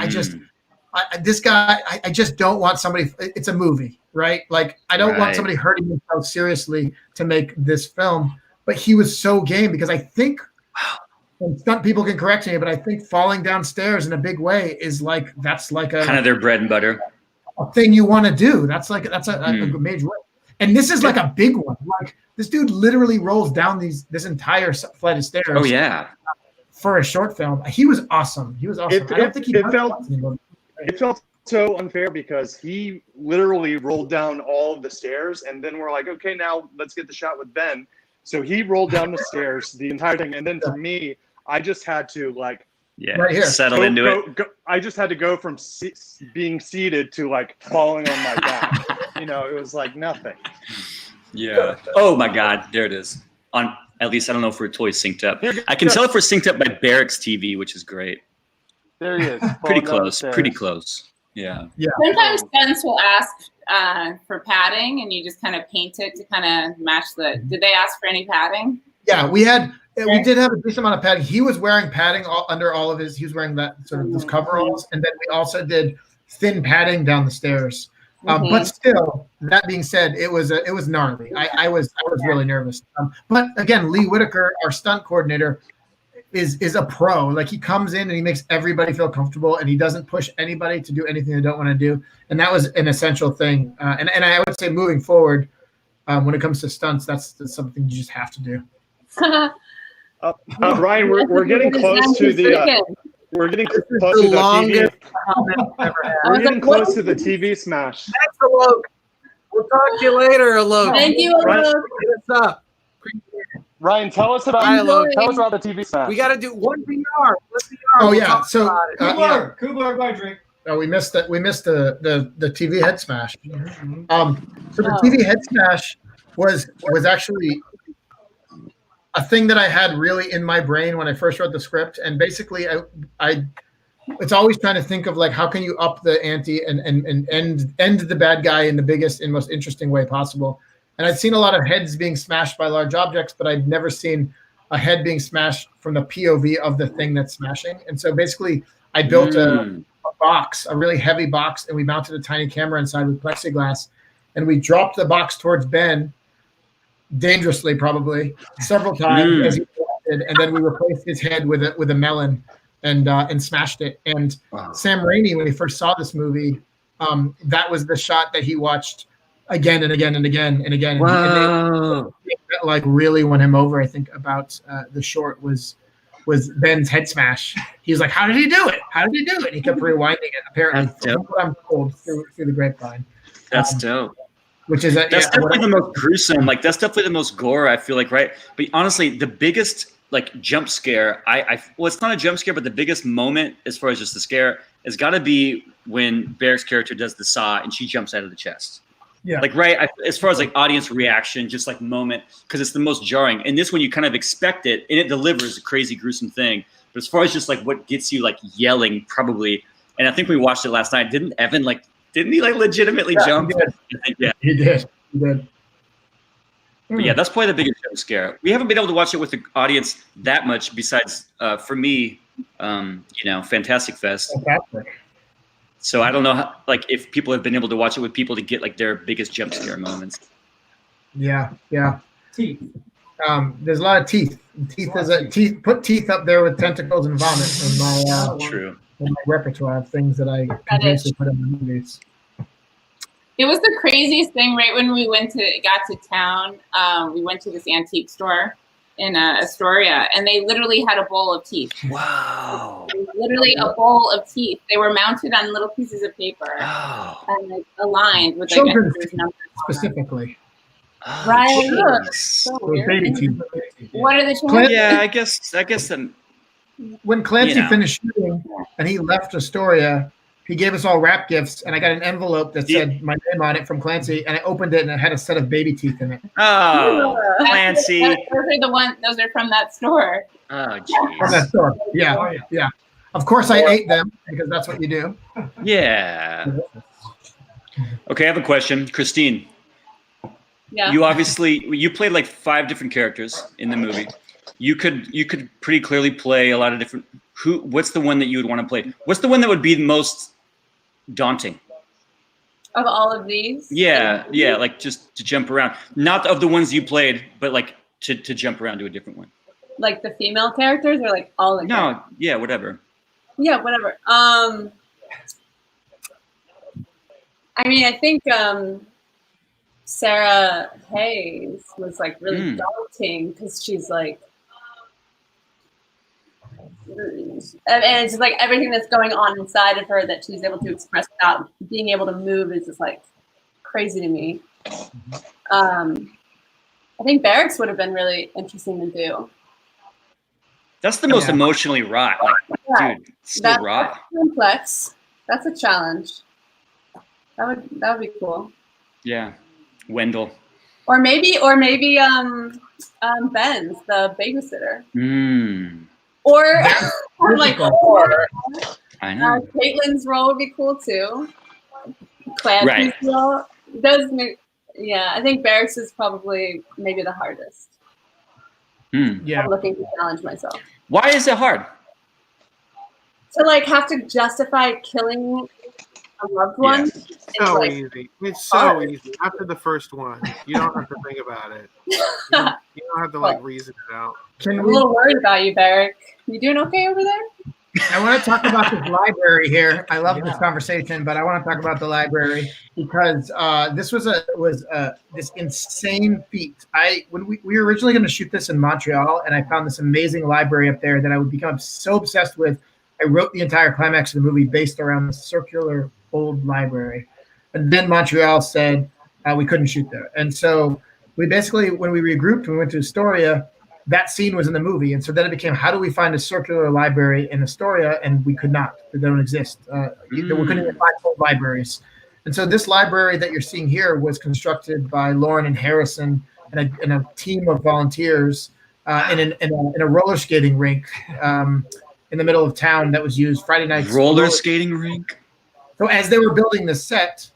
this guy, I just don't want somebody. It's a movie, right? Like I don't want somebody hurting himself seriously to make this film. But he was so game because I think, and stunt people can correct me, but I think falling downstairs in a big way is like that's like a kind of their bread and butter. A thing you want to do. That's a major way. And this is like a big one. Like this dude literally rolls down this entire flight of stairs. Oh yeah. For a short film, he was awesome. It felt so unfair because he literally rolled down all of the stairs, and then we're like, okay, now let's get the shot with Ben. So he rolled down the stairs, the entire thing, and then for me, I just had to like Yeah, right here. Settle into it. I just had to go from being seated to like falling on my back. You know, it was like nothing. Yeah. Oh my God, there it is. On at least I don't know if we're totally synced up. I can tell if we're synced up by Barak's TV, which is great. There he is. Pretty close. Pretty close. Yeah. Yeah. Sometimes stunts will ask for padding, and you just kind of paint it to kind of match the. Did they ask for any padding? Yeah, we did have a decent amount of padding. He was wearing padding under all of his. He was wearing that sort of those coveralls, and then we also did thin padding down the stairs. But still, that being said, it was gnarly. I was really nervous. But again, Lee Whitaker, our stunt coordinator, is a pro. Like, he comes in and he makes everybody feel comfortable, and he doesn't push anybody to do anything they don't want to do. And that was an essential thing. And I would say moving forward, when it comes to stunts, that's something you just have to do. Ryan, we're getting close to the. We're getting close to the TV. We're getting close to the TV smash. Thanks, Alok. We'll talk to you later, Alok. Thank you, Alok. What's up? Ryan, tell us about the TV smash. We got to do one VR. Oh yeah, so Kubler, buy drink. we missed the TV head smash. So the TV head smash was actually a thing that I had really in my brain when I first wrote the script, and basically I it's always trying to think of like, how can you up the ante and end the bad guy in the biggest and most interesting way possible. And I'd seen a lot of heads being smashed by large objects, but I'd never seen a head being smashed from the POV of the thing that's smashing. And so basically I built a box, a really heavy box, and we mounted a tiny camera inside with plexiglass, and we dropped the box towards Ben, dangerously probably, several times as he did, and then we replaced his head with a melon and smashed it. And Sam Raimi, when he first saw this movie, that was the shot that he watched again and again and again and again. Wow. And that like really won him over, I think, about the short was Ben's head smash. He was like, how did he do it? How did he do it? And he kept rewinding it, apparently, from what I'm told through the grapevine. That's dope. Which is definitely the most gruesome. Like, that's definitely the most gore, I feel like, right? But honestly, the biggest like jump scare, well, it's not a jump scare, but the biggest moment as far as just the scare has got to be when Barak's character does the saw and she jumps out of the chest. Yeah. Like, right, as far as like audience reaction, just like moment, because it's the most jarring. And this one, you kind of expect it, and it delivers a crazy, gruesome thing. But as far as just like what gets you like yelling, probably, and I think we watched it last night. Didn't Evan didn't he like legitimately jump? He did. But yeah, that's probably the biggest jump scare. We haven't been able to watch it with the audience that much, besides for me, Fantastic Fest. Fantastic. So I don't know how, like, if people have been able to watch it with people to get like their biggest jump scare moments. Yeah. Teeth. There's a lot of teeth. Put teeth up there with tentacles and vomit in my in my repertoire of things that I continuously put in my movies. It was the craziest thing. Right when we got to town, we went to this antique store in Astoria, and they literally had a bowl of teeth. Wow! Literally a bowl of teeth. They were mounted on little pieces of paper and like, aligned with like numbers specifically. Right. So weird. What are the chances? Yeah, I guess that. When Clancy finished shooting and he left Astoria, he gave us all wrap gifts, and I got an envelope that said my name on it from Clancy, and I opened it, and it had a set of baby teeth in it. Oh, Clancy! Those are from that store. Oh, jeez. From that store, yeah. Of course, I ate them because that's what you do. Yeah. Okay, I have a question, Christine. Yeah. You played like 5 different characters in the movie. You could pretty clearly play a lot of different. What's the one that you would want to play? What's the one that would be the most daunting? Of all of these? Yeah, like just to jump around. Not of the ones you played, but like to jump around to a different one. Like the female characters, or like all the characters? Yeah, whatever. Yeah, whatever. I mean, I think Sarah Hayes was like really daunting because she's like, and it's just like everything that's going on inside of her that she's able to express without being able to move is just like crazy to me. I think Barak's would have been really interesting to do. That's the most emotionally wrought. Like, dude, so raw. That's complex. That's a challenge. That would be cool. Yeah, Wendell. Or maybe Ben's the babysitter. Or like I know. Caitlin's role would be cool too. Clancy's role does make. Yeah, I think Barak's is probably maybe the hardest. Yeah, I'm looking to challenge myself. Why is it hard? To like have to justify killing a loved one. Yeah. So easy. It's so easy. After the first one, you don't have to think about it. You don't have to like reason it out. I'm a little worried about you, Barak. You doing okay over there? I want to talk about this library here. I love this conversation, but I want to talk about the library because this was this insane feat. When we were originally going to shoot this in Montreal, and I found this amazing library up there that I would become so obsessed with. I wrote the entire climax of the movie based around the circular old library, and then Montreal said we couldn't shoot there, and so we basically, when we regrouped, we went to Astoria. That scene was in the movie, and so then it became, how do we find a circular library in Astoria? And we could not. They don't exist. We couldn't even find old libraries. And so this library that you're seeing here was constructed by Lauren and Harrison and a team of volunteers in a roller skating rink in the middle of town that was used Friday nights. Roller skating rink? So as they were building this set,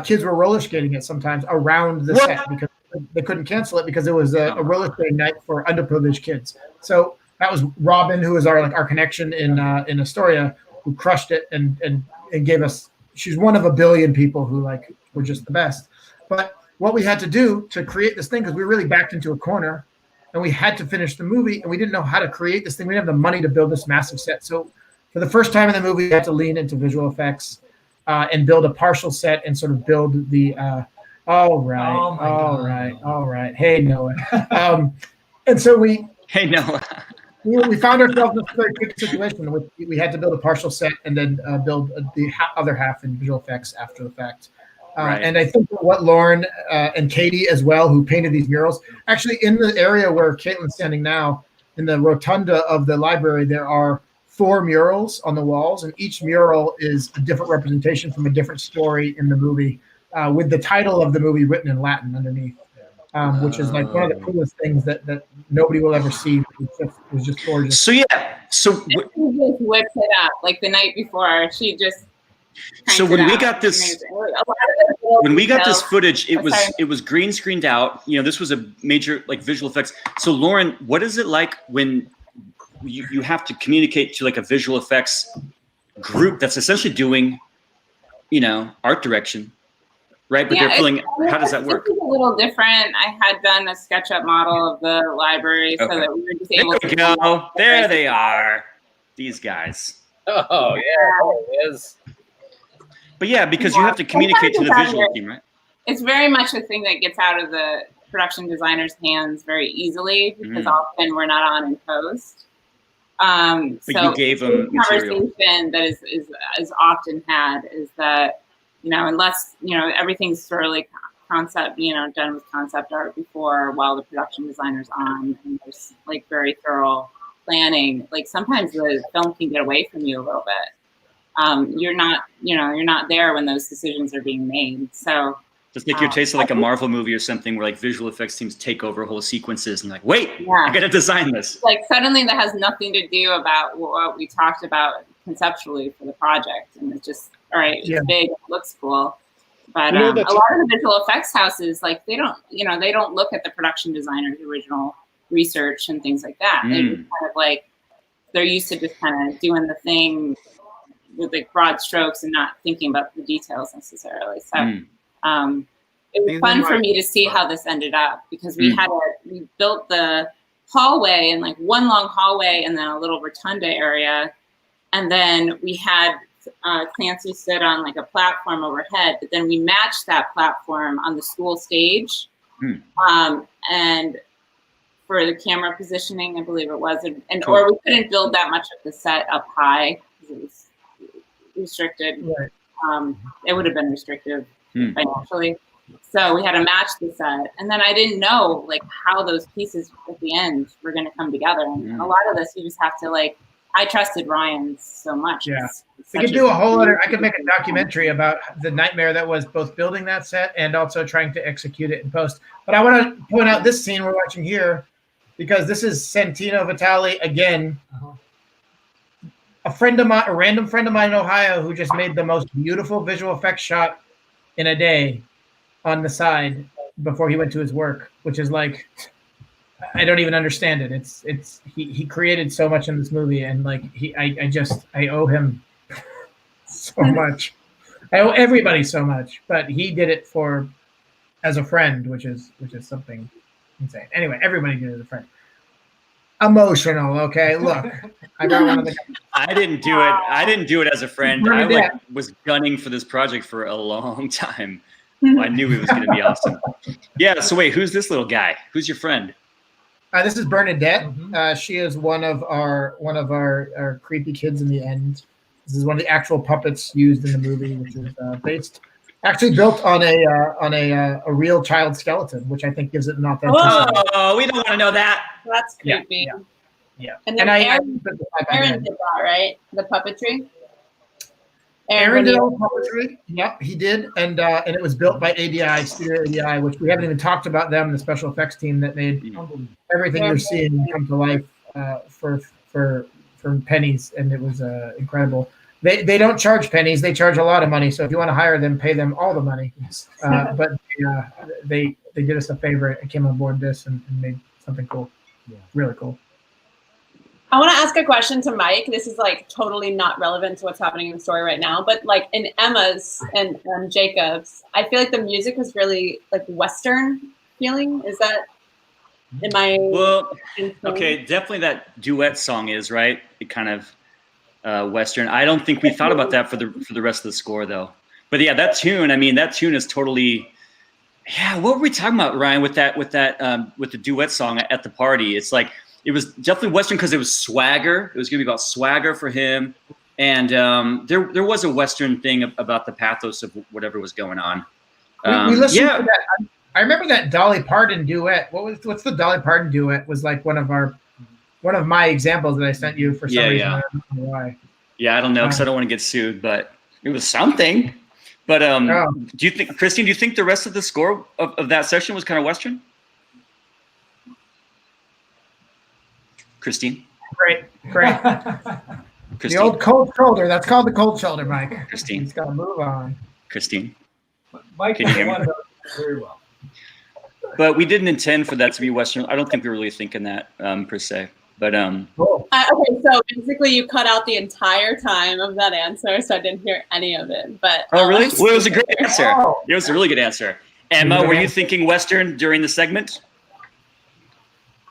kids were roller skating it sometimes around the set because they couldn't cancel it because it was a roller skating night for underprivileged kids. So that was Robin, who is our connection in Astoria, who crushed it and gave us. She's one of a billion people who were just the best. But what we had to do to create this thing, because we really backed into a corner, and we had to finish the movie, and we didn't know how to create this thing. We didn't have the money to build this massive set. So for the first time in the movie, we had to lean into visual effects and build a partial set and sort of build the. All right. Hey, Noah. And so we found ourselves in a very tricky situation in which we had to build a partial set and then build the other half in visual effects after the fact. And I think what Lauren and Katie as well, who painted these murals, actually in the area where Caitlin's standing now, in the rotunda of the library, there are 4 murals on the walls, and each mural is a different representation from a different story in the movie. With the title of the movie written in Latin underneath, which is like one of the coolest things that nobody will ever see. It was just gorgeous. So she just whipped it up like the night before. She just. So when we got this footage, it was green screened out. You know, this was a major visual effects. So Lauren, what is it like when you have to communicate to a visual effects group that's essentially doing, art direction? Right, but they're feeling. How does that work? It's a little different. I had done a SketchUp model of the library so that we were just able to. Go. There they are, these guys. Oh yeah, it is. But yeah, because you have to communicate to the visual team, right? It's very much a thing that gets out of the production designer's hands very easily because often we're not on in post. But so you gave them the conversation that is often had is that. Unless, everything's sort of concept, done with concept art before while the production designer's on and there's very thorough planning, sometimes the film can get away from you a little bit. You're not there when those decisions are being made. So just like your taste of a Marvel movie or something where visual effects teams take over whole sequences and wait, I gotta design this. Suddenly that has nothing to do about what we talked about conceptually for the project. And it's just, all right, it's big, it looks cool. But a lot of the visual effects houses, they don't look at the production designer's original research and things like that. They just kind of they're used to just kind of doing the thing with broad strokes and not thinking about the details necessarily. So it was fun for me to see how this ended up because we built the hallway and one long hallway and then a little rotunda area. And then we had Clancy stood on a platform overhead, but then we matched that platform on the school stage. And for the camera positioning, I believe it was, or we couldn't build that much of the set up high because it was restricted. Right. It would have been restrictive financially. So we had to match the set. And then I didn't know how those pieces at the end were going to come together. And a lot of this, you just have to I trusted Ryan so much. Yeah. He's We such could do a whole other, I could make a documentary about the nightmare that was both building that set and also trying to execute it in post. But I want to point out this scene we're watching here, because this is Santino Vitale again. A random friend of mine in Ohio who just made the most beautiful visual effects shot in a day on the side before he went to his work, which is like, I don't even understand it. He created so much in this movie, and like I owe him so much. I owe everybody so much, but he did it as a friend, which is something insane. Anyway, everybody did it as a friend. Emotional, okay. Look, I got one of the. I didn't do it. I didn't do it as a friend. I was gunning for this project for a long time. I knew it was going to be awesome. Yeah. So wait, who's this little guy? Who's your friend? This is Bernadette. She is one of our creepy kids in the end. This is one of the actual puppets used in the movie, which is built on a real child skeleton, which I think gives it an authenticity. Oh, we don't want to know that. That's creepy. Yeah. And then Aaron did that, right? The puppetry. Aaron did all the puppetry. Yep, he did, and it was built by ADI, Studio ADI, which we haven't even talked about them, the special effects team that made everything you're seeing come to life for pennies, and it was incredible. They don't charge pennies; they charge a lot of money. So if you want to hire them, pay them all the money. But they did us a favor and came on board this and made something cool. Yeah, really cool. I want to ask a question to Mike. This is like totally not relevant to what's happening in the story right now, but like in Emma's and Jacob's, I feel like the music was really like Western feeling. Is that in my okay, definitely that duet song is right. It kind of Western. I don't think we thought about that for the rest of the score though. But yeah, that tune. I mean, that tune is totally. Yeah, what were we talking about, Ryan? With the duet song at the party, it's like. It was definitely Western because it was swagger. It was going to be about swagger for him. And there was a Western thing about the pathos of whatever was going on. We listened to that. I remember that Dolly Parton duet. What's the Dolly Parton duet? Was like one of my examples that I sent you for some reason. I don't know why. Yeah, I don't know because I don't want to get sued, but it was something. But do you think, Christine? Do you think the rest of the score of that section was kind of Western? Christine? Great. Christine. The old cold shoulder. That's called the cold shoulder, Mike. Christine. He's got to move on. Christine. Mike can you hear me? Very well. But we didn't intend for that to be Western. I don't think we were really thinking that per se. But okay, so basically you cut out the entire time of that answer, so I didn't hear any of it. But oh, really? Well, it was a great answer. It was a really good answer. Emma, were you thinking Western during the segment?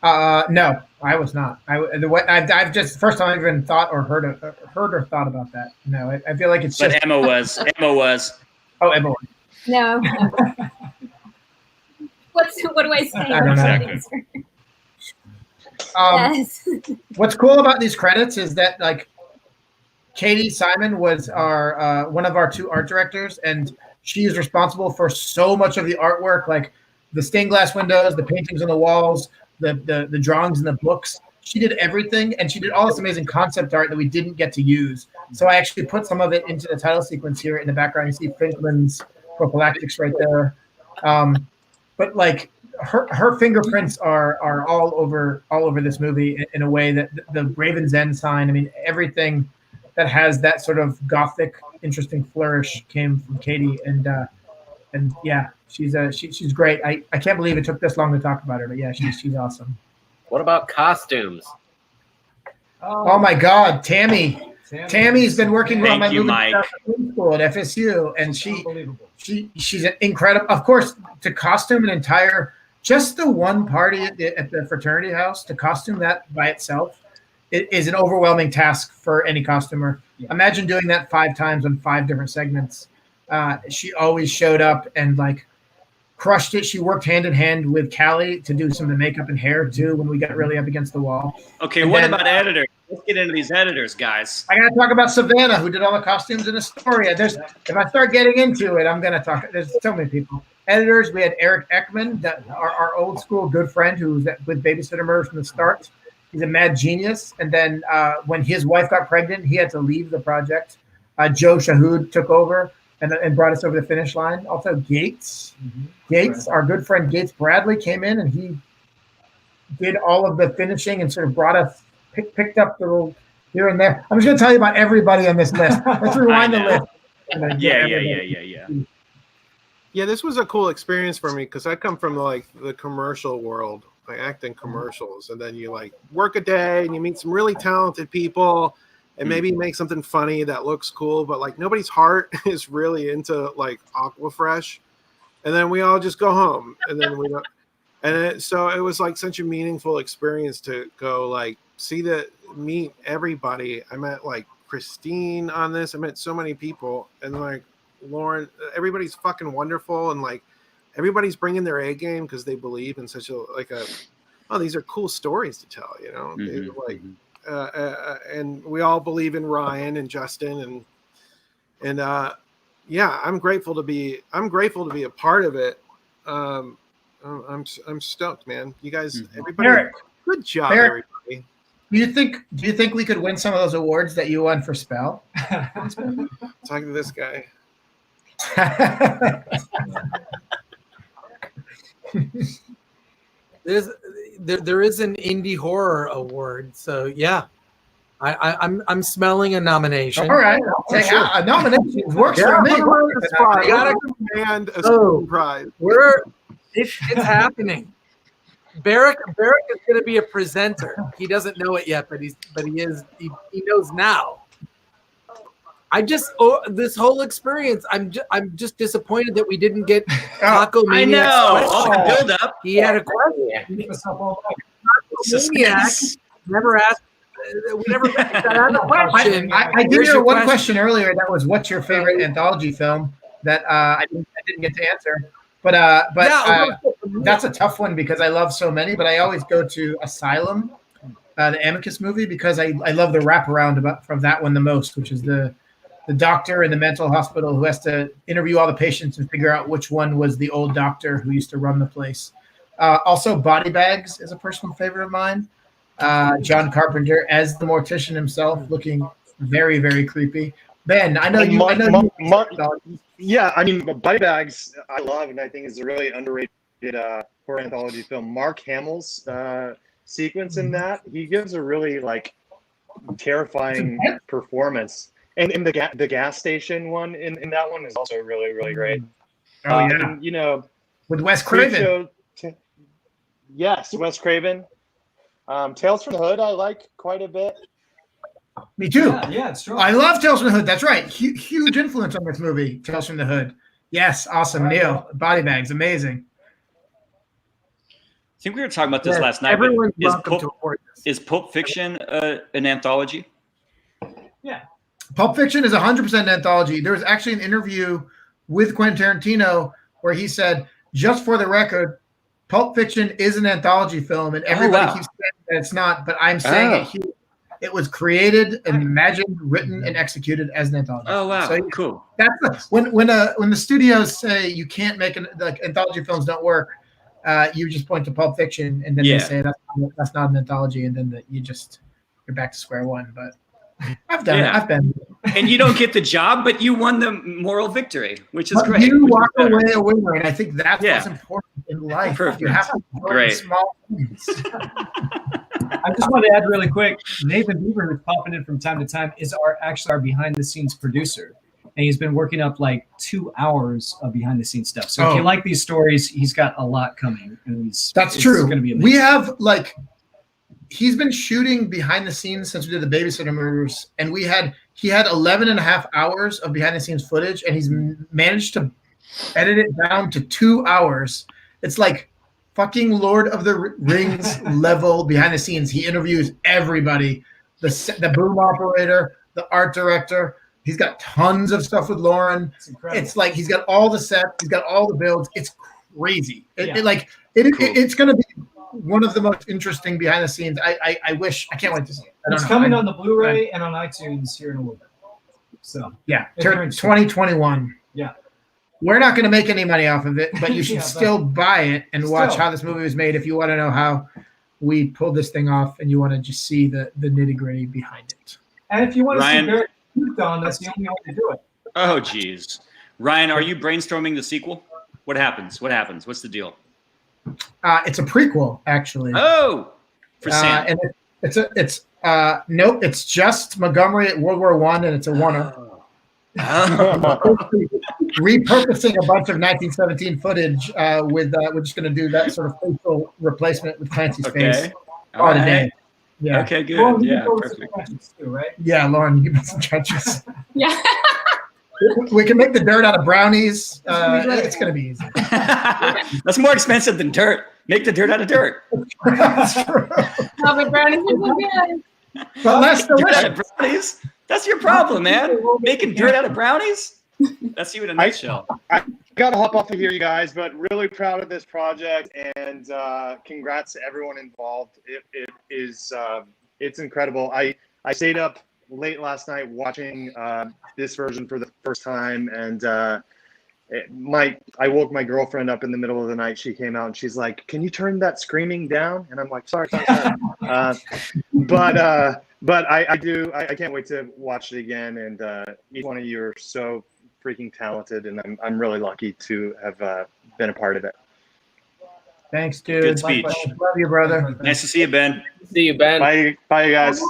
No, I was not. I've just first time I've even thought or heard or thought about that. No, I feel like it's just. But Emma was. Emma was. Oh, Emma was. No. What do I say? I don't know. Yes. What's cool about these credits is that like Katie Simon was our one of our two art directors, and she is responsible for so much of the artwork, like the stained glass windows, the paintings on the walls. The drawings in the books. She did everything, and she did all this amazing concept art that we didn't get to use. So I actually put some of it into the title sequence here in the background. You see Finkman's prophylactics right there. But like her fingerprints are all over this movie in a way that the Raven's End sign. I mean, everything that has that sort of gothic, interesting flourish came from Katie, and yeah. She's great. I can't believe it took this long to talk about her, but yeah, she's awesome. What about costumes? Oh my God, Tammy. Tammy's been working on my movie school at FSU, and she's an incredible. Of course, to costume an entire just the one party at the fraternity house, to costume that by itself, it is an overwhelming task for any costumer. Yeah. Imagine doing that 5 times on 5 different segments. She always showed up and like. Crushed it. She worked hand in hand with Callie to do some of the makeup and hair too when we got really up against the wall. Okay, and what about editors? Let's get into these editors, guys. I gotta talk about Savannah, who did all the costumes in Astoria. If I start getting into it, I'm gonna talk. There's so many people. Editors, we had Eric Ekman, our old school good friend who was with Babysitter Murders from the start. He's a mad genius. And then when his wife got pregnant, he had to leave the project. Joe Shahood took over and brought us over the finish line. Also, Gates. Gates, our good friend Gates Bradley came in and he did all of the finishing and sort of brought us, picked up the little here and there. I'm just going to tell you about everybody on this list. Let's rewind the list. Yeah, this was a cool experience for me because I come from like the commercial world. I act in commercials, and then you like work a day and you meet some really talented people and maybe make something funny that looks cool, but like nobody's heart is really into like Aquafresh. And then we all just go home, and then we don't. So it was like such a meaningful experience to go like meet everybody. I met like Christine on this. I met so many people, and like Lauren, everybody's fucking wonderful, and like everybody's bringing their A game because they believe in such these are cool stories to tell, you know. And we all believe in Ryan and Justin, and yeah, I'm grateful to be a part of it. I'm stoked, man. You guys, everybody, Eric, good job, Eric, everybody. Do you think we could win some of those awards that you won for Spell? Talking to this guy. There is an indie horror award, so yeah, I'm smelling a nomination. All right, a nomination works for me. I gotta command a school prize. It's happening. Barak is going to be a presenter. He doesn't know it yet, but he knows now. This whole experience, I'm just disappointed that we didn't get Taco Maniac's question. Build up. He had a question. Taco Maniac never asked. We never got a question. I did hear one question earlier that was, "What's your favorite anthology film?" That I didn't get to answer. But that's a tough one because I love so many. But I always go to Asylum, the Amicus movie, because I love the wraparound from that one the most, which is the doctor in the mental hospital who has to interview all the patients and figure out which one was the old doctor who used to run the place. Also, Body Bags is a personal favorite of mine. John Carpenter as the mortician himself, looking very, very creepy. Ben, I know you. Yeah, I mean, Body Bags I love, and I think is a really underrated horror anthology film. Mark Hamill's sequence in that, he gives a really like terrifying performance. And in the gas station one in that one is also really, really great. Oh yeah, and, you know, with Wes Craven. Yes, Wes Craven. Tales from the Hood I like quite a bit. Me too. Yeah, it's true. I love Tales from the Hood. That's right. Huge influence on this movie, Tales from the Hood. Yes, awesome. Neil, Body Bags, amazing. I think we were talking about this last night. Is Pulp Fiction an anthology? Yeah. Pulp Fiction is 100% an anthology. There was actually an interview with Quentin Tarantino where he said, just for the record, Pulp Fiction is an anthology film, and everybody keeps saying that it's not, but I'm saying it here. It was created and imagined, written, and executed as an anthology. Oh wow, so, cool. That's when the studios say you can't make anthology films don't work. You just point to Pulp Fiction, and then they say that's not an anthology, and then you're back to square one. But I've done it. I've been. And you don't get the job, but you won the moral victory, which is great. You walk away a winner, and I think that's what's important in life. Perfect. You have to enjoy small things. I just want to add really quick, Nathan Beaver, who's popping in from time to time, is actually our behind-the-scenes producer. And he's been working up like 2 hours of behind-the-scenes stuff. So if you like these stories, he's got a lot coming. And it's true. Going to be amazing. We have he's been shooting behind the scenes since we did the Babysitter Murders, and he had 11 and a half hours of behind the scenes footage, and he's managed to edit it down to 2 hours. It's like fucking Lord of the Rings level behind the scenes. He interviews everybody, the boom operator, the art director. He's got tons of stuff with Lauren. It's like he's got all the sets, he's got all the builds. It's crazy. It's going to be one of the most interesting behind the scenes. I can't wait to see it. It's coming on the Blu-ray and on iTunes here in a little bit. So yeah, 2021. Yeah. We're not going to make any money off of it, but you should still buy it and watch how this movie was made if you want to know how we pulled this thing off, and you want to just see the nitty-gritty behind it. And if you want to Ryan, see Barak Hardley, that's the only way to do it. Oh, geez. Ryan, are you brainstorming the sequel? What happens? What's the deal? It's a prequel, actually. Oh, for Sam. And nope, it's just Montgomery at World War I, and it's a one-off. Repurposing a bunch of 1917 footage with we're just going to do that sort of facial replacement with Clancy's face. All right. Yeah. Okay, good. Lauren, yeah, perfect. Too, right? Yeah, Lauren, you give me some trenches. Yeah. We can make the dirt out of brownies. It's going to be easy. That's more expensive than dirt. Make the dirt out of dirt. That's true. Oh, but brownies are so good. But less delicious. Brownies? That's your problem, man. Making dirt out of brownies? That's you in a nutshell. I got to hop off of here, you guys, but really proud of this project, and congrats to everyone involved. It is it's incredible. I stayed up late last night watching this version for the first time, and I woke my girlfriend up in the middle of the night. She came out and she's like, "Can you turn that screaming down?" And I'm like, "Sorry." But I do. I can't wait to watch it again. And each one of you are so freaking talented, and I'm really lucky to have been a part of it. Thanks, dude. Good speech. Love you, brother. Nice to see you, Ben. See you, Ben. Bye, you guys.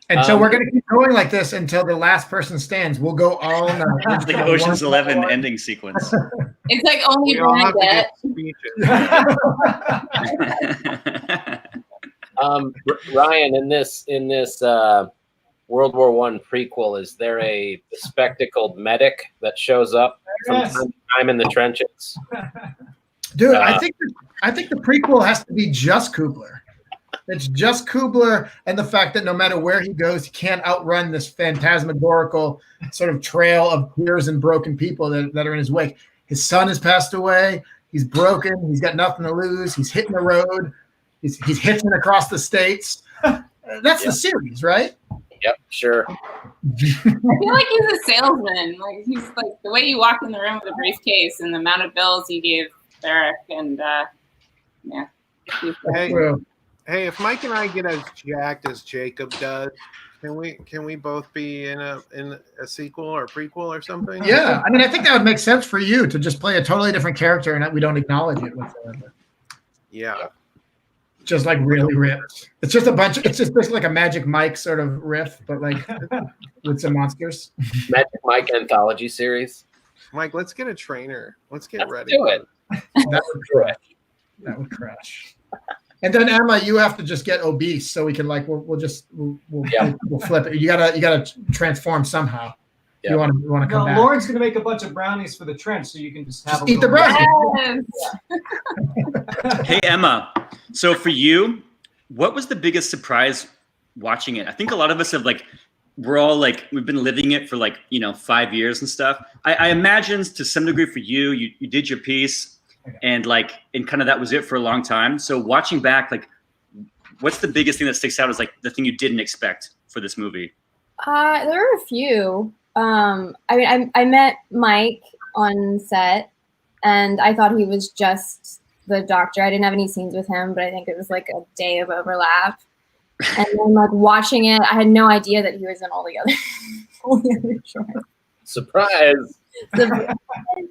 And so we're going to keep going like this until the last person stands. We'll go all night. It's like Ocean's 11 ending sequence. It's like only Brian Ryan, in this World War I prequel, is there a bespectacled medic that shows up from time to time in the trenches? Dude, I think the prequel has to be just Kubler. It's just Kubler, and the fact that no matter where he goes, he can't outrun this phantasmagorical sort of trail of tears and broken people that are in his wake. His son has passed away. He's broken. He's got nothing to lose. He's hitting the road. He's hitching across the states. That's the series, right? Yep, sure. I feel like he's a salesman. Like he's like the way you walk in the room with a briefcase and the amount of bills you gave Barak, and yeah. Hey, if Mike and I get as jacked as Jacob does, can we both be in a sequel or a prequel or something? Yeah, I mean, I think that would make sense for you to just play a totally different character and we don't acknowledge it whatsoever. Yeah. Just like really ripped. It's just it's just basically like a Magic Mike sort of riff, but like with some monsters. Magic Mike anthology series. Mike, let's get a trainer. Let's get ready. Do it. That would crash. And then Emma, you have to just get obese so we can like we'll flip it. You gotta transform somehow. Yeah. You want to come back. Lauren's gonna make a bunch of brownies for the trench, so you can just eat the brownies. Yes. Hey Emma, so for you, what was the biggest surprise watching it? I think a lot of us have we've been living it for 5 years and stuff. I imagine to some degree for you, you did your piece. And kind of that was it for a long time. So watching back, what's the biggest thing that sticks out as the thing you didn't expect for this movie? There were a few. I met Mike on set, and I thought he was just the doctor. I didn't have any scenes with him, but I think it was like a day of overlap. And then watching it, I had no idea that he was in all the other shows. Surprise!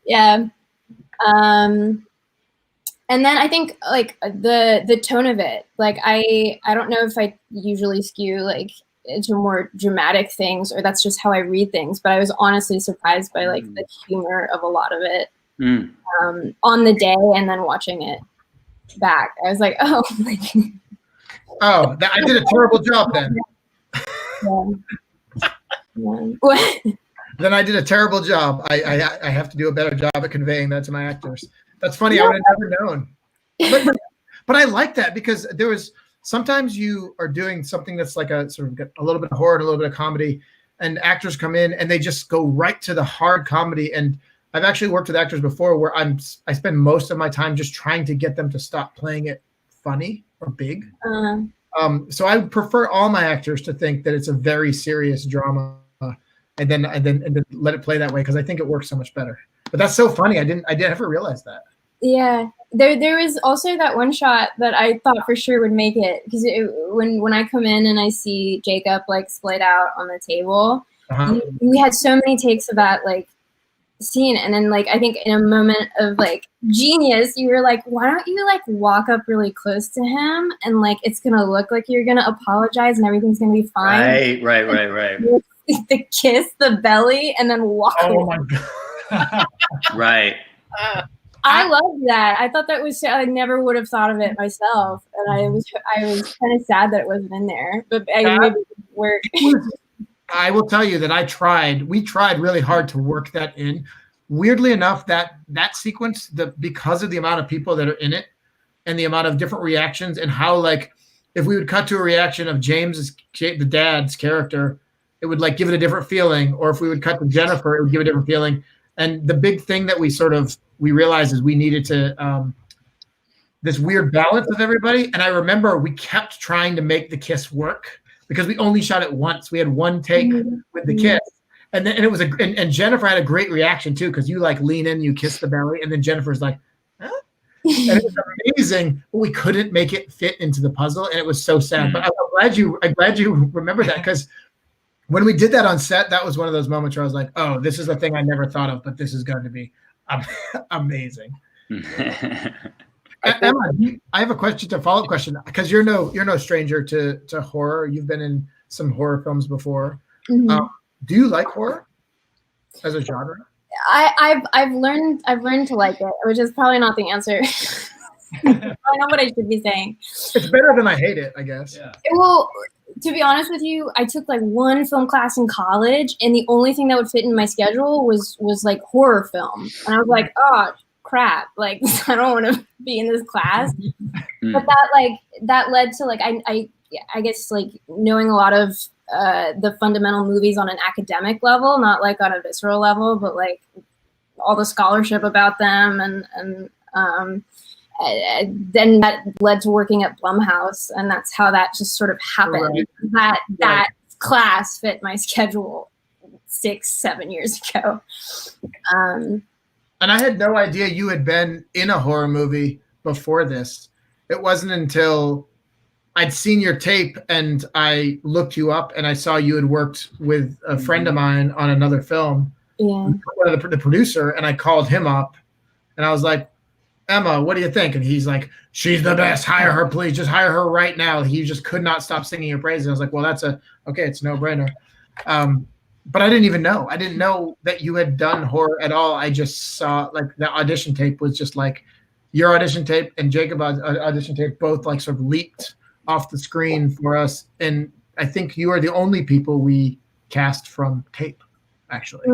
Yeah. And then I think the tone of it, I don't know if I usually skew into more dramatic things, or that's just how I read things, but I was honestly surprised by the humor of a lot of it on the day, and then watching it back, I was like, oh. I did a terrible job then. Yeah. Then I did a terrible job. I have to do a better job at conveying that to my actors. That's funny. I would have never known. But I like that, because there was sometimes you are doing something that's like a sort of a little bit of horror and a little bit of comedy, and actors come in and they just go right to the hard comedy. And I've actually worked with actors before where I spend most of my time just trying to get them to stop playing it funny or big. So I prefer all my actors to think that it's a very serious drama. And then let it play that way, because I think it works so much better. But that's so funny. I didn't ever realize that. Yeah. There was also that one shot that I thought for sure would make it, because when I come in and I see Jacob like splayed out on the table, we had so many takes of that like scene, and then like I think in a moment of like genius, you were like, why don't you like walk up really close to him and like it's gonna look like you're gonna apologize and everything's gonna be fine. Right. The kiss, the belly, and then walk away. Oh my god. Right. I loved that. I thought that was, I never would have thought of it myself, and I was kind of sad that it wasn't in there, but maybe it worked. I will tell you that we tried really hard to work that in. Weirdly enough, that sequence, because of the amount of people that are in it and the amount of different reactions, and how like if we would cut to a reaction of the dad's character, it would like give it a different feeling, or if we would cut to Jennifer, it would give a different feeling. And the big thing that we realized is we needed to this weird balance of everybody. And I remember we kept trying to make the kiss work because we only shot it once. We had one take with the kiss, and then it was and Jennifer had a great reaction too, because you like lean in, you kiss the belly, and then Jennifer's like, huh? And it was amazing, but we couldn't make it fit into the puzzle, and it was so sad. But I'm glad you remember that, because when we did that on set, that was one of those moments where I was like, oh, this is the thing I never thought of, but this is going to be amazing. Emma, I have a follow-up question, because you're no stranger to horror. You've been in some horror films before. Do you like horror as a genre? I've learned to like it, which is probably not the answer. I know what I should be saying. It's better than I hate it, I guess. Yeah. Well, to be honest with you, I took like one film class in college, and the only thing that would fit in my schedule was like horror film, and I was like, oh crap, like I don't want to be in this class. But that led to like I guess like knowing a lot of the fundamental movies on an academic level, not like on a visceral level, but like all the scholarship about them, and then that led to working at Blumhouse, and that's how that just sort of happened. Right. That class fit my schedule 6-7 years ago. And I had no idea you had been in a horror movie before this. It wasn't until I'd seen your tape and I looked you up and I saw you had worked with a friend of mine on another film, the producer, and I called him up and I was like, Emma, what do you think? And he's like, she's the best. Hire her, please. Just hire her right now. He just could not stop singing your praises. I was like, well, it's a no-brainer. But I didn't even know. I didn't know that you had done horror at all. I just saw like the audition tape was just like your audition tape and Jacob's audition tape both like sort of leaped off the screen for us. And I think you are the only people we cast from tape, actually.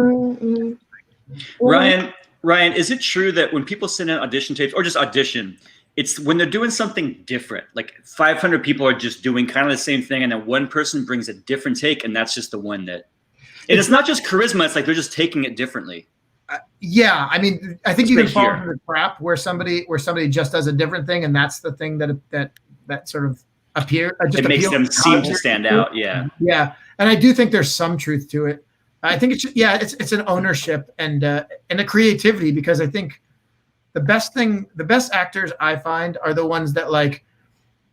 Ryan, is it true that when people send in audition tapes or just audition, it's when they're doing something different, like 500 people are just doing kind of the same thing, and then one person brings a different take, and that's just the one that. And it's not just charisma; it's like they're just taking it differently. Yeah, I mean, I think you can fall into the trap where somebody just does a different thing, and that's the thing that sort of appears. It makes them seem to stand out. Yeah, yeah, and I do think there's some truth to it. I think it's an ownership and a creativity, because I think the best actors I find are the ones that like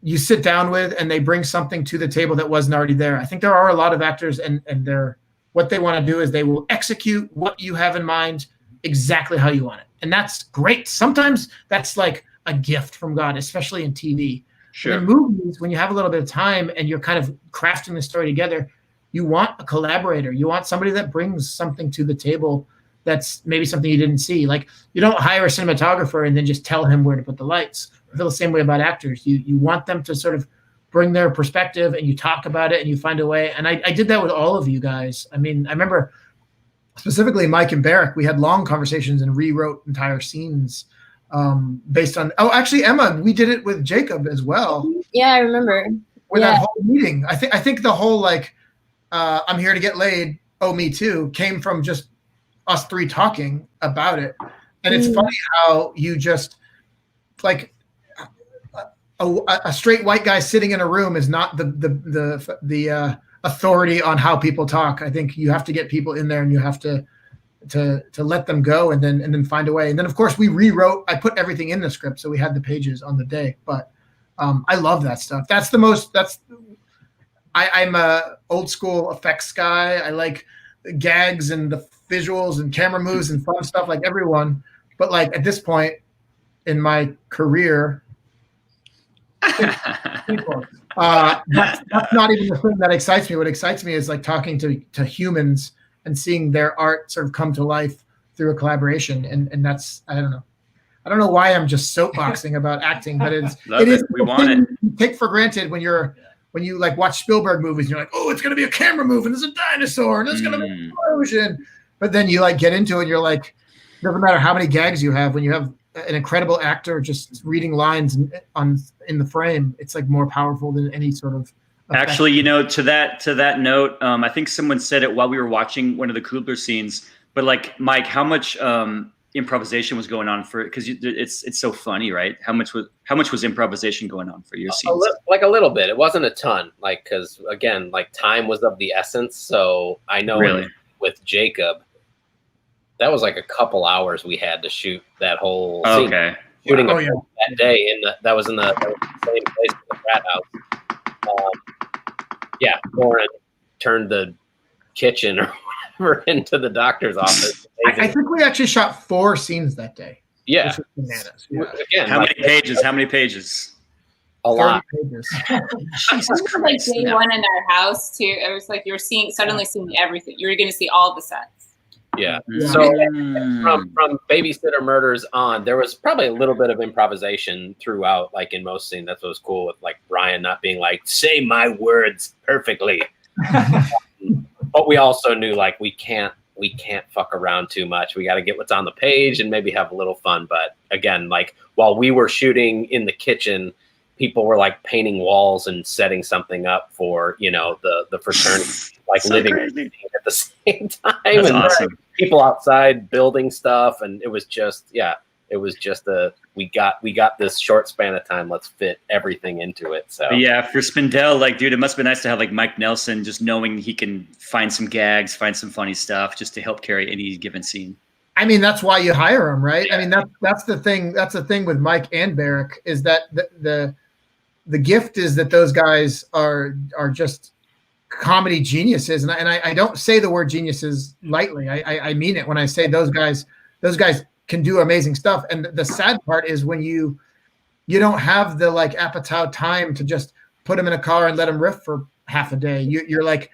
you sit down with and they bring something to the table that wasn't already there. I think there are a lot of actors and what they want to do is they will execute what you have in mind exactly how you want it. And that's great. Sometimes that's like a gift from God, especially in TV. Sure. In movies, when you have a little bit of time and you're kind of crafting the story together, you want a collaborator. You want somebody that brings something to the table that's maybe something you didn't see. Like you don't hire a cinematographer and then just tell him where to put the lights. I feel the same way about actors. You want them to sort of bring their perspective and you talk about it and you find a way. And I did that with all of you guys. I mean, I remember specifically Mike and Barak, we had long conversations and rewrote entire scenes based on, actually Emma, we did it with Jacob as well. Yeah, I remember. With that whole meeting. I think the whole like, I'm here to get laid, oh, me too, came from just us three talking about it. And it's funny how you just like, a straight white guy sitting in a room is not the authority on how people talk. I think you have to get people in there and you have to to let them go and then find a way. And then of course we rewrote. I put everything in the script, so we had the pages on the day. But I love that stuff. That's the most. I'm a old school effects guy. I like gags and the visuals and camera moves and fun stuff like everyone. But like at this point in my career, that's not even the thing that excites me. What excites me is like talking to humans and seeing their art sort of come to life through a collaboration. And that's, I don't know why I'm just soapboxing about acting, but it is we want it. You take for granted when you like watch Spielberg movies, you're like, oh, it's gonna be a camera move and there's a dinosaur and it's gonna be an explosion. But then you like get into it and you're like, doesn't matter how many gags you have, when you have an incredible actor just reading lines in the frame, it's like more powerful than any sort of effect. Actually, to that note, I think someone said it while we were watching one of the Kubler scenes. But like, Mike, how much improvisation was going on for it? Because it's so funny, right? How much was improvisation going on for your scenes? A little bit. It wasn't a ton, like, because again, like time was of the essence. So I know with Jacob, that was like a couple hours we had to shoot that whole scene. Okay. Shooting that day that was in the same place in the frat house. Lauren turned the kitchen or whatever into the doctor's office. I think we actually shot 4 scenes that day. Yeah. Bananas. Yeah. Again, How many pages? A lot. Pages. Jesus Christ. Christ. Like day one in our house too. It was like you're suddenly seeing everything. You were going to see all the sets. Yeah. So from Babysitter Murders on, there was probably a little bit of improvisation throughout, like in most scenes. That's what was cool with like Ryan not being like, say my words perfectly. But we also knew like we can't fuck around too much. We got to get what's on the page and maybe have a little fun. But again, like while we were shooting in the kitchen, people were like painting walls and setting something up for, the fraternity, like so living at the same time. That's and awesome. People outside building stuff. And it was just, we got this short span of time. Let's fit everything into it. So yeah, for Spindell, like, dude, it must be nice to have like Mike Nelson, just knowing he can find some gags, find some funny stuff just to help carry any given scene. I mean, that's why you hire him, right? I mean, that's the thing. That's the thing with Mike and Barak is that the gift is that those guys are just comedy geniuses, and I don't say the word geniuses lightly. I mean it when I say those guys can do amazing stuff. And the sad part is when you don't have the like Apatow time to just put them in a car and let them riff for half a day. You're like,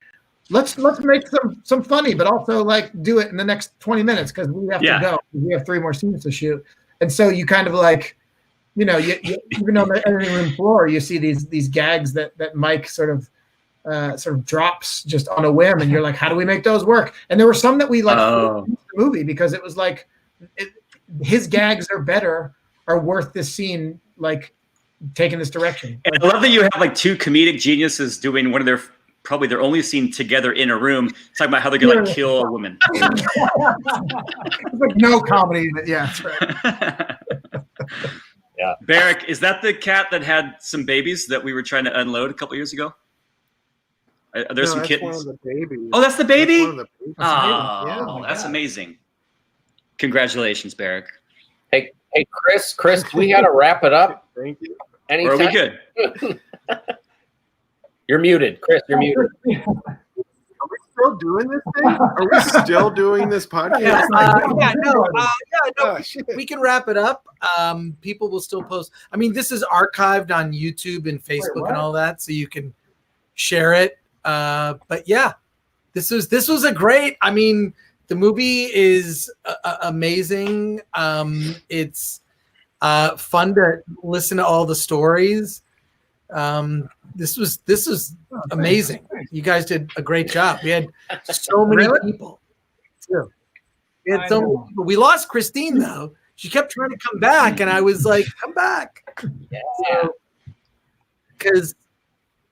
let's make some funny, but also like do it in the next 20 minutes because we have to go. We have 3 more scenes to shoot, and so you kind of like. You even on the editing room floor, you see these gags that Mike sort of drops just on a whim, and you're like, how do we make those work? And there were some that we like in the movie because it was like his gags are worth this scene, like taking this direction. And I love that you have like 2 comedic geniuses doing one of probably their only scene together in a room, talking about how they're gonna like kill a woman. It's like no comedy in it. Yeah, that's right. Yeah. Barak, is that the cat that had some babies that we were trying to unload a couple years ago? Are there some kittens? One of the babies. Oh, that's the baby? That's one of the babies. Oh, that's amazing. Congratulations, Barak. Hey, Chris, we got to wrap it up. Thank you. Anytime. Or are we good? You're muted, Chris. You're muted. Are we still doing this thing? Are we still doing this podcast? We can wrap it up. People will still post. I mean, this is archived on YouTube and Facebook and all that, so you can share it. But yeah, this was a great. I mean, the movie is amazing. It's fun to listen to all the stories. This was amazing. You guys did a great job. We had so many people. Too. We had so many people. We lost Christine though. She kept trying to come back, and I was like, "Come back."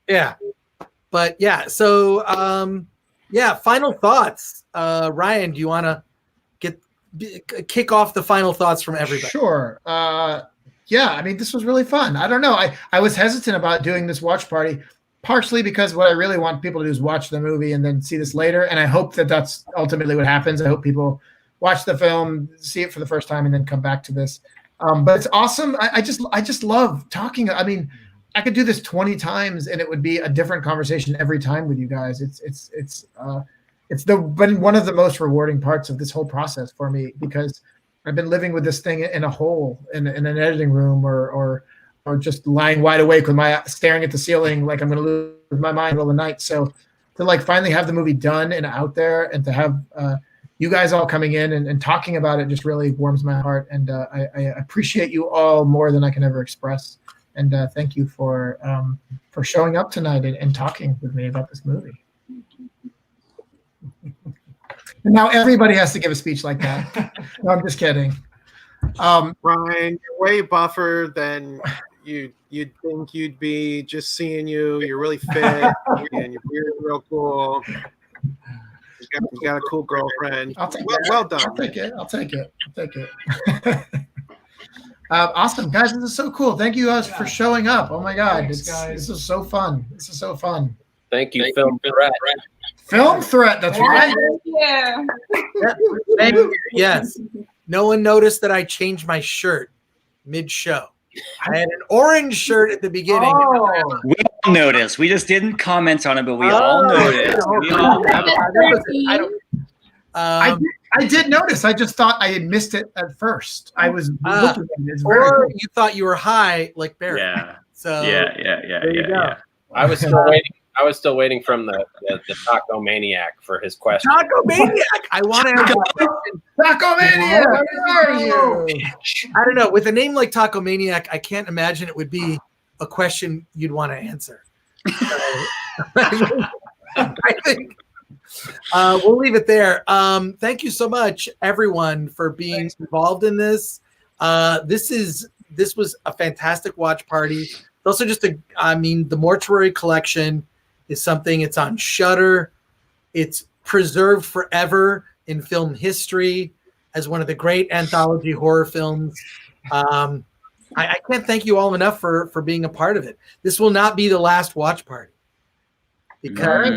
Yeah. But yeah. So final thoughts. Ryan, do you want to kick off the final thoughts from everybody? Sure. Yeah, I mean, this was really fun. I don't know. I was hesitant about doing this watch party, partially because what I really want people to do is watch the movie and then see this later. And I hope that that's ultimately what happens. I hope people watch the film, see it for the first time, and then come back to this. But it's awesome. I just love talking. I mean, I could do this 20 times and it would be a different conversation every time with you guys. It's been one of the most rewarding parts of this whole process for me, because I've been living with this thing in a hole in an editing room or just lying wide awake with my staring at the ceiling like I'm going to lose my mind all the night. So to like finally have the movie done and out there, and to have you guys all coming in and talking about it just really warms my heart. And I appreciate you all more than I can ever express. And thank you for showing up tonight and talking with me about this movie. And now everybody has to give a speech like that. No, I'm just kidding. Ryan, you're way buffer than you'd think you'd be. Just seeing you, you're really fit, and your beard's real cool. You got a cool girlfriend. Well done. I'll take it. Awesome, guys. This is so cool. Thank you guys for showing up. Oh my God. Thanks, guys. This is so fun. Thank you, Film Threat. Film Threat. That's right. Yeah. Thank you. Yes. No one noticed that I changed my shirt mid-show. I had an orange shirt at the beginning. Oh. We all noticed. We just didn't comment on it, but we all noticed. I did notice. I just thought I had missed it at first. I was looking at it. It's very Or cool. you thought you were high like Barry. Yeah. So Yeah. I was still waiting. I was still waiting from the Taco Maniac for his question. Taco Maniac. I want to ask a question. Taco Maniac. Where are you? I don't know. With a name like Taco Maniac, I can't imagine it would be a question you'd want to answer. I think we'll leave it there. Thank you so much, everyone, for being involved in this. This was a fantastic watch party. It's also just the Mortuary Collection is something. It's on Shudder. It's preserved forever in film history as one of the great anthology horror films. I can't thank you all enough for being a part of it. This will not be the last watch party, because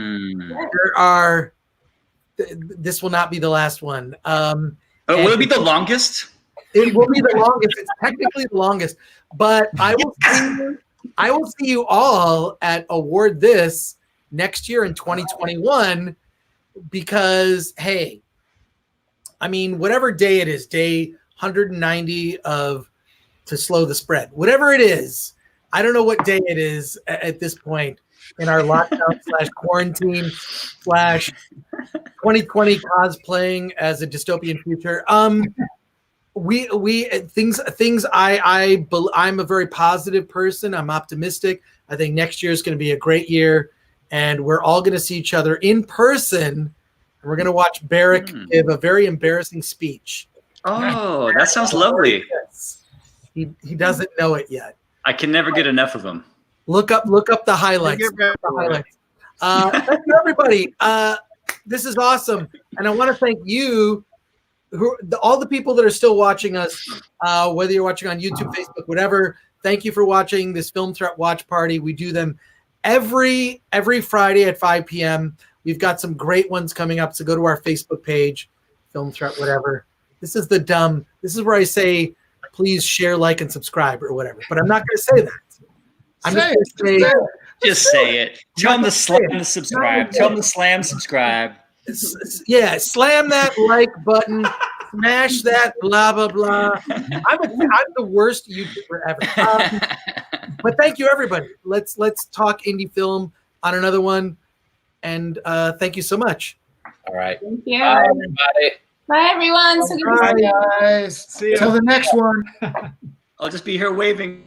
this will not be the last one. Will it be the longest? It will be the longest. It's technically the longest, but I will see you all at Award This next year in 2021, because hey, I mean, whatever day it is, day 190 of To Slow the Spread, whatever it is, I don't know what day it is at this point in our lockdown / quarantine / 2020 cosplaying as a dystopian future. I'm a very positive person. I'm optimistic. I think next year is going to be a great year, and we're all going to see each other in person, and we're going to watch Barak give a very embarrassing speech. Oh, that sounds lovely. He doesn't know it yet. I can never get enough of him. Look up the highlights. Thank you, everybody. This is awesome, and I want to thank you, all the people that are still watching us, whether you're watching on YouTube, Facebook, whatever. Thank you for watching this Film Threat watch party. We do them every Friday at 5 p.m. We've got some great ones coming up, so go to our Facebook page, Film Threat, whatever. This is where I say, please share, like, and subscribe or whatever. But I'm not going to say that. I'm just going to say, just say it. Tell them to slam the subscribe. Tell them to slam subscribe. Yeah, slam that like button, smash that blah blah blah. I'm the worst YouTuber ever. But thank you, everybody. Let's talk indie film on another one, and thank you so much. All right. Thank you. Bye, everybody. Bye, everyone. So good to see Bye, you. guys. See you. Till the next one. I'll just be here waving.